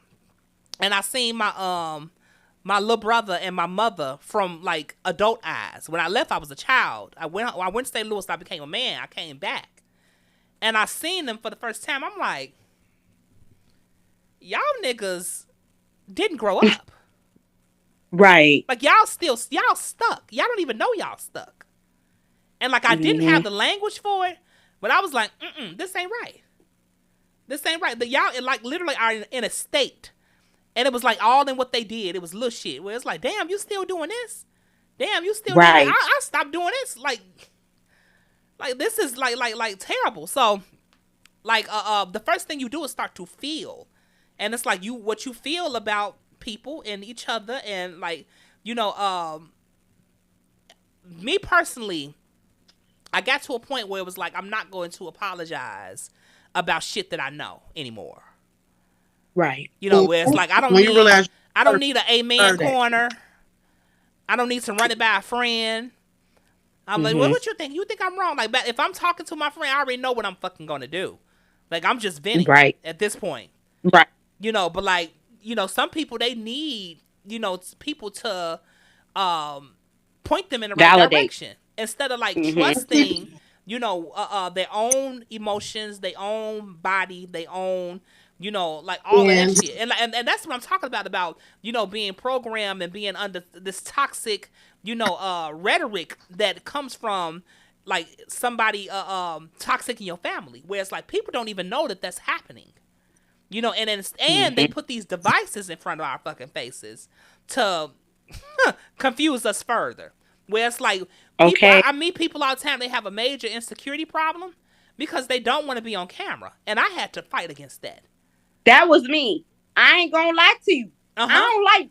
And I seen my little brother and my mother from like adult eyes. When I left, I was a child. I went to St. Louis, I became a man. I came back. And I seen them for the first time. I'm like, y'all niggas didn't grow up. Right. Like y'all stuck. Y'all don't even know y'all stuck. And like I didn't have the language for it, but I was like, this ain't right. This ain't right. The y'all like literally are in a state. And it was like all in what they did. It was little shit. Where it's like, damn, you still doing this? Damn, you still doing it? I stopped doing this. Like this is like terrible. So like the first thing you do is start to feel. And it's like what you feel about people and each other, and like, you know, me personally, I got to a point where it was like, I'm not going to apologize about shit that I know anymore. Right. You know, where it's like, I don't need an amen corner. I don't need to run it by a friend. I'm like, well, what you think? You think I'm wrong? Like, if I'm talking to my friend, I already know what I'm fucking gonna do. Like, I'm just venting at this point. Right. You know, but like, you know, some people, they need, you know, people to point them in the right direction instead of like trusting, you know, their own emotions, their own body, their own, you know, like all of that shit. And that's what I'm talking about, you know, being programmed and being under this toxic, you know, rhetoric that comes from like somebody toxic in your family, where it's like people don't even know that that's happening. You know, and they put these devices in front of our fucking faces to confuse us further. Where it's like, I meet people all the time, they have a major insecurity problem because they don't want to be on camera. And I had to fight against that. That was me. I ain't gonna lie to you. I don't like,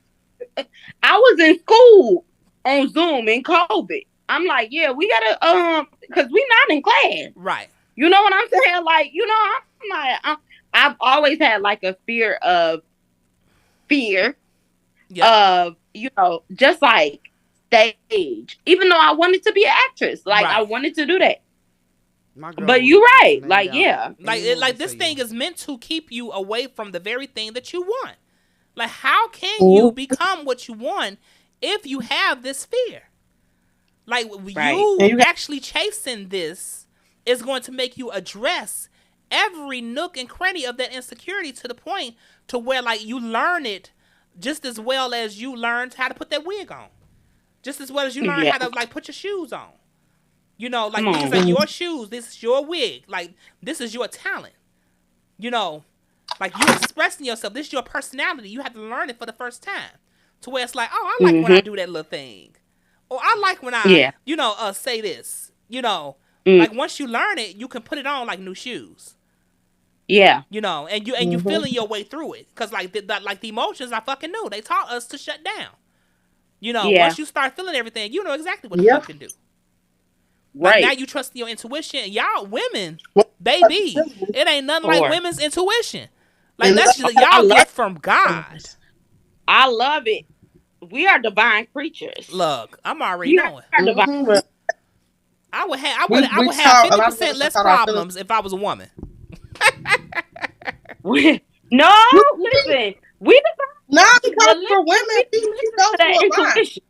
I was in school on Zoom in COVID. I'm like, yeah, we gotta, because we not in class. Right. You know what I'm saying? Like, you know, I'm like, I've always had like a fear of, you know, just like stage. Even though I wanted to be an actress, like I wanted to do that. But you're right, like like this thing is meant to keep you away from the very thing that you want. Like, how can you become what you want if you have this fear? Like you actually chasing this is going to make you address every nook and cranny of that insecurity to the point to where like you learn it just as well as you learned how to put that wig on, just as well as you learn how to like put your shoes on. You know, like these are your shoes, this is your wig, like this is your talent. You know, like you expressing yourself, this is your personality. You have to learn it for the first time to where it's like, oh, I like when I do that little thing, or I like when I you know say this. You know, like once you learn it, you can put it on like new shoes. Yeah. You know, and you feeling your way through it. Because like the emotions, I fucking knew. They taught us to shut down. You know, once you start feeling everything, you know exactly what the fuck to do. Like, now you trust your intuition. Y'all women, baby, it ain't nothing like women's intuition. Like, that's just, y'all get from God. I love it. We are divine creatures. Look, I'm already knowing. I would have 50% less problems if I was a woman. No, listen. Not because for women, we go to a intuition.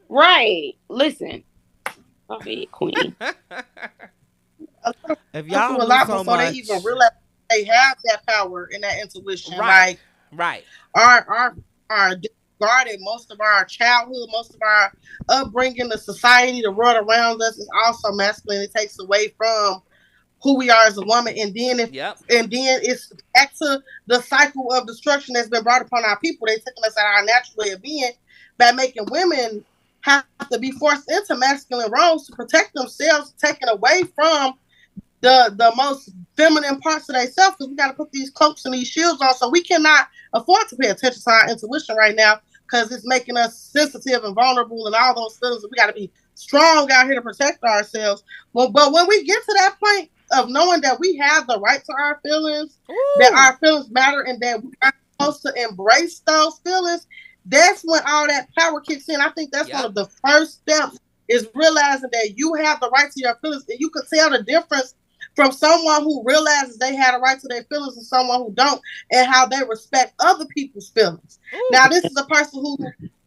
Right. Listen. Okay, queen. If y'all a lot before they even realize they have that power and that intuition. Right. Like, our disregarded most of our childhood, most of our upbringing, the society, the world around us is also masculine. It takes away from who we are as a woman, and then it's back to the cycle of destruction that's been brought upon our people. They're taking us out of our natural way of being by making women have to be forced into masculine roles to protect themselves, taken away from the most feminine parts of themselves, because we got to put these cloaks and these shields on. So we cannot afford to pay attention to our intuition right now, because it's making us sensitive and vulnerable and all those feelings. We got to be strong out here to protect ourselves. But when we get to that point of knowing that we have the right to our feelings, that our feelings matter, and that we are supposed to embrace those feelings, that's when all that power kicks in. I think that's one of the first steps, is realizing that you have the right to your feelings, and you can tell the difference from someone who realizes they had a right to their feelings and someone who don't, and how they respect other people's feelings. Now, this is a person who,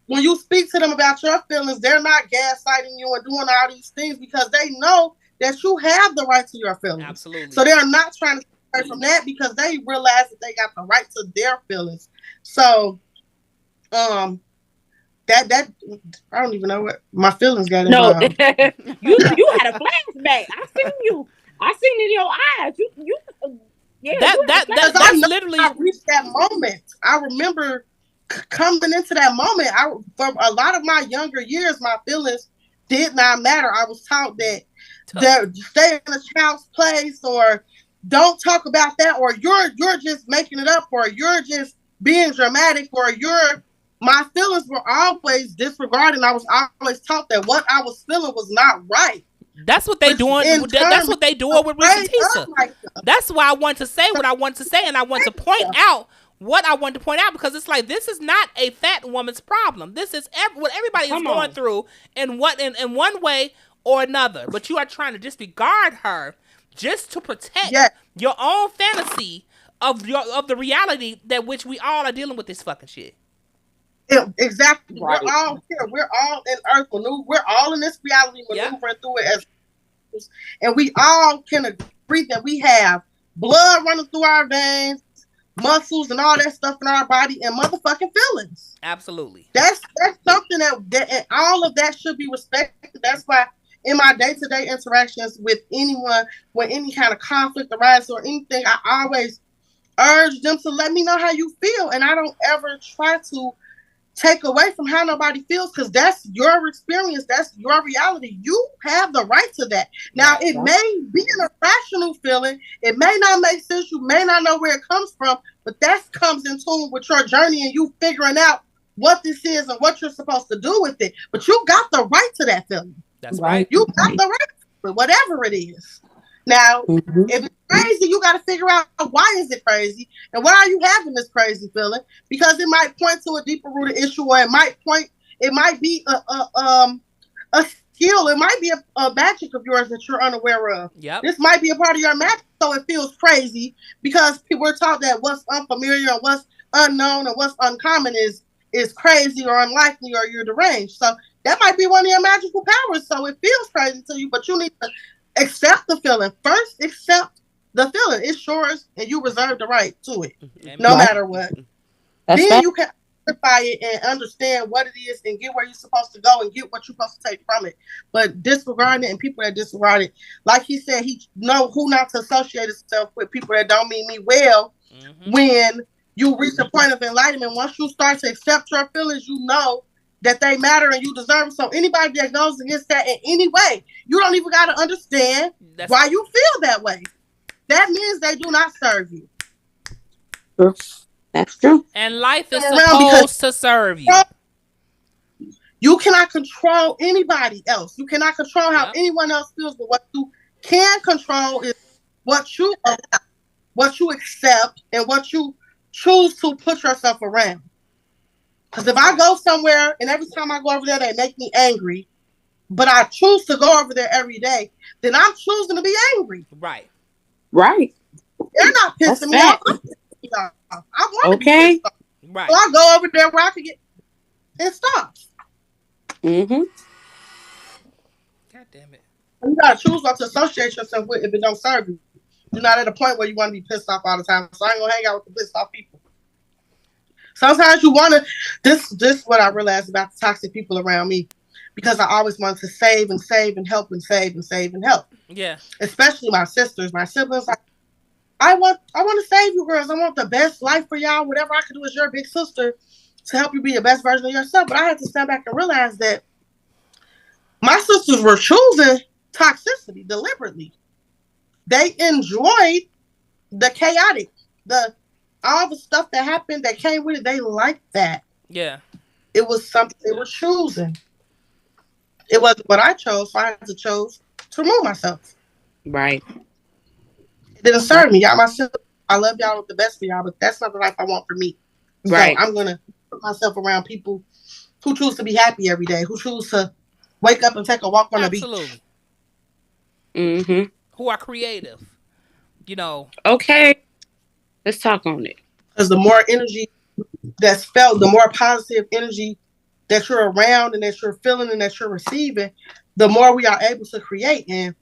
when you speak to them about your feelings, they're not gaslighting you and doing all these things, because they know that you have the right to your feelings. Absolutely. So they're not trying to stay away from that, because they realize that they got the right to their feelings. So, that I don't even know what my feelings got involved. No, you had a flashback. I seen it in your eyes. You That's literally. I reached that moment. I remember coming into that moment. For a lot of my younger years, my feelings did not matter. I was taught that stay in a child's place, or don't talk about that, or you're just making it up, or you're just being dramatic, or my feelings were always disregarded. I was always taught that what I was feeling was not right. That's what they doing. That's what they doing with Risa. That's why I wanted to say what I wanted to say, and I want to point out what I wanted to point out, because it's like, this is not a fat woman's problem. This is what everybody is going through in one way or another. But you are trying to disregard her just to protect your own fantasy of the reality that which we all are dealing with this fucking shit. Yeah, exactly. Right. We're all here. We're all in Earth. We're all in this reality maneuvering through it and we all can agree that we have blood running through our veins, muscles, and all that stuff in our body, and motherfucking feelings. Absolutely. That's something that and all of that should be respected. That's why in my day-to-day interactions with anyone, when any kind of conflict arises or anything, I always urge them to let me know how you feel, and I don't ever try to take away from how nobody feels, because that's your experience, that's your reality. You have the right to that. Now, it may be an irrational feeling, it may not make sense, you may not know where it comes from, but that comes in tune with your journey and you figuring out what this is and what you're supposed to do with it. But you got the right to that feeling. That's right. You got the right to it, whatever it is. Now, if it's crazy, you got to figure out why is it crazy and why are you having this crazy feeling? Because it might point to a deeper rooted issue, or it might be a skill, it might be a magic of yours that you're unaware of. Yep. This might be a part of your magic, so it feels crazy because people are taught that what's unfamiliar and what's unknown and what's uncommon is crazy or unlikely or you're deranged. So that might be one of your magical powers. So it feels crazy to you, but you need to accept the feeling. First, accept the feeling. It's yours, and you reserve the right to it, no matter what. Then you can identify it and understand what it is and get where you're supposed to go and get what you're supposed to take from it. But disregarding it and people that disregard it, like he said, he know who not to associate himself with, people that don't mean me well. When you reach a point of enlightenment, once you start to accept your feelings, you know that they matter and you deserve them. So anybody that goes against that in any way, you don't even got to understand why you feel that way. That means they do not serve you. That's true. And life is supposed to serve you. You cannot control anybody else. You cannot control how anyone else feels, but what you can control is what you allow, what you accept, and what you choose to put yourself around. Because if I go somewhere and every time I go over there, they make me angry, but I choose to go over there every day, then I'm choosing to be angry. Right. Right. They're not pissing me off. I want to be pissed off. Right. So I go over there where I can get it stops. Mm-hmm. God damn it. You gotta choose what to associate yourself with if it don't serve you. You're not at a point where you want to be pissed off all the time. So I ain't gonna hang out with the pissed off people. Sometimes you want to, this is what I realized about the toxic people around me, because I always wanted to save and save and help and save and save and help. Yeah. Especially my sisters, my siblings. I want to save you girls. I want the best life for y'all. Whatever I can do as your big sister to help you be the best version of yourself. But I had to step back and realize that my sisters were choosing toxicity deliberately. They enjoyed the chaotic, all the stuff that happened that came with it. They liked that. Yeah. It was something they were choosing. It wasn't what I chose, so I had to choose to remove myself. Right. It didn't serve me. Y'all, my sister, I love y'all with the best for y'all, but that's not the life I want for me. Right. So I'm going to put myself around people who choose to be happy every day, who choose to wake up and take a walk on the beach. Absolutely. Mm-hmm. Who are creative. You know. Okay. Let's talk on it. Because the more energy that's felt, the more positive energy that you're around and that you're feeling and that you're receiving, the more we are able to create. And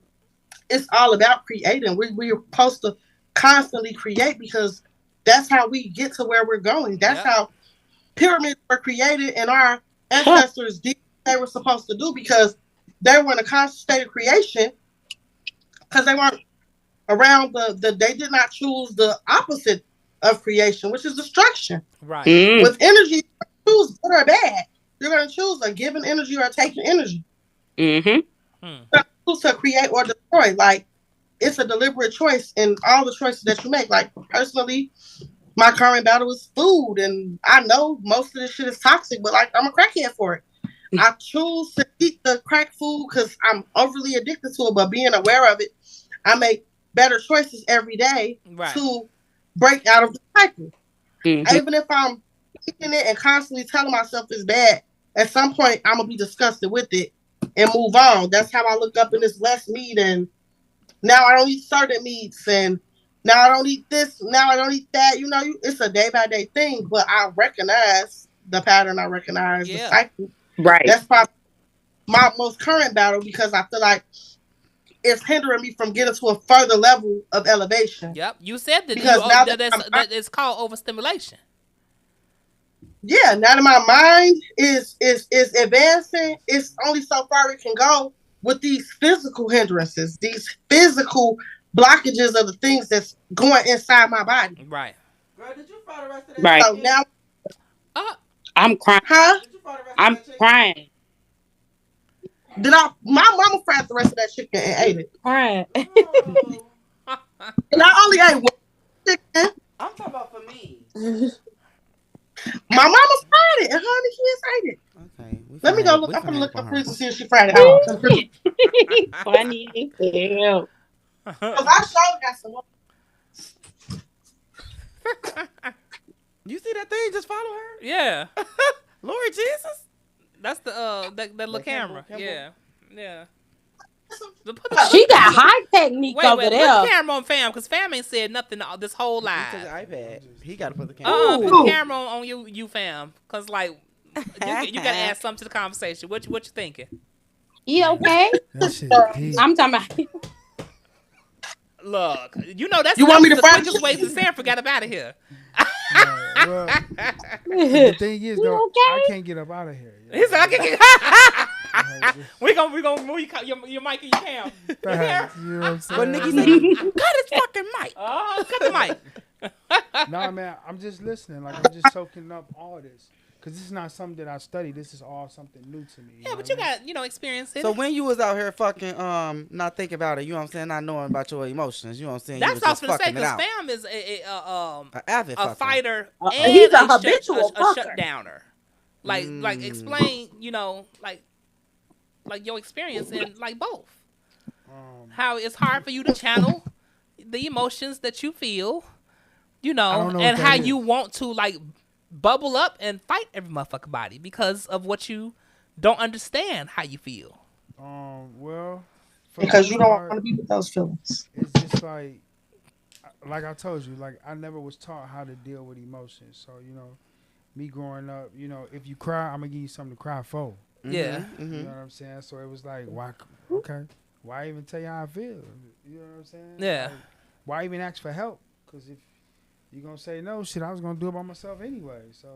it's all about creating. We're supposed to constantly create, because that's how we get to where we're going. That's how pyramids were created, and our ancestors did what they were supposed to do, because they were in a constant state of creation, because they weren't around they did not choose the opposite of creation, which is destruction. Right. With energy, choose good or bad. You're going to choose a given energy or a taken energy. Choose to create or destroy. Like, it's a deliberate choice in all the choices that you make. Like, personally, my current battle is food, and I know most of this shit is toxic, but like, I'm a crackhead for it. I choose to eat the crack food because I'm overly addicted to it, but being aware of it, I make better choices every day to break out of the cycle. Even if I'm eating it and constantly telling myself it's bad, at some point I'm gonna be disgusted with it and move on. That's how I look up in this less meat, and now I don't eat certain meats, and now I don't eat this, now I don't eat that. You know, it's a day by day thing, but I recognize the pattern, I recognize the cycle. Right. That's probably my most current battle because I feel like it's hindering me from getting to a further level of elevation. Yep, you said that. Because now that it's called overstimulation. Yeah, now that my mind is advancing, it's only so far it can go with these physical hindrances, these physical blockages of the things that's going inside my body. Right. Girl, did you follow the rest of that? Right. So now, I'm crying. Huh? I'm crying. My mama fried the rest of that chicken and ate it. Crying. And I only ate one chicken. I'm talking about for me. My mama fried it, and her and the kids ate it. Okay. Let me go look. I'm gonna look up freezer and see if she fried it out. Funny. Ew. Cause I sure got some. You see that thing? Just follow her. Yeah. Lord Jesus. That's the that little camera. Yeah. She got high technique over Put there. the camera on Fam, because Fam ain't said nothing this whole live. He took an iPad. He got to put the camera. Put the camera on you, Fam, because like you got to add something to the conversation. What you thinking? You okay? That shit deep. I'm talking about. Look, you know that's you want me to the find quickest way to Sanford got up out of here. Well, the thing is, though, I can't get up out of here. He said, "I can't get." We gonna move your mic and your cam. You know what I'm saying? But Nikki said, "Cut his fucking mic." Oh, cut the mic. Nah, man, I'm just listening. Like, I'm just soaking up all this. Because this is not something that I study. This is all something new to me. Yeah, but you got, experience in So it. when you was out here fucking, not thinking about it, you know what I'm saying, not knowing about your emotions, you know what I'm saying? That's what I was going going to say, because Fam is a fighter and he's a habitual a shutdowner. Like explain, like your experience in like both. How it's hard for you to channel the emotions that you feel, and how you want to like bubble up and fight every motherfucking body because of what you don't understand how you feel. Well, because you don't want to be with those feelings. It's just like I told you, like I never was taught how to deal with emotions. So me growing up, if you cry, I'm gonna give you something to cry for. Yeah, you know what I'm saying. So it was like, why? Okay, why even tell you how I feel? You know what I'm saying? Yeah. Like, why even ask for help? Because if you're gonna say no, shit, I was gonna do it by myself anyway. So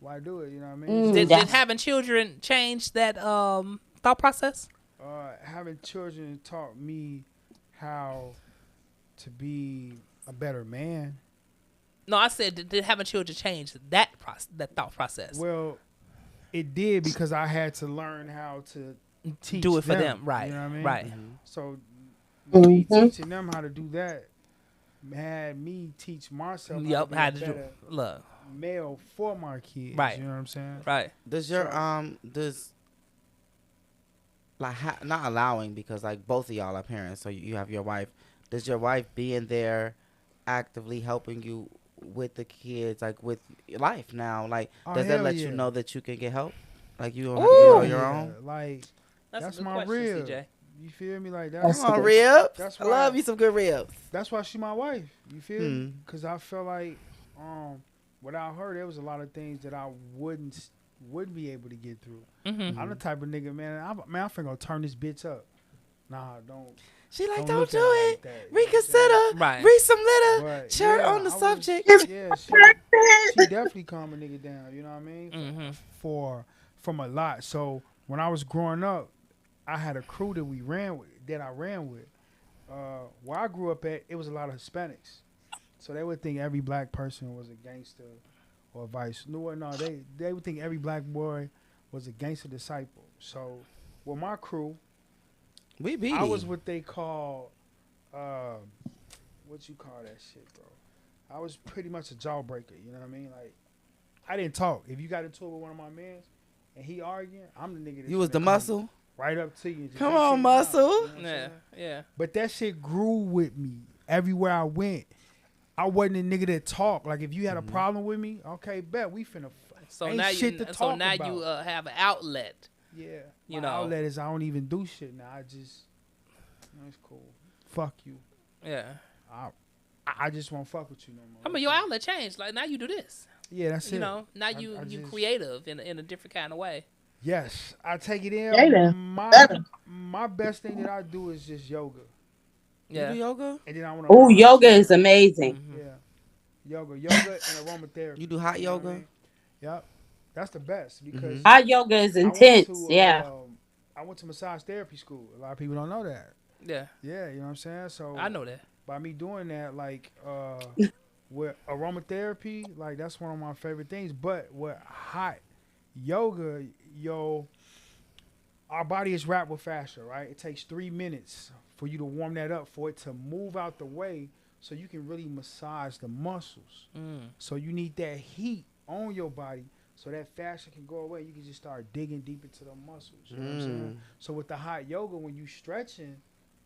why do it? You know what I mean? Did having children change that thought process? Having children taught me how to be a better man. No, I said did having children change that thought process? Well, it did because I had to learn how to do it for them. Right. You know what I mean? Right. So me teaching them how to do that had me teach myself how to be a better male for my kids. Right. You know what I'm saying? Right. Does your not allowing, because like both of y'all are parents, so you have your wife. Does your wife being there actively helping you with the kids, like with life now? Like, does that let you know that you can get help? Like you don't have to do it on your own? Like that's my question, rib. CJ. You feel me? Like that's Come on, ribs. That's I love you some good ribs. That's why she my wife. You feel me? Because I feel like without her, there was a lot of things that I wouldn't be able to get through. I'm the type of nigga, man. I'm finna go turn this bitch up. Nah, don't. She like, don't do it. Like reconsider. Right. Read some litter. Shirt on the subject. Yeah, she definitely calm a nigga down. You know what I mean? From a lot. So when I was growing up, I had a crew that I ran with, where I grew up at, it was a lot of Hispanics, so they would think every black person was a gangster, or vice. No, they would think every black boy was a gangster disciple. So, with my crew, I was what they call, what you call that shit, bro? I was pretty much a jawbreaker. You know what I mean? Like, I didn't talk. If you got into it with one of my mans and he arguing, I'm the nigga. That's you was the muscle. Right up to you. Come on, muscle. You know yeah. But that shit grew with me everywhere I went. I wasn't a nigga that talked. Like, if you had a problem with me, okay, bet we finna. So ain't now shit you, to talk so now about. you have an outlet. Yeah, you my know. outlet is I don't even do shit now. I just, it's cool. Fuck you. Yeah. I just won't fuck with you no more. I mean, your outlet changed. Like, now you do this. Yeah, that's it. You know, now you creative in a different kind of way. Yes, I take it in. Yeah. My best thing that I do is just yoga. Yeah. You do yoga? And then I want. Oh, yoga is amazing. Yeah, yoga and aromatherapy. You do hot yoga? I mean? Yep, that's the best because hot yoga is intense. I went to massage therapy school. A lot of people don't know that. Yeah. Yeah, you know what I'm saying. So I know that. By me doing that, like with aromatherapy, like that's one of my favorite things. But with hot yoga, our body is wrapped with fascia, right? It takes 3 minutes for you to warm that up, for it to move out the way, so you can really massage the muscles. So you need that heat on your body, so that fascia can go away. You can just start digging deep into the muscles. You know what I'm saying? So with the hot yoga, when you stretching,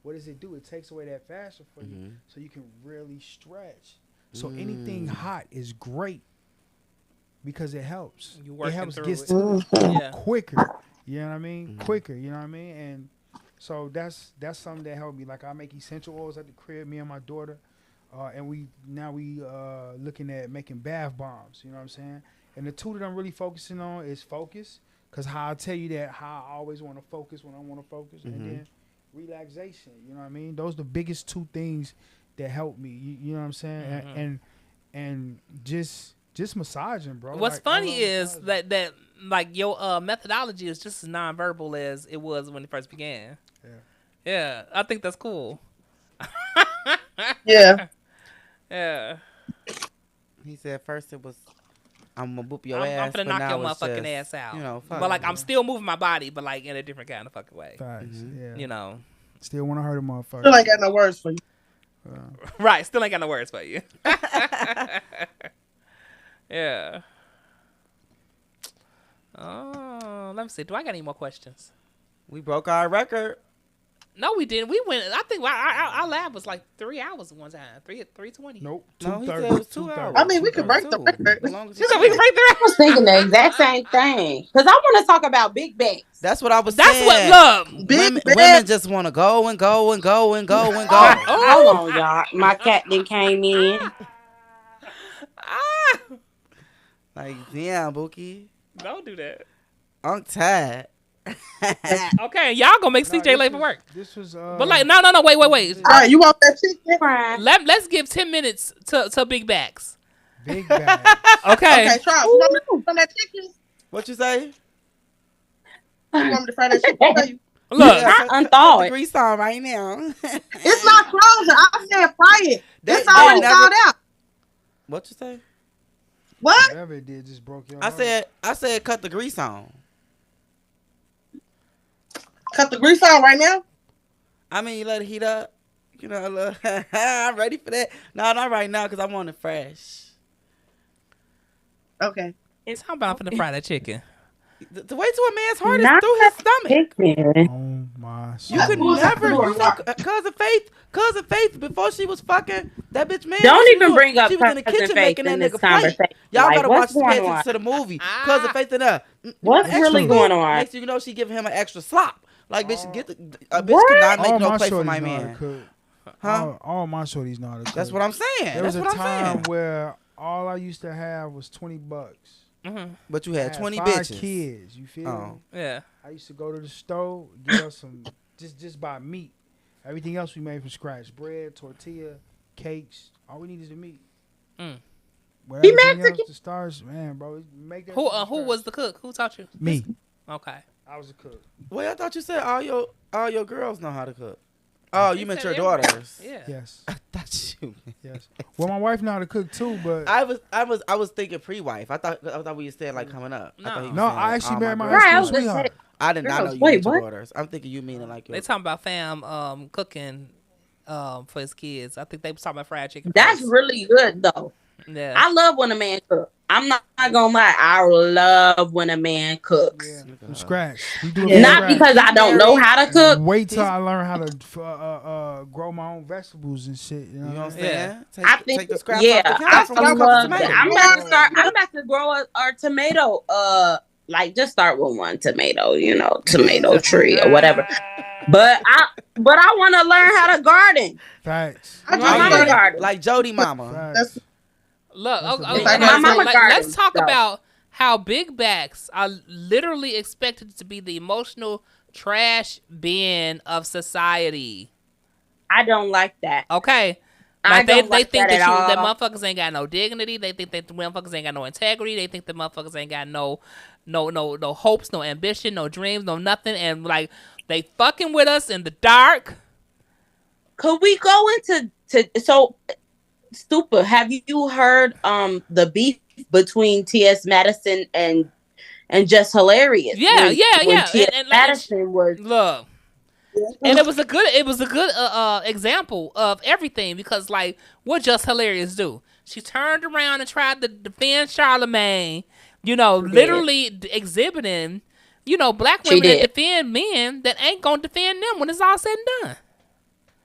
what does it do? It takes away that fascia for you, so you can really stretch. So anything hot is great because it helps. It helps get to it quicker. You know what I mean? Quicker. You know what I mean? And so that's something that helped me. Like, I make essential oils at the crib, me and my daughter, and we looking at making bath bombs. You know what I'm saying? And the two that I'm really focusing on is focus, because how I tell you that how I always want to focus when I want to focus, and then relaxation. You know what I mean? Those are the biggest two things that help me. You know what I'm saying? And just massaging, bro. What's like, funny is that like your methodology is just as nonverbal as it was when it first began. Yeah, I think that's cool. Yeah. He said first it was, I'm gonna whoop your ass. I'm gonna knock your motherfucking ass out. You know, but like I'm still moving my body, but like in a different kind of fucking way. Facts. Yeah. You know. Still want to hurt a motherfucker. Still ain't got no words for you. Right. Still ain't got no words for you. Yeah. Oh, let me see. Do I got any more questions? We broke our record. No, we didn't. We went. I think our lab was like 3 hours one time. 3:20. Nope. No, he said it was 2 hours. I mean, we could break the record. You said we can break the record. I was thinking the exact same thing because I want to talk about big bangs. That's what I was That's saying. what love. Women just want to go and go and go and go and go. Hold on, y'all. My cat then came in. Like, damn, Bookie. Don't do that. I'm tired. Okay, y'all gonna make CJ late for work. This was but like no, wait. All right, you want that chicken? Let's give 10 minutes to Big Backs. Big Backs. Okay. Okay, Charles, you want me to fry that chicken? What you say? You want me to fry that chicken for you? Look, I unthaw it. Grease on right now. It's not frozen. I said fry it. It's They already never- thawed out. What you say? What? Whatever it did just broke your I heart. said cut the grease on. Cut the grease on right now? I mean, you let it heat up. You know, look, I'm ready for that. No, not right now because I want it fresh. Okay. It's how about I'm finna fry that chicken. The way to a man's heart is Not through his stomach. chicken. Oh my You could never, cousin Faith, before she was fucking that bitch man. Don't she even was- bring up She was in the Cousin kitchen Faith making that in this nigga plate. conversation. Y'all Like, gotta what's watch going the on? to the movie. Cousin Faith in there. What's Extra really food going on? Makes you know she giving him an extra slop. Like bitch, get a bitch What? cannot make All no my plate for shorties my know how to man. cook. Huh? All my shorties know how to cook. That's what I'm saying. There was That's a what I'm time saying. where all I used to have was $20. But you I had 20 5 bitches. kids. You feel me? Yeah. I used to go to the store, get us some, just buy meat. Everything else we made from scratch: bread, tortilla, cakes. All we need is the meat. But He everything Mexican? else, the stars, man, bro. Make that. Who shit from who scratch. was the cook? Who taught you? Me? Okay. I was a cook. Wait, I thought you said all your girls know how to cook. Oh, you meant your daughters? Yeah. Yes. I thought you. Yes. Well, my wife know how to cook too, but I was thinking pre-wife. I thought we were saying like coming up. No. I thought he was No, saying, I like, actually oh, married my girl. high school sweetheart. I did not know you meant your daughters. I'm thinking you meaning like your. They talking about fam cooking for his kids. I think they was talking about fried chicken. That's really good though. Yeah. I love when a man cooks. I'm not gonna lie. I love when a man cooks. From scratch. We do it Not from because scratch. I don't know how to cook. Wait till I learn how to grow my own vegetables and shit. You know what I'm saying? I think take the scraps yeah, off the counter I from when you love cut the that. tomato. I'm about to grow a tomato. Like just start with one tomato, tomato tree or whatever. But I want to learn how to garden. Facts. My mama garden. Like Jody mama. Look, My mama garden, let's talk so. about how big backs are literally expected to be the emotional trash bin of society. I don't like that. Okay. I Like they don't like think that at that all. motherfuckers ain't got no dignity. They think that the motherfuckers ain't got no integrity. They think the motherfuckers ain't got no hopes, no ambition, no dreams, no nothing. And like they fucking with us in the dark. Could we go into so stupid? Have you heard the beef between T.S. Madison and Just Hilarious? Yeah, when T.S. And Madison was look. And it was a good example of everything because like what Just Hilarious do? She turned around and tried to defend Charlemagne, literally exhibiting, black women that defend men that ain't gonna defend them when it's all said and done.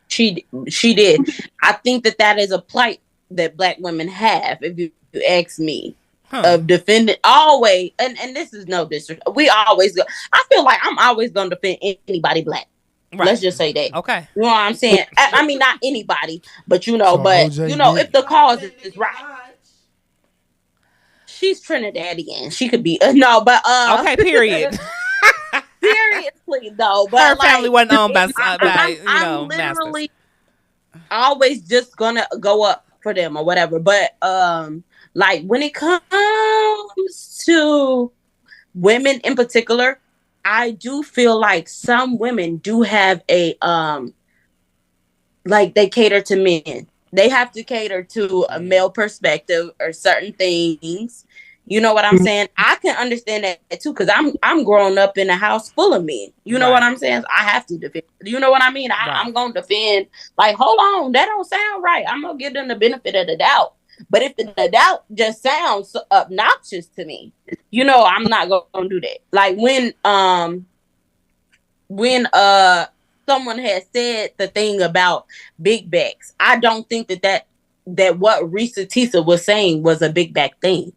She did. I think that is a plight that black women have, if you ask me. Of defending always, and this is no disrespect. We always go. I feel like I'm always gonna defend anybody black. Right. Let's just say that. Okay. You know what I'm saying? I mean, not anybody, but if the cause is right. She's Trinidadian. She could be okay. Period. Seriously though, but her family wasn't owned by I'm literally always just gonna go up for them or whatever. But like when it comes to women in particular, I do feel like some women do have a like they cater to men. They have to cater to a male perspective or certain things. You know what I'm saying? I can understand that too, because I'm growing up in a house full of men. You know what I'm saying? So I have to defend. You know what I mean? I'm gonna defend. Like, hold on, that don't sound right. I'm gonna give them the benefit of the doubt. But if the doubt just sounds obnoxious to me, I'm not gonna do that. Like when someone had said the thing about big backs, I don't think that what Risa Tisa was saying was a big back thing.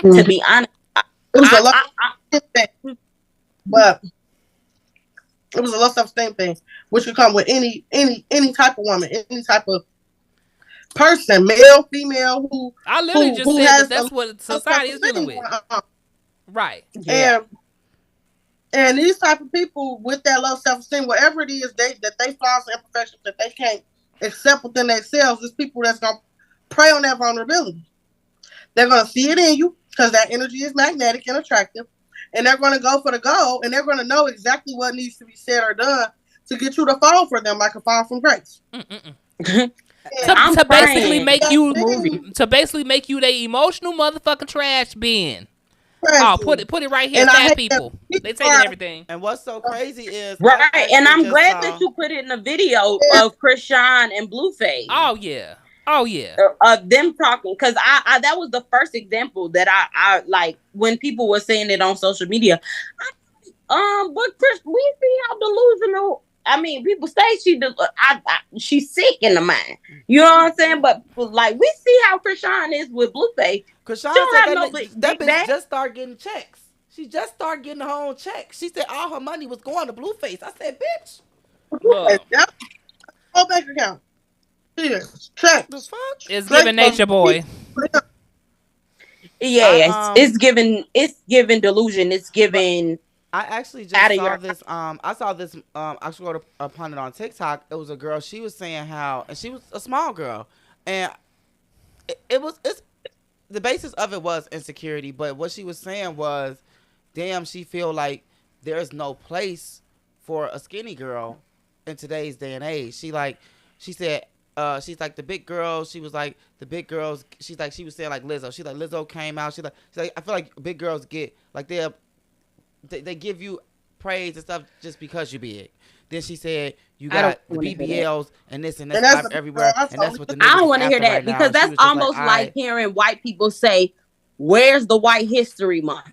To be honest, it was a lot, but it was a low self-esteem thing, which could come with any type of woman, any type of person, male, female, who I literally just said that's what society is dealing with. Right. Yeah. And these type of people with that low self-esteem, whatever it is that they flaws and imperfections that they can't accept within themselves, is people that's gonna prey on that vulnerability. They're gonna see it in you because that energy is magnetic and attractive, and they're gonna go for the goal, and they're gonna know exactly what needs to be said or done to get you to fall for them, like a fall from grace. To basically make you the emotional motherfucking trash bin. Oh, put it right here, fat people. They taking everything. And what's so crazy is and I'm glad that you put it in the video of Krishan and Blueface. Oh yeah. Them talking, because I that was the first example that I like when people were saying it on social media. But Chris, we see how delusional. I mean, people say she's sick in the mind. You know what I'm saying? But like we see how Krishan is with Blueface. Krishan said that bitch just started getting checks. She just started getting her own checks. She said all her money was going to Blueface. I said, bitch. Whole bank account. Check. The fuck? It's giving Nature Boy. Yeah, it's giving delusion. It's giving. I actually just saw this. I saw this. I scrolled upon it on TikTok. It was a girl. She was saying how, and she was a small girl, and it's the basis of it was insecurity. But what she was saying was, damn, she feel like there's no place for a skinny girl in today's day and age. She said, she's like the big girls. She was like the big girls. She's like, she was saying like Lizzo. She's like Lizzo came out. She's like I feel like big girls get like they give you praise and stuff just because you big. Then she said you got the BBLs and this and that's everywhere, and that's what the niggas I don't want to hear that right because that's almost like hearing white people say, "Where's the White History Month?"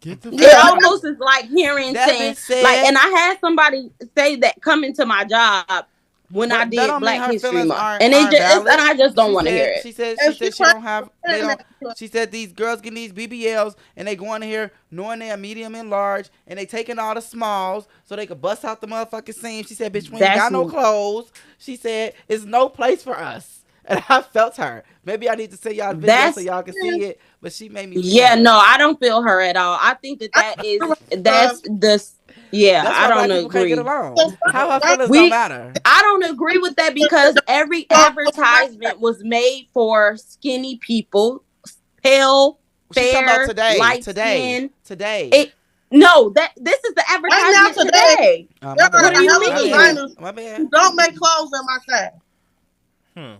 It almost is like hearing saying, like, and I had somebody say that coming to my job when I did Black History Month, and and I just don't want to hear it. She said she don't have. They don't. She said these girls getting these BBLs and they going in here knowing they're medium and large and they taking all the smalls so they could bust out the motherfucking seam. She said, "Bitch, we ain't got no clothes." She said, "It's no place for us." And I felt her. Maybe I need to send y'all a video so y'all can see it. But she made me. Yeah, no, I don't feel her at all. I think that's the. Yeah, I don't agree. How her feelings don't matter. I don't agree with that because every advertisement was made for skinny people, pale, fair, light skin. Today. No, this is the advertisement today. What do you mean? Designers who don't make clothes in my size.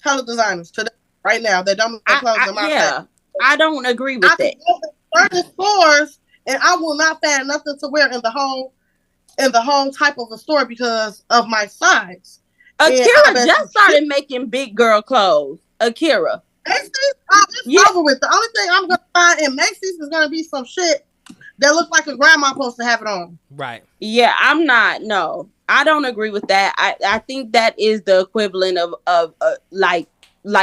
Hella designers today, right now, that don't make clothes in my size. I don't agree with that. I can go to certain stores and I will not find nothing to wear in the whole type of a store because of my size. Akira just started making big girl clothes. Akira. Macy's, it's over with. The only thing I'm gonna find in Macy's is gonna be some shit that looks like a grandma supposed to have it on. Right. Yeah, I'm not. No, I don't agree with that. I think that is the equivalent of like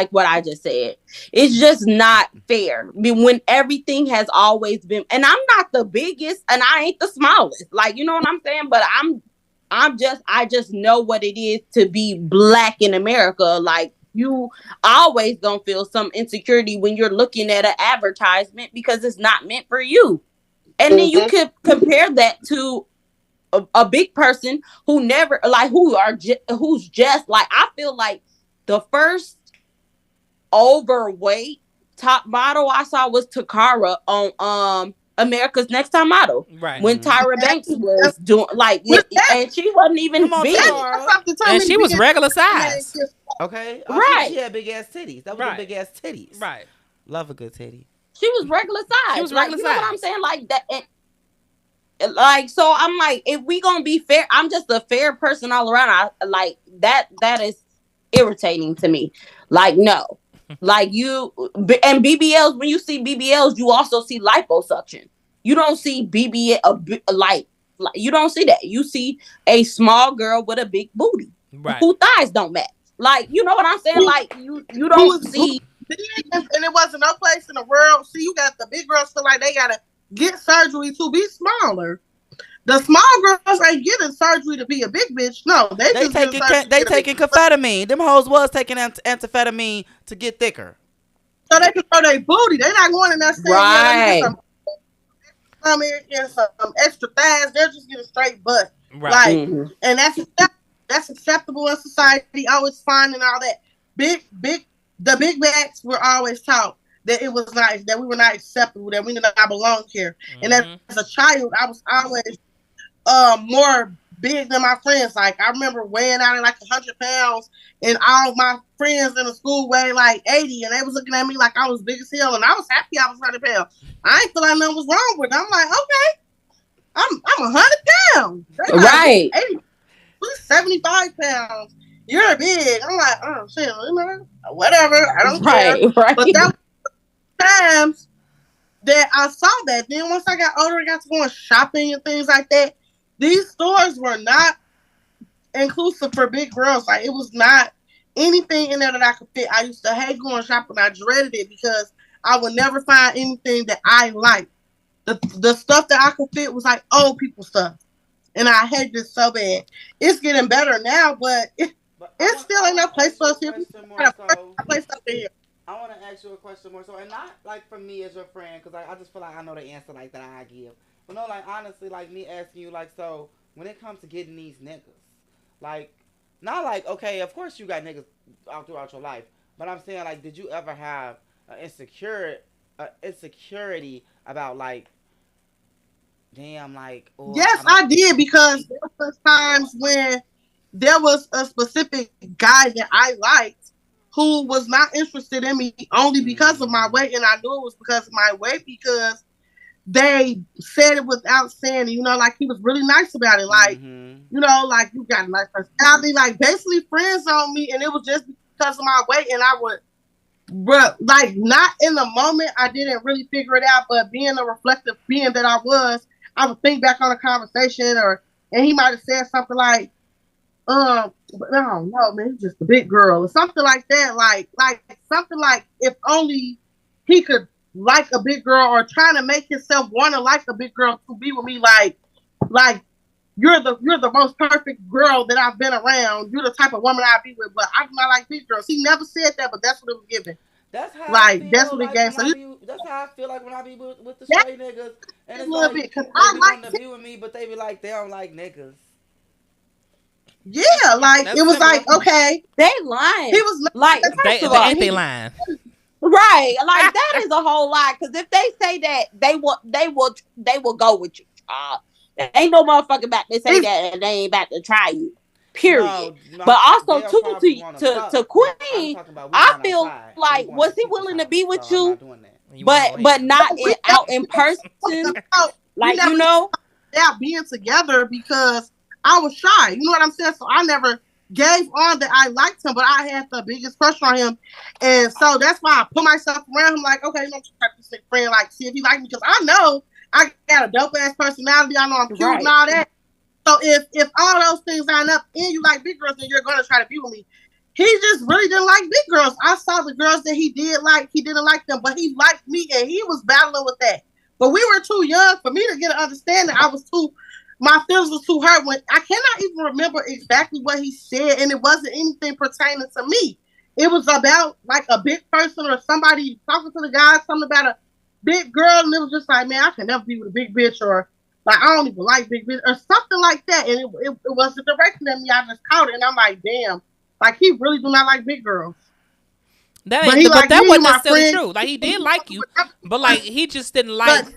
what I just said. It's just not fair. I mean, when everything has always been, and I'm not the biggest and I ain't the smallest. Like, you know what I'm saying? But I just know what it is to be Black in America. Like, you always gonna feel some insecurity when you're looking at an advertisement because it's not meant for you. And then you could compare that to a big person who never like who's just like, I feel like the first overweight top model I saw was Takara on America's Next Top Model. Right. When Tyra Banks was doing and she wasn't even big. And she was regular size. Okay. Right. She had big ass titties. That was big ass titties. Right. Love a good titty. She was regular size. She was regular size. You know what I'm saying? Like that. Like, so I'm like, if we gonna be fair, I'm just a fair person all around. I like that. That is irritating to me. Like, no. Like you and BBLs, when you see BBLs, you also see liposuction. You don't see BBL like you don't see that. You see a small girl with a big booty, who thighs don't match. Like, you know what I'm saying? Like you don't see. And it wasn't no place in the world. See, you got the big girls feel like they gotta get surgery to be smaller. The small girls ain't getting surgery to be a big bitch. No, they taking amphetamine. Them hoes was taking amphetamine to get thicker. So they can throw their booty. They're not going in there saying, right. And some extra thighs. They're just getting straight butt. Right. Like, and that's acceptable in society. Always fine and all that. The big backs were always taught that it was not, that we were not acceptable, that we did not belong here. And as a child, I was always more big than my friends. Like, I remember weighing out at like 100 pounds, and all my friends in the school weighed like 80, and they was looking at me like I was big as hell, and I was happy I was 100 pounds. I ain't feel like nothing was wrong with it. I'm like, okay, I'm 100 pounds. Right. 80, 75 pounds. You're big. I'm like, oh shit, whatever. I don't care. Right. But that was times that I saw that. Then once I got older, I got to going shopping and things like that. These stores were not inclusive for big girls. Like, it was not anything in there that I could fit. I used to hate going shopping. I dreaded it because I would never find anything that I liked. The stuff that I could fit was like old people stuff. And I hate this so bad. It's getting better now, but it's still ain't no place for us here. I want to ask you a question more so, and not like for me as your friend, because I just feel like I know the answer like that I give. But no, like honestly, like me asking you, like, so when it comes to getting these niggas, like, not like, okay, of course you got niggas all throughout your life, but I'm saying, like, did you ever have an insecurity about, like, damn, like, yes, I did, because was times when there was a specific guy that I liked who was not interested in me only because of my weight, and I knew it was because of my weight because they said it without saying it. You know, like he was really nice about it. Like, you know, like you got a nice personality. Like basically friends on me, and it was just because of my weight, and I would. But like not in the moment, I didn't really figure it out. But being a reflective being that I would think back on a conversation, and he might have said something like, but I don't know, man, he's just a big girl or something like that. Like something like if only he could like a big girl or trying to make himself want to like a big girl to be with me. Like you're the most perfect girl that I've been around. You're the type of woman I'd be with, but I do not like big girls. He never said that, but that's what it was given. That's how like I feel that's what like it gave. that's how I feel like when I be with the straight niggas, and it's a little like bit, 'cause they I be like wanting to be with me, but they be like they don't like niggas. Yeah, like That's it was similar. like okay, They lying. he was like They ain't they lying. right. Like that is a whole lie. Because if they say that, they will go with you. Ain't no motherfucker about to say that and they ain't about to try you. Period. No, but also they'll too probably wanna fuck, to but Queen, I feel like was he willing to be with you? But not out in person. Like you know, being together because I was shy. You know what I'm saying? So I never gave on that I liked him, but I had the biggest crush on him, and so that's why I put myself around him. Like, okay, let's try to stick friend. Like, see if he like me because I know I got a dope ass personality. I know I'm cute and all that. So if all those things line up and you like big girls, then you're gonna try to be with me. He just really didn't like big girls. I saw the girls that he did like. He didn't like them, but he liked me, and he was battling with that. But we were too young for me to get an understanding. My feelings was too hurt when I cannot even remember exactly what he said, and it wasn't anything pertaining to me. It was about like a big person or somebody talking to the guy, something about a big girl, and it was just like, man, I can never be with a big bitch, or like I don't even like big bitch, or something like that. And it wasn't directed at me. I just caught it, and I'm like, damn, like he really do not like big girls. That ain't, but that wasn't necessarily true. Like he did like you, but like he just didn't like.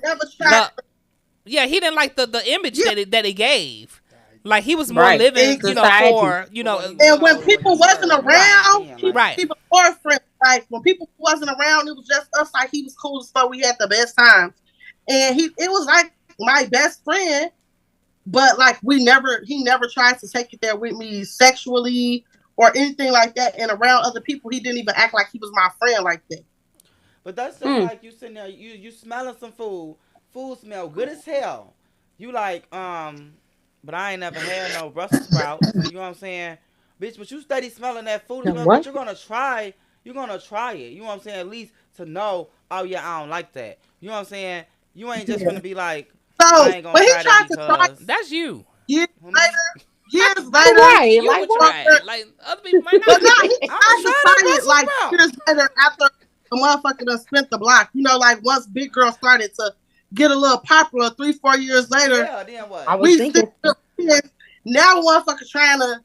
Yeah, he didn't like the image that he gave. Like he was more living, you know, for And when people wasn't around, people were friends. Like when people wasn't around, it was just us. Like he was cool as fuck. We had the best times, and it was like my best friend. But like he never tried to take it there with me sexually or anything like that. And around other people, he didn't even act like he was my friend like that. But that's just like you sitting there, you smelling some food. Food smell good as hell. You like, but I ain't never had no Brussels sprouts. You know what I'm saying? Bitch, but you steady smelling that food smell, but you're gonna try it. You know what I'm saying? At least to know, oh yeah, I don't like that. You know what I'm saying? You ain't just gonna be like, I ain't gonna try that because that's you. Years later, right? You would try it. Like other people might not. But no, I decided like years later after the motherfucker done spent the block. You know, like once big girl started to get a little popular 3-4 years later. Yeah, then what? I was thinking. Now motherfuckers trying to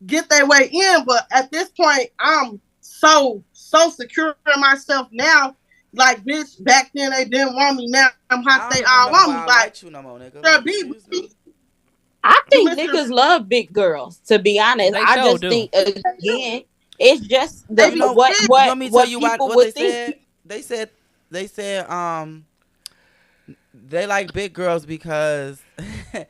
get their way in, but at this point, I'm so secure in myself now. Like, bitch, back then they didn't want me. Now I'm hot. They all want me. Like, you no more, nigga. I think niggas love big girls. To be honest, I just think again, it's just what people would think. They said they like big girls because the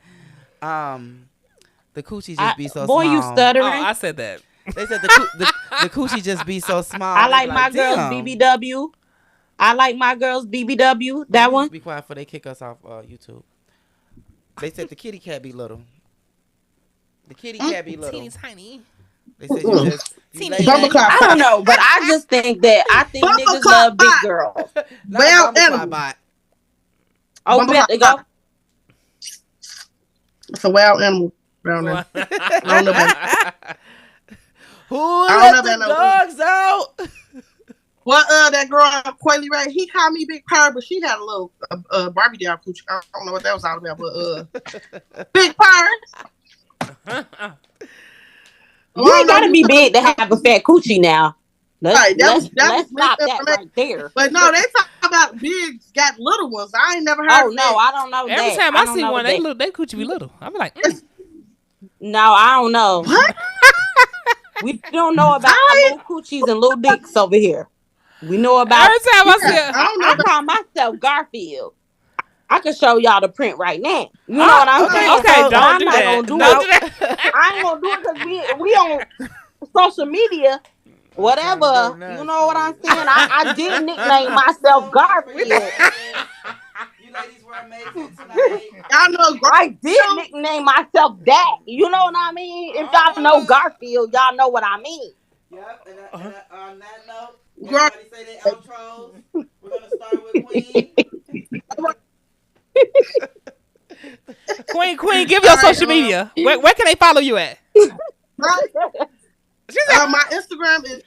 coochie just be so small. Boy, you stuttering. Oh, I said that. They said the coochie just be so small. I like my girls BBW. I like my girls BBW. That one. Be quiet before they kick us off YouTube. They said the kitty cat be little. The kitty cat be little. Teeny tiny. They said you just I don't know, but I just think niggas love big girls. Well, oh, bet they go. It's a wild animal around there. I don't know about who let the dogs out? Well, that girl Quayle Ray, he called me Big Purr, but she had a little Barbie doll coochie. I don't know what that was all about, but Big Purr. You ain't gotta be big to have a fat coochie now. Let's stop that right there. But no, they talk about bigs got little ones. I ain't never heard. Oh no, I don't know. Every time I see one, they coochie be little. I'm like, No, I don't know. What? We don't know about little coochies and little dicks over here. We know about. Every time I see I call myself Garfield. I can show y'all the print right now. You know what I'm saying? Okay, so don't I'm do not that. gonna do Don't it. do that. I ain't gonna do it because we on social media. Whatever. You know what I'm saying? I did nickname myself Garfield. You ladies were amazing tonight. Y'all know I did nickname myself that. You know what I mean? If y'all know Garfield, y'all know what I mean. Yep, and on that note, Gar- everybody say their outros. We're going to start with Queen. Queen, give your social media. Where can they follow you at? My Instagram is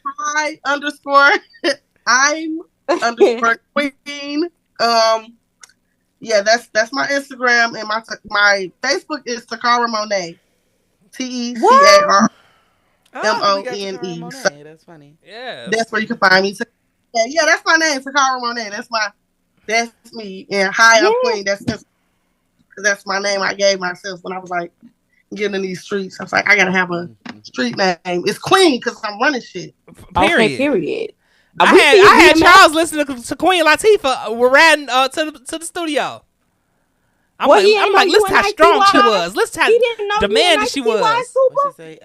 hi_I'm_Queen. Yeah, that's my Instagram, and my Facebook is Takara Monet. TECARMONE. So, that's funny. Yeah, that's where you can find me. Yeah, that's my name, Takara Monet. That's me. And hi, I'm Queen. That's my name I gave myself when I was like getting in these streets. I was like, I gotta have a street name. It's Queen because I'm running shit. Period. I had Charles listening to Queen Latifah. We're riding to the studio. I'm like, listen how strong she was. Listen how demanding she was. What she say?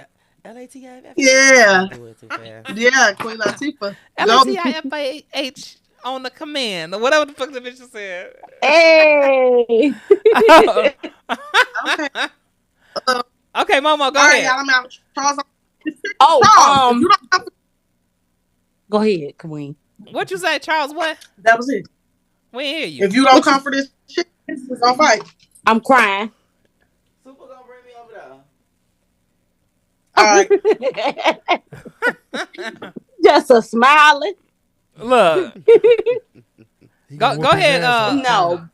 LATIFA? Yeah. Do it too fast. Yeah, Queen Latifah. LATIFAH on the command or whatever the fuck the bitch said. Hey. Okay, Momo, go All ahead. right, y'all, I'm out. Charles, Oh, go ahead, Queen. What you say, Charles? What? That was it. We ain't hear you. If you don't come for this shit, we're gonna fight. I'm crying. Super gonna bring me over All there. right. Just a smiling. Look. go ahead. No.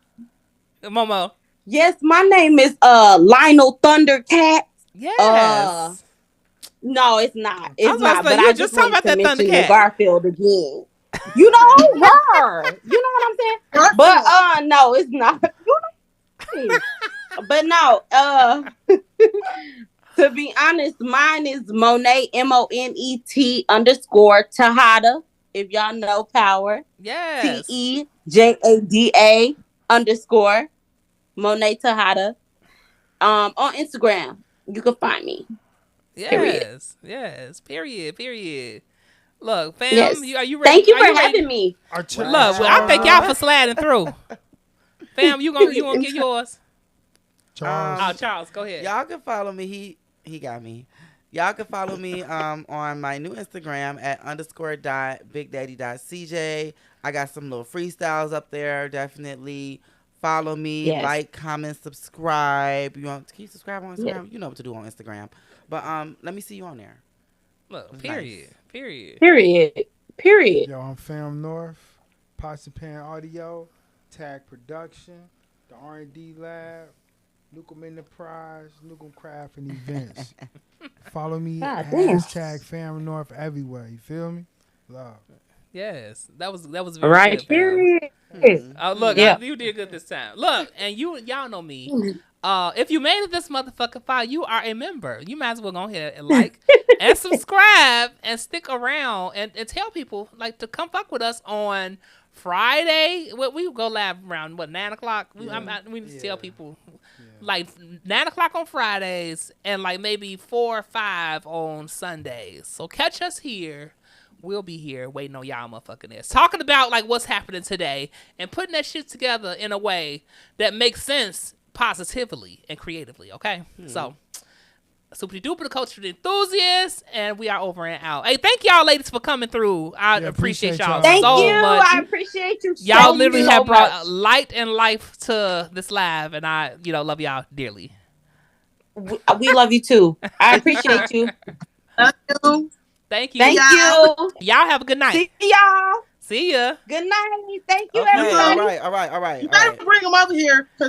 Momo. Yes, my name is Lionel Thundercat. Yes. No, it's not. It's not. But You I just just talking wanted about to that mention Thundercat. the Garfield again. You know her. You know what I'm saying? But no, it's not. But no, to be honest, mine is Monet, MONET _Tejada. If y'all know Power. Yes. TEJADA _ Monet Tejada. On Instagram, you can find me. Yes. Yes. Period. Look, fam, Yes. are you ready? Thank you for having me. Look, I thank y'all for sliding through. Fam, you gonna get yours? Charles, go ahead. Y'all can follow me. He got me. Y'all can follow me on my new Instagram at _.bigdaddy.cj. I got some little freestyles up there. Definitely follow me. Yes. Like, comment, subscribe. Can you subscribe on Instagram? Yeah. You know what to do on Instagram. But let me see you on there. Look, It's period. Period. Yo, I'm Fam North, Pots and Pan Audio, Tag Production, the R&D Lab, Nukem Enterprise, Nukem Craft and Events. Follow me God at damn. #Fam North everywhere. You feel me? Love. Yes, that was very Right. good, fam. Period. Look, Yeah. you did good this time. Look, and y'all know me. If you made it this motherfucking far, you are a member. You might as well go ahead and like and subscribe and stick around and tell people like to come fuck with us on Friday. We go live around 9:00. We need to tell people like 9:00 on Fridays and like maybe 4 or 5 on Sundays. So catch us here. We'll be here waiting on y'all motherfucking ass. Talking about like what's happening today and putting that shit together in a way that makes sense positively and creatively, okay? So, super duper the culture enthusiasts, and we are over and out. Hey, thank y'all ladies for coming through. I appreciate y'all Thank so you. much. I appreciate you. Y'all so literally so have brought much. light and life to this live, and I, love y'all dearly. We love you too. I appreciate you. Love you. Thank you. Thank you. Y'all have a good night. See y'all. See ya. Good night. Thank you, Okay, everybody. all right. You gotta bring them over here.